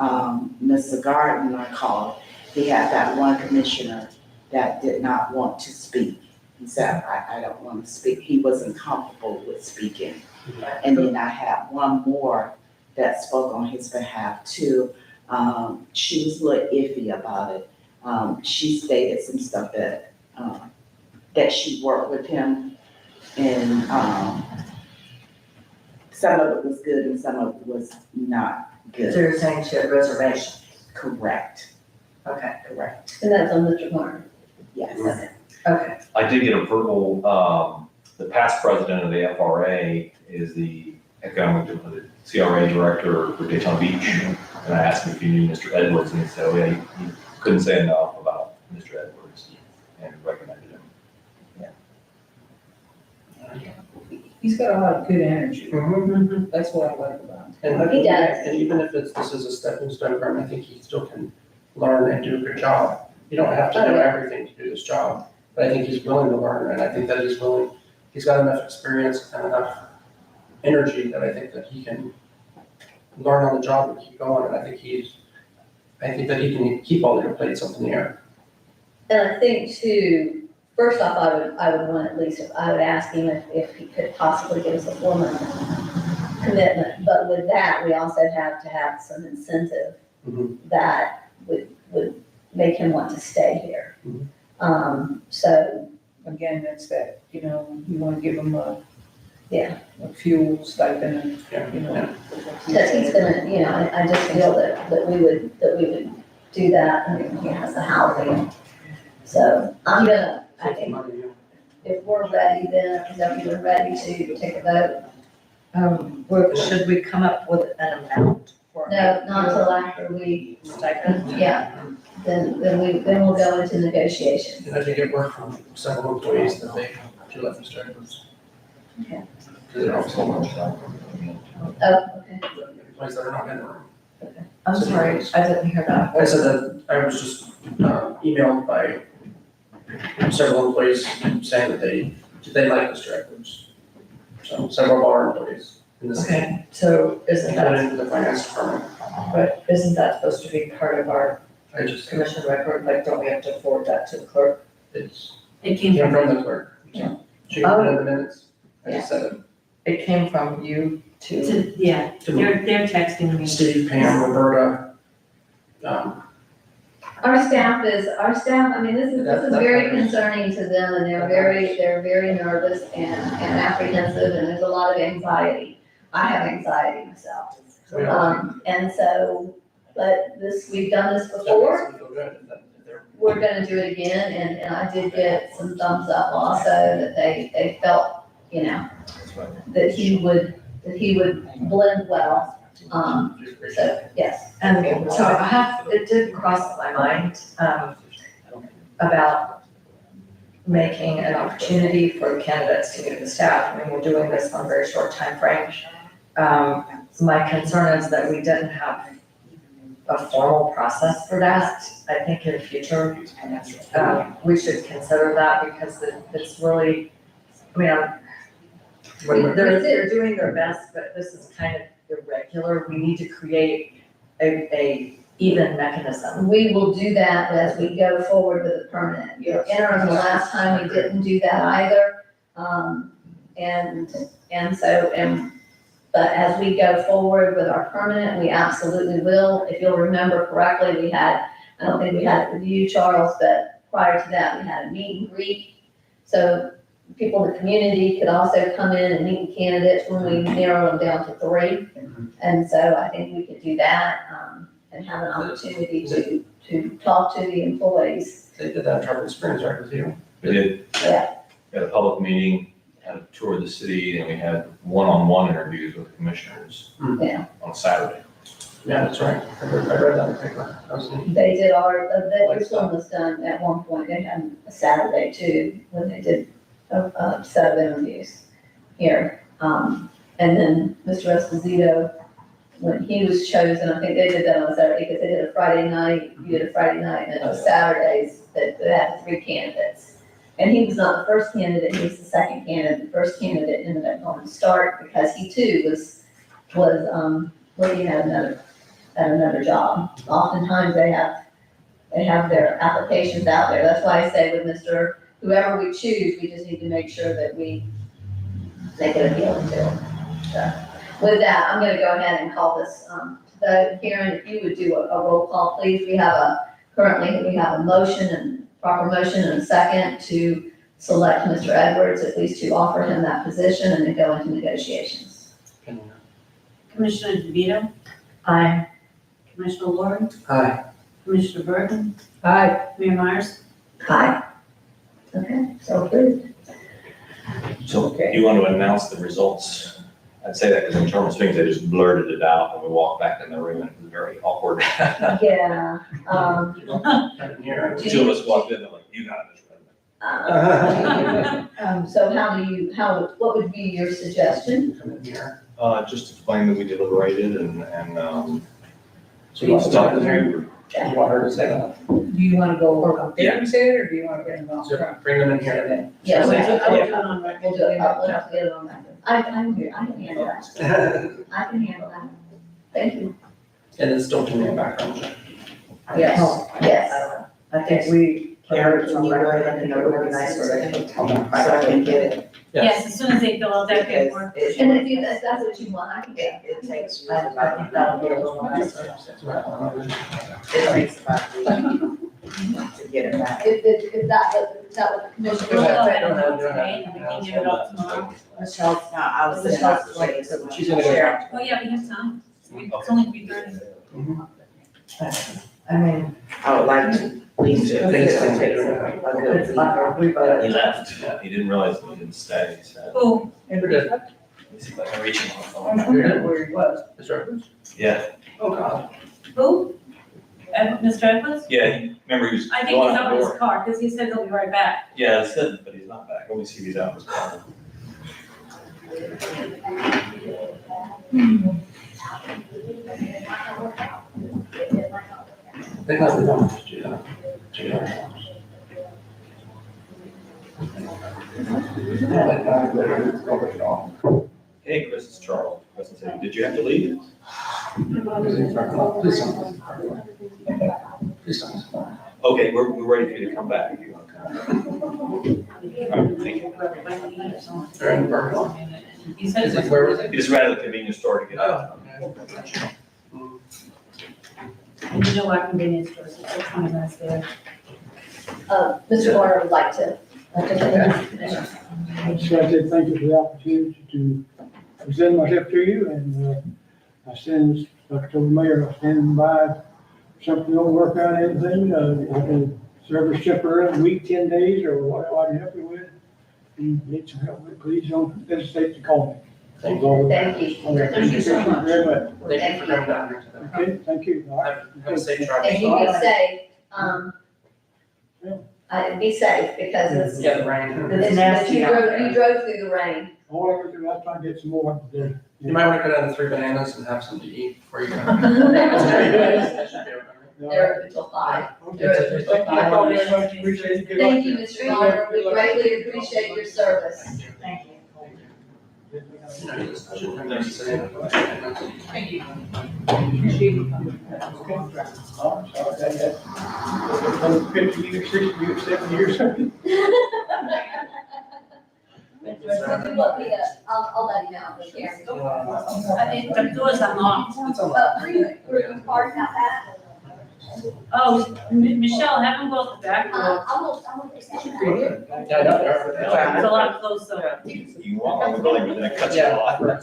Mr. Gardner called, he had that one commissioner that did not want to speak. He said, I don't want to speak. He wasn't comfortable with speaking. And then I had one more that spoke on his behalf too. She was a little iffy about it. She stated some stuff that she worked with him and, some of it was good and some of it was not So good. you're saying she had reservations? Correct, Okay, correct, And that's on Mr. Martin. yes. okay. I did get a verbal, the past president of the FRA is the the CRA director for Daytona Beach. And I asked him if he knew Mr. Edwards, and he said, oh yeah, he couldn't say enough about Mr. Edwards and recommended him. He's got a lot of good energy. Mhm. That's what I like about him. And He does. and even if this is a stepping stone for him, I think he still can learn and do a good job. You don't have to do everything to do this job, but I think he's willing to learn, and I think that he's got enough experience and enough energy that I think that he can learn on the job and keep going, and I think that he can keep all the plates up in the air. And I think too, first off, I would want at least, I would ask him if he could possibly give us a 4-month commitment. But with that, we also have to have some incentive Mhm. that would make him want to stay here. So, Again, that's that, you want to give him a fuel stipend, Yeah, you know. yeah. because he's gonna, I just feel that we would do that. I mean, he has the housing. So I Take the think money, yeah. if we're ready, then, is everyone ready to take a vote? Should we come up with an amount for? No, not until after we, Stipend? yeah, then we'll go into negotiations. And I did get word from several employees that they do let Mr. Edwards. Okay. Because they're also Oh, okay. employees that are not in the room. I'm sorry, I didn't hear that. I said that I was just emailed by several employees saying that they like Mr. Edwards. So several of our employees in the city, Okay, so isn't that, including the finance department. but isn't that supposed to be part of our I just, commission record? Like, don't we have to forward that to the clerk? it's, It came came from, from the clerk. She can put it in the minutes. I just said It came from you to, yeah, it to they're texting me. Steve, Pam, Roberta. Our staff, I mean, this is very concerning to them, and they're very nervous and apprehensive, and there's a lot of anxiety. I have anxiety myself. we all- And so, but we've done this that before. makes me feel good that they're- We're gonna do it again, and I did get some thumbs up also that they felt, that he would blend well. So, yes. and so it did cross my mind, about making an opportunity for the candidates to meet the staff. I mean, we're doing this on a very short timeframe. My concern is that we didn't have a formal process for that. I think in the future, we should consider that because it's really, I mean, they're doing their best, but this is kind of irregular. We need to create a even mechanism. We will do that as we go forward with the permanent. Your interim, the last time we didn't do that either. But as we go forward with our permanent, we absolutely will. If you'll remember correctly, I don't think we had it with you, Charles, but prior to that, we had a meet and greet. So people in the community could also come in and meet the candidates when we narrow them down to 3. And so I think we could do that, and have an opportunity to talk to the employees. They did that in Trevor Springs, right, with you? We did. Yeah. We had a public meeting, had a tour of the city, and we had one-on-one interviews with the commissioners Yeah. on a Saturday. Yeah, that's right. I read that in the paper. That was neat. They did this one was done at one point, they had a Saturday too, when they did a set of interviews here. And then Mr. Esposito, when he was chosen, I think they did that on a Saturday, because they did a Friday night, you did a Friday night, and it was Saturdays, that they had 3 candidates. And he was not the first candidate, he was the second candidate. The first candidate ended up going to start because he too was looking at at another job. Oftentimes they have their applications out there. That's why I say with whoever we choose, we just need to make sure that we make it appealing to them. So, with that, I'm gonna go ahead and call this, vote. Karen, if you would do a roll call, please. Currently, we have a motion and proper motion and a second to select Mr. Edwards, at least to offer him that position and then go into negotiations. Commissioner DeVito, Aye. Commissioner Warren, Aye. Commissioner Burton, Aye. Mayor Myers. Aye. Okay, so approved. So you want to announce the results? I'd say that because in terms of things, they just blurted it out and we walked back in the room and it was very awkward. Yeah, Here. Two of us walked in, they're like, you got it, Mr. President. so what would be your suggestion? Come in here. Just explain that we deliberated and, So you want to talk to her? you You want her to say that? Do you wanna go over there and say it, or do you wanna bring them out So front? bring them in here then. Yeah, We'll we'll do do it on record. it, let's get it on record. I'm here, I can handle that, I can handle that. Thank you. And it's still to me a background check. Yes. Yes. I think we. Karen, can you go ahead and organize for it? So I can get it. Yes, as soon as they fill out that Because paperwork. it, And if that's what you want, I can get it takes, I think that'll be a little nicer. it takes about a week to get it back. If that was the commissioner. We'll go ahead and vote today, and we can give it up tomorrow. Michelle's, No, I was saying. Michelle's like, so She's gonna go down. Oh, yeah, we have time. It's only 3:30. I mean, I would like to, please, do. Thanks, It thanks. takes a good it's week. like everybody. He left. Yeah, he didn't realize he didn't stay, so. Oh, We're good. Let me see if I can reach him on I'm the phone. wondering where he was. Mr. Edwards? Yeah, Oh, God. who? Mr. Edwards? yeah, remember he was I think going he's out out the in his door. car, because he said he'll be right back. Yeah, it said, but he's not back. Let me see if he's out in his car. They got it on. Yeah. Hey, Chris, it's Charles. Preston City. Did you have to leave? Please don't. Please don't. Okay, we're ready for you to come back if you want to come. All right, thank you. They're in Burma. He said Is it's it, where was it? He just ran to the convenience store to get out. Oh, okay. And you know our convenience store, so it's 20 minutes there. Mr. Warner would like to. I'd just like to thank you for the opportunity to present myself to you, and I stand, like I told the mayor, I stand by. If something don't work out, anything, I can service temporary, a week, 10 days, or whatever I can help you with. If you need some help with, please don't hesitate to call me. Thank you. Thank you. Okay, Thank you so much. Very much. Thank you for coming down here today. Okay, thank you. All right. Have a safe drive. And you be safe, be safe because it's, Yeah, the rain. It's nasty you out drove, there. you drove through the rain. All I was doing, I was trying to get some more today. You might want to go down to 3 Bananas and have something to eat before you go. They're open till 5. Okay, thank you all very much, appreciate it. Good luck. Thank you, Mr. Bonner, we greatly appreciate your service. Thank you. Thank you. Appreciate you coming. Oh, sorry, that 50 years, 60 years, 70 years. I'll let you know, but Karen. I think the doors are locked. It's a lot. Pardon about that? Oh, Michelle, have them go to the back door. I'm Yeah, I know, they're- It's a lot closer. You walk on the building, but then it cuts you Yeah. off. Yeah,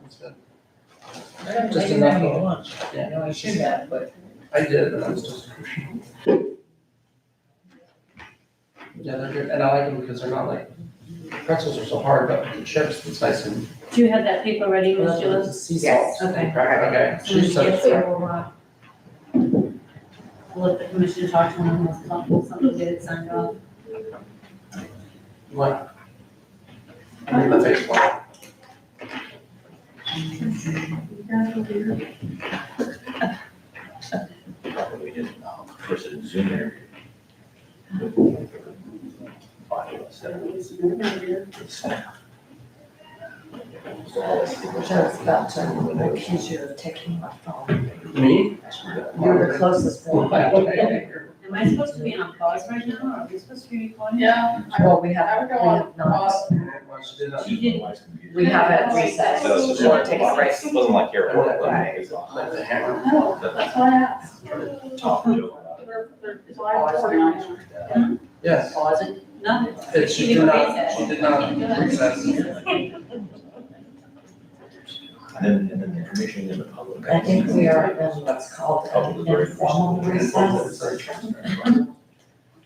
it's good. I didn't Just have enough any of- lunch. I know I should have, but. I did, but I was just. Yeah, they're good, and I like them because they're not like, pretzels are so hard, but the chips, it's nice and. Do you have that paper ready, Ms. Sheila? Sea Yes. salt. Okay. Okay. So when she So- gets there, we'll let the commissioner talk to him, we'll something, get it signed off. What? I need the Facebook. Probably didn't, Chris didn't Zoom there. Just about to accuse you of taking my phone. Me? You're the closest one. Am I supposed to be on pause right now, or are we supposed to be recording? Yeah. Well, we have not, She did. we haven't recessed, So we want to take a break. It wasn't like airport, Right. it's on. Like the hammer. Oh, that's why I asked. Top joke about it. That's why I asked. Yes. Pause it. No. She did not recess. And then the information in the public. I think we are in what's called an informal recess.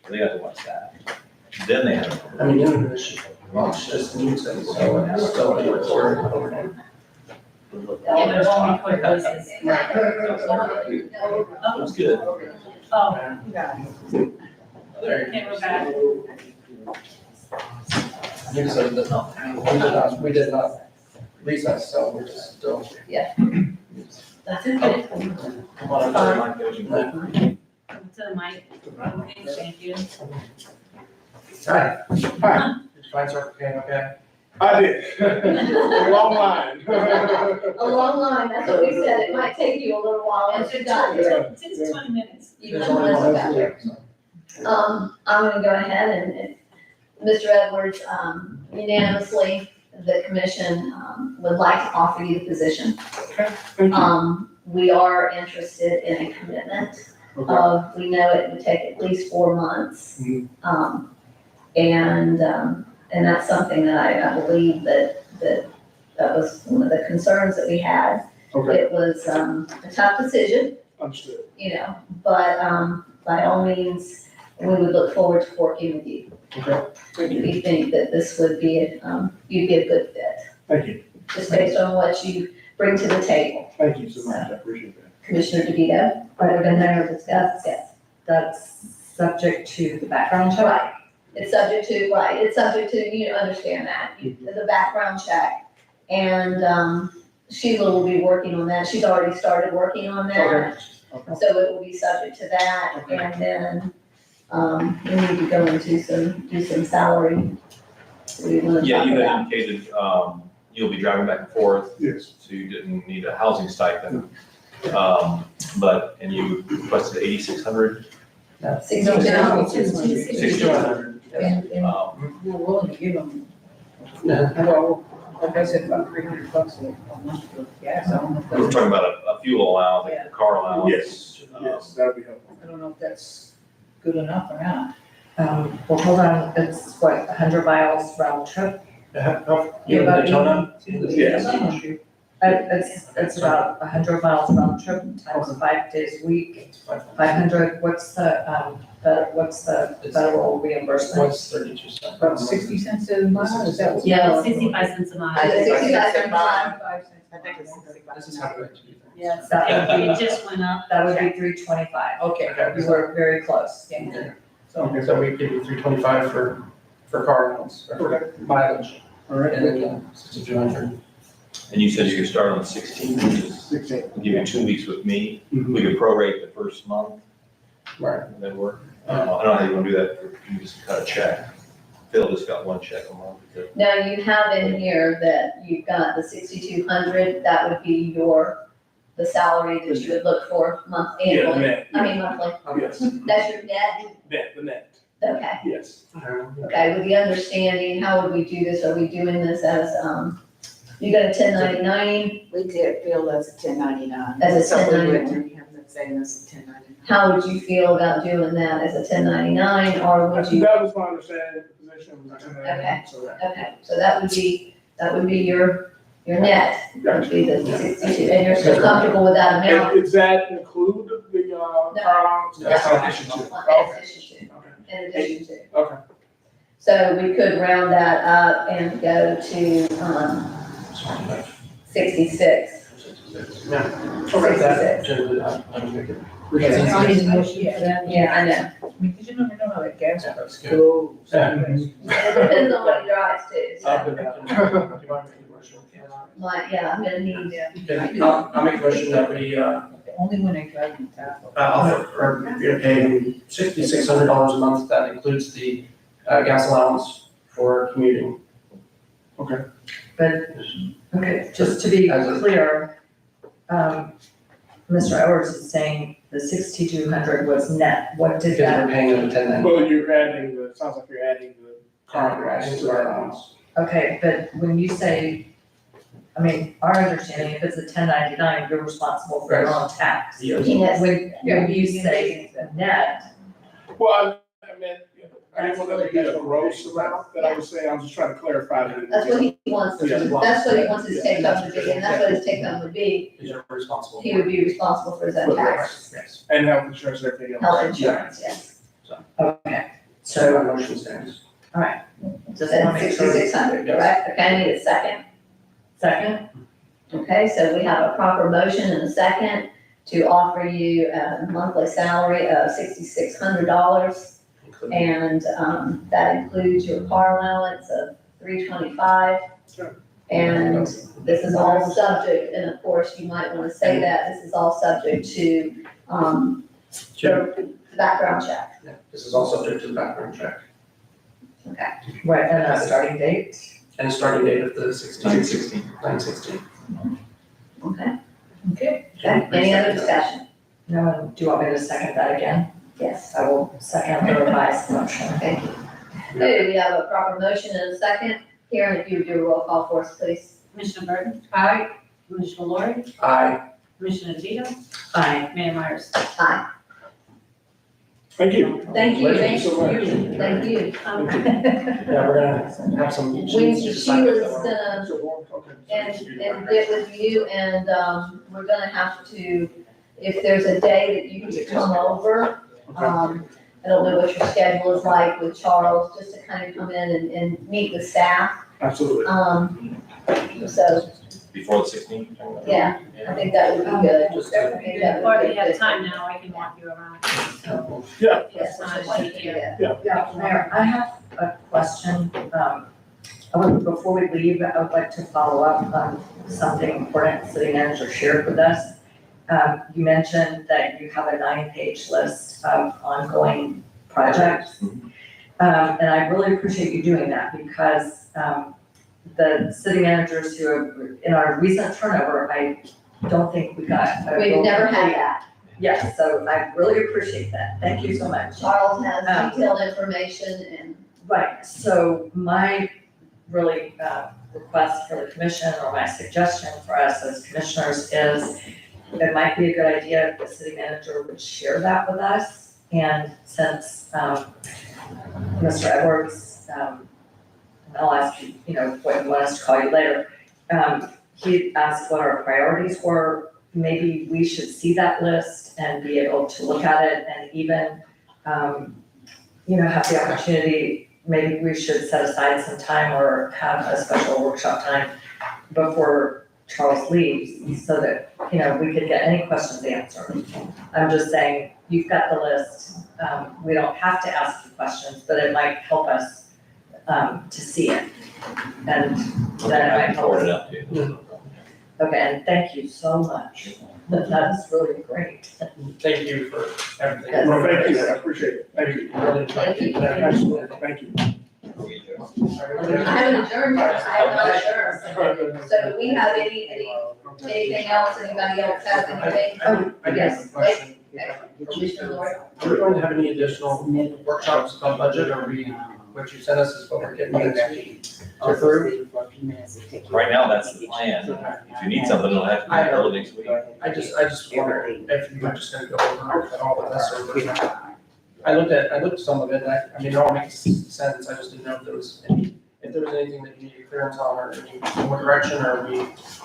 They got to watch that. Then they have. I mean, in she launched this new thing, so it's still in the story. Yeah, but it won't record voices. It was good. Oh, There. okay, we're back. You said that, we did not recess, so we're just still. That's okay. Come on, I'm To the mic. Okay, thank you. Hi. Hi. Did you find Circle K okay? I did. Long line. A long line, that's what we said, it might take you a little while once you got here. It takes 20 minutes. You can once you got here. I'm gonna go ahead and, Mr. Edwards, unanimously, the commission, would like to offer you the position. We are interested in a commitment of, we know it would take at least 4 months. And that's something that I believe that was one of the concerns that we had. Okay, It was, a tough decision, understood. you know, but, by all means, we would look forward to working with you. Okay, thank you. We think that this would be, you'd be a good fit, Thank you. just based on what you bring to the table. Thank you so much. I appreciate that. Commissioner DeVito, we've been there discussed, yes. That's subject to the background check. Right, it's subject to, you understand that, the background check. And, Sheila will be working on that, she's already started working on that. Okay. So it will be subject to that, Okay. and then, we need to go into do some salary. We want to Yeah, talk you had about. indicated, you'll be driving back and forth, Yes. so you didn't need a housing stipend. And you requested 8,600. 62. 6,200. And we're willing to give them, well, like I said, about $300 a month for gas. I don't know if We were that's, talking about a fuel allowance, like a car allowance. Yes, yes, that'd be helpful. I don't know if that's good enough or not. Well, hold on, it's what, 100 miles round trip? You have Daytona? Yes. It's about 100 miles round trip times 5 days a week, 500, what's the federal reimbursement? What's 32 cents? About 60 cents a mile, is that what? Yeah, it's 65 cents a mile. I think 65 cents a mile. 65 cents a I think it's mile. 65. This is how we're going to do things. Yes, that would It be, just went up. that would be 325. Okay, You were very close. yeah. So we give you 325 for car allowance, or mileage, All right. and then 6,200. And you said you could start on the 16th, which is, 16. we'll give you 2 weeks with me. Mhm. We could prorate the first month, Right. and then work. I don't know how you want to do that, you just cut a check. Phil just got 1 check a month. Now, you have in here that you've got the 6,200, that would be the salary that you would look for Yeah, annually, net. monthly. Yes, That's your net, net, the net, okay. yes. Okay, with the understanding, how would we do this? Are we doing this as, you got a 1099? We did bill as a 1099. As a So we 1099. wouldn't have the same as a 1099. How would you feel about doing that as a 1099, or would you? That was my understanding, the position was 1099, so that. Okay, so that would be your net, would be the 62, and you're still comfortable with that amount? And does that include the, car allowance? That's not issue two. Okay. In addition to, Okay. in addition to. Okay. So we could round that up and go to, 66. Okay, that, I'm make it. I need a motion for that. Yeah, I know. I mean, 'cause you never know how that gas Yeah, that's good. goes. Yeah. It depends on what he drives too, I'll so, put that in. Do you mind making a motion? I'm gonna need, Okay, I'll make a motion that we, The only one I drive in Tahoe. or you're gonna pay $6,600 a month, that includes the gas allowance for commuting. But, okay, just to be clear, Mr. Edwards is saying the 6,200 was net. What did Because that? we're paying them 1099. Well, you're adding the, it sounds like you're adding the car We're adding costs to our amounts. Okay, but when you say, I mean, our understanding, if it's a 1099, you're responsible for your own tax. Yes. Yes. When you say the net, Well, I meant, I didn't want to be a gross amount that I was saying, I was just trying to clarify that. That's what he wants, to do. That's what he wants his take home to be, and that's what his take home would be. Is you're responsible. He would be responsible for his own tax, Yes. And health insurance and everything else. health insurance, yes. okay, So so my motion stands. just Then want to make sure. 6,600, correct? Okay, I need a second. Second, Okay, so we have a proper motion and a second to offer you a monthly salary of $6,600. And, that includes your car allowance of $325. Sure. And this is all subject, and of course, you might wanna say that, this is all subject to, the background check. Yeah, this is all subject to the background check. right, and a starting date. And the starting date of the 9/16. 9/16. Okay, Okay. okay, any other discussion? No, do you want me to second that again? Yes, I will second the revised motion. thank you. Okay, we have a proper motion and a second. Karen, if you would do a roll call for us, please. Commissioner Burton? Aye. Commissioner Lori? Aye. Commissioner Zito? Aye. Mayor Myers? Aye. Thank you. Thank you, Thank you so much. Thank you. Yeah, we're gonna have some We, sheets to sign. Sheila's gonna Okay. and get with you, and, we're gonna have to, if there's a day that you could come over, I don't know what your schedule is like with Charles, just to kind of come in and meet the staff. Absolutely. So, Before the 16th? yeah, I think that would be good. Just- I think that Or would if be you have good. time now, I can walk you around, so. Yeah. Yes, That's I fine. should do that. Yeah, Mayor, I have a question. Before we leave, I would like to follow up on something important the city manager shared with us. You mentioned that you have a 9-page list of ongoing projects. And I really appreciate you doing that because, the city managers who have, in our recent turnover, I don't think we got. a We've real never complete- had that. Yes, so I really appreciate that. Thank you so much. Charles has detailed information and, Right, so my really request for the commission or my suggestion for us as commissioners is it might be a good idea if the city manager would share that with us. And since Mr. Edwards, and I'll ask you, what you want us to call you later, he asked what our priorities were. Maybe we should see that list and be able to look at it and even, have the opportunity. Maybe we should set aside some time or have a special workshop time before Charles leaves so that, we could get any questions answered. I'm just saying, you've got the list. We don't have to ask the questions, but it might help us to see it. And then it I might can help forward it us. up to you. Okay, and thank you so much. That's really great. Thank you for everything. Yes. Well, thank you, I appreciate it. Thank you. Really Thank you. Absolutely, thank you. I haven't adjourned yet, I have not adjourned. So do we have anything else, anybody else have anything? I guess. Yes. Question. Commissioner Lori? Are we going to have any additional workshops about budget, or what you sent us is what we're getting next week? To approve? Right now, that's the plan. If you need something, it'll have to be early next week. I just wonder if you were just gonna go over it all with us, or I looked at some of it, I mean, it all makes sense, I just didn't know if there was anything that you needed clearance on, or any more direction, or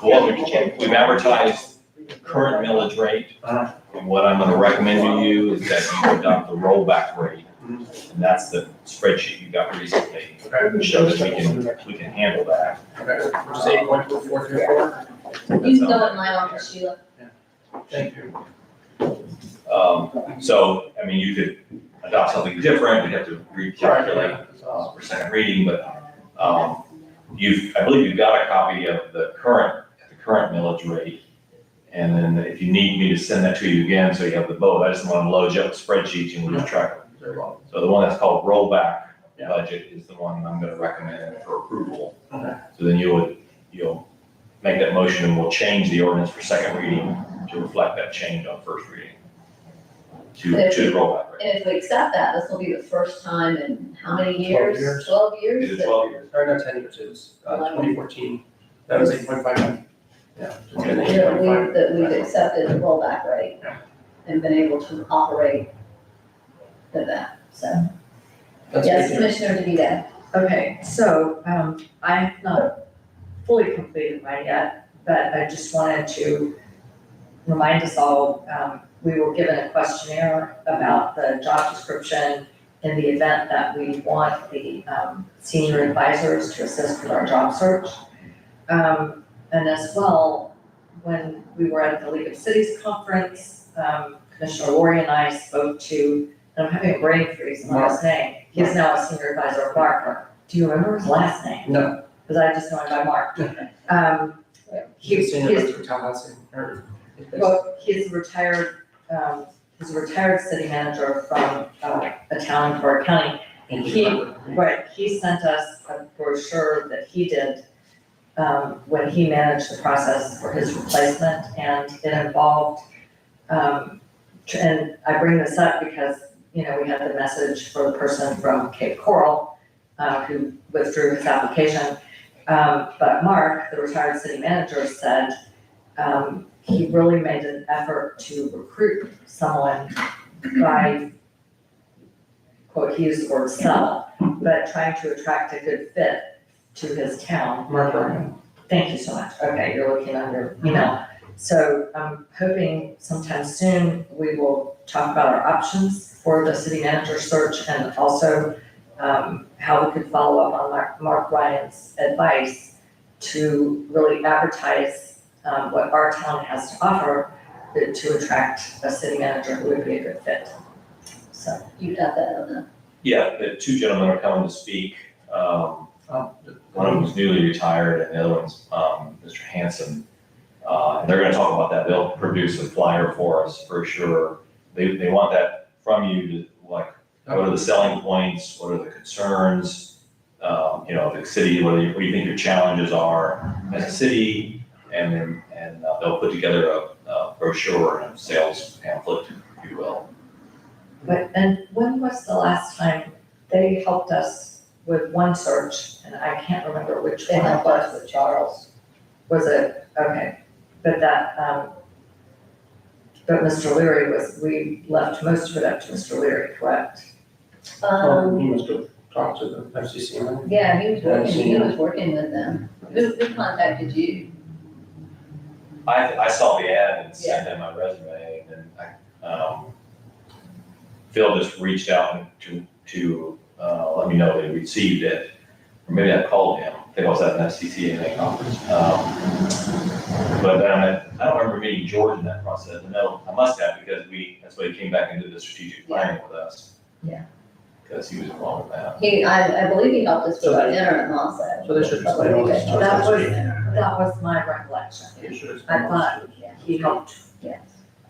Well, we've advertised current millage rate. And what I'm gonna recommend to you is that you adopt the rollback rate. And that's the spreadsheet you got recently, which shows we can handle that. Okay, which is 8.4434. You can go in my office, Sheila. Thank you. So, I mean, you could adopt something different, we'd have to recalculate for second reading, but, I believe you've got a copy of the current millage rate. And then if you need me to send that to you again, so you have the both, I just want to load you up spreadsheets and lose track of it. Very well. So the one that's called rollback Yeah. budget is the one I'm gonna recommend for approval. Okay. So then you'll make that motion and we'll change the ordinance for second reading to reflect that change on first reading. To the rollback rate. And if we accept that, this will be the first time in how many 12 years? years. 12 years? Is it that- 12 years? Or no, 10 years, it was 2014, that was 8.5. Yeah. it's been That 8.5. we've accepted the rollback rate and been able to operate with that, so. That's Yes, good. Commissioner DeVito. Okay, so, I have not fully completed mine yet, but I just wanted to remind us all, we were given a questionnaire about the job description in the event that we want the, senior advisors to assist with our job search. And as well, when we were at the League of Cities Conference, Commissioner Lori and I spoke to, and I'm having a brain freeze on his name. He's now a senior advisor of Mark. Do you remember his last name? No. Because I just know him by Mark. He's senior he's- director of Tallahassee, or. Well, he's a retired city manager from, a town in Clark County. Right, he sent us a brochure that he did, when he managed the process for his replacement, and it involved, and I bring this up because, we had the message for the person from Cape Coral, who withdrew his application. But Mark, the retired city manager, said, he really made an effort to recruit someone by, quote, he used the word sell, but trying to attract a good fit to his town. Mark Ryan. Thank you so much. Okay, you're looking on your email. So I'm hoping sometime soon we will talk about our options for the city manager search, and also how we could follow up on Mark Ryan's advice to really advertise what our town has to offer to attract a city manager who would be a good fit. So, You got that on the, Yeah, the two gentlemen are coming to speak. One of them is newly retired and the other one's, Mr. Hanson. And they're gonna talk about that. They'll produce a flyer for us for sure. They want that from you to, like, what are the selling points? What are the concerns? The city, what do you think your challenges are as a city? And they'll put together a brochure and a sales pamphlet, if you will. and when was the last time they helped us with one search, and I can't remember which they one it helped us was. with Charles. Was it, okay, but that, but Mr. Leary we left most of it up to Mr. Leary, correct? He must have talked to the FCC. man. Yeah, he Yeah, was working with them. Who contacted you? I saw the ad and sent them my resume, and then Phil just reached out to let me know they received it, or maybe I called him. I think I was at an FCCA conference. But then I don't remember meeting George in that process. No, I must have, because that's why he came back and did the strategic planning with us. Yeah. Because he was involved with that. I believe he helped us with So our they- interim also. So they should explain all this. to That us. that was my recollection. They should explain I all thought this to us. he helped, Yes.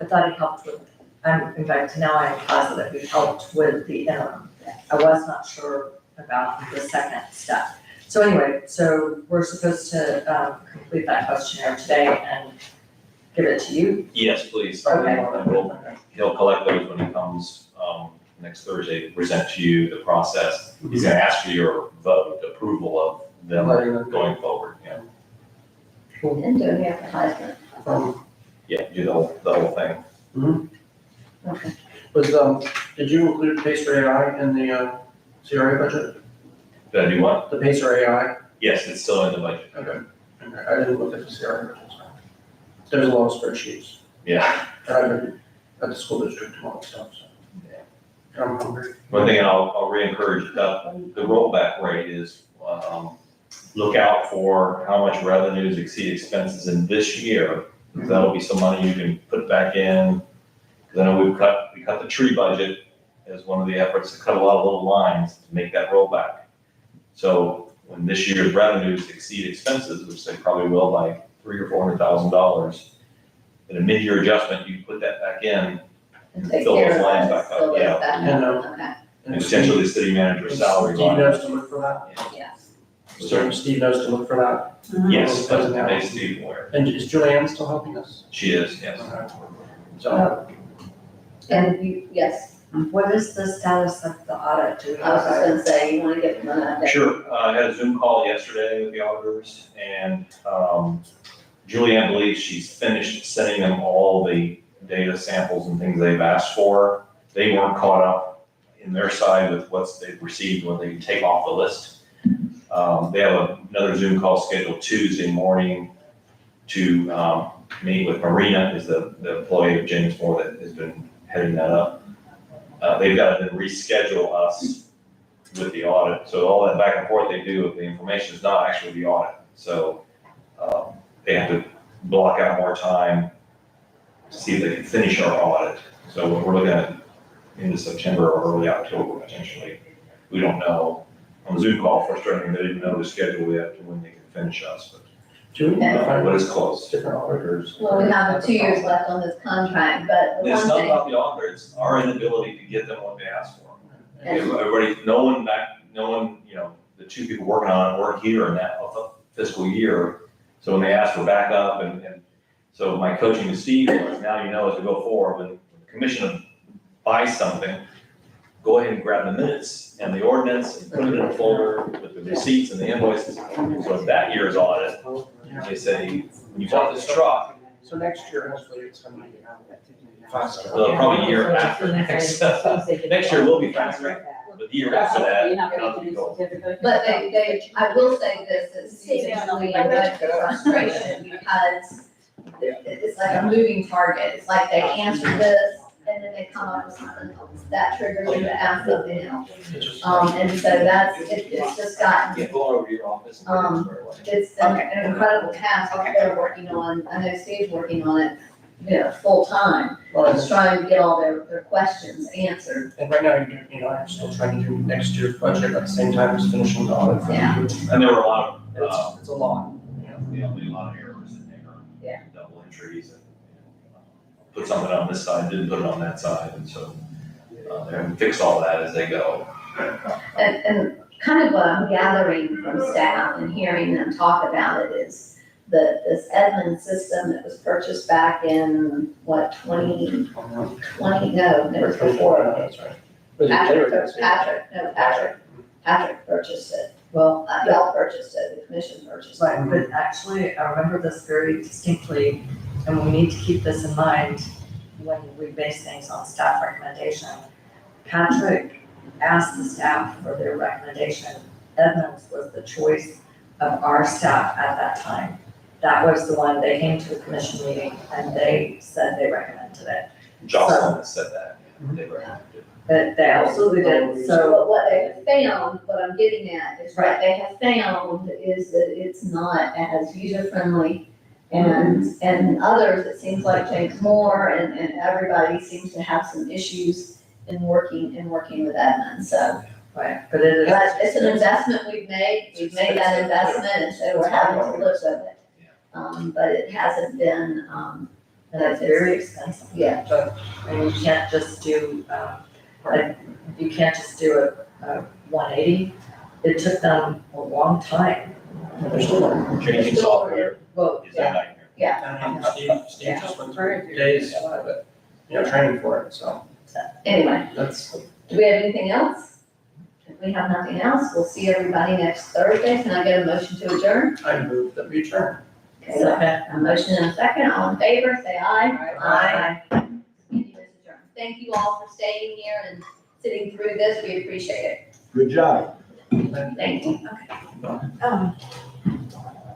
I thought he helped with, in fact, now I'm positive he helped with the interim. I was not sure about the second step. So anyway, so we're supposed to, complete that questionnaire today and give it to you? Yes, please. Okay. And he'll collect those when he comes next Thursday to present to you the process. He's gonna ask for your vote, approval of them Letting them go. going forward, yeah. And doing the advertisement. Yeah, do the whole thing. Okay. Did you include Pacer AI in the CRA budget? Did I do what? The Pacer AI? Yes, it's still in the budget. Okay. I didn't look at the CRA budget, so. There's a lot of spreadsheets. Yeah. And I've been at the school district and all that stuff, so. I'm hungry. One thing, and I'll re-encourage, the rollback rate is, look out for how much revenues exceed expenses in this year. Because that'll be some money you can put back in. Because I know we cut the tree budget as one of the efforts to cut a lot of little lines to make that rollback. So when this year's revenues exceed expenses, which they probably will by $300,000 or $400,000, in a mid-year adjustment, you put that back in, And take Fill care those of lines us, back up, fill those yeah. back And, up. Okay, and potentially the city manager's salary Steve line. knows to look for that? yes. So Steve knows to look for that. Yes, Doesn't that have- makes Steve aware. And is Julianne still helping us? She is, yes. So, And you, yes, What is the status of the audit? Do we I was just have gonna say, you wanna give them an update? Sure, I had a Zoom call yesterday with the auditors, and Julianne believes she's finished sending them all the data samples and things they've asked for. They weren't caught up in their side with what they've received, what they can take off the list. They have another Zoom call scheduled Tuesday morning to meet with Marina, who's the employee of James Moore that has been heading that up. They've got to then reschedule us with the audit, so all that back and forth they do with the information is not actually the audit. So they have to block out more time to see if they can finish our audit. So when we're looking at into September or early October potentially, we don't know. On the Zoom call, frustrating, they didn't know the schedule yet to when they can finish us, do we Yeah. find but it's close. different auditors? Well, we have 2 years left on this contract, but the It's one not thing, about the auditor, it's our inability to get them what they ask for. And- Everybody, no one, the two people working on it weren't here in that fiscal year. So when they asked for backup and so my coaching to Steve was, now you know as we go forward, when the commission buys something, go ahead and grab the minutes and the ordinance and put it in a folder with the receipts and the invoices. So if that year's audit, they say, when you bought this truck, So next year, hopefully it's gonna be faster. well, probably a year after next. Next year will be faster, but the year after that, it'll be gold. but I will say this, it's seasonally and much frustration because it's like a moving target. It's like they answer this and then they come up with something else. That triggers you to ask something else. And so it's just gotten, Yeah, go over to your office and get it squared away. it's an incredible task that they're working on. I know Steve's working on it, full time. Well, Just trying to get all their questions answered. and right now, I'm still trying to do next year's budget at the same time as finishing the audit for the Yeah. year. And there were a lot of, It's a lot. a lot of errors in there. Yeah. Double entries and, put something on this side, didn't put it on that side, and so, they're gonna fix all that as they go. And kind of what I'm gathering from staff and hearing them talk about it is this Edmund system that was purchased back in, 2020? No, it was before. That's right. Was it January? Patrick purchased it. Well, Y'all purchased it, the commission purchased it. right, but actually, I remember this very distinctly, and we need to keep this in mind when we base things on staff recommendation. Patrick asked the staff for their recommendation. Edmonds was the choice of our staff at that time. That was the one, they came to the commission meeting and they said they recommended it. Jocelyn has said that, they recommended it. But they absolutely did, so, But what they have found, what I'm getting at is what they have found is that it's not as user-friendly. And others, it seems like James Moore and everybody seems to have some issues in working with Edmund, so. right, but it is. But it's an investment we've made that investment, and so we're having to live with it. But it hasn't been, And it's very expensive. yeah, And you can't just do, a 180. It took them a long time. They're still learning. Changing software Well, is a nightmare. And Steve just went through days of it, training for it, so anyway, that's. do we have anything else? If we have nothing else, we'll see everybody next Thursday. Can I get a motion to adjourn? I move that we adjourn. Okay, so a motion and a second, all in favor, say aye. Aye. Meeting is adjourned. Thank you all for staying here and sitting through this, we appreciate it. Good job. Thank you. Um,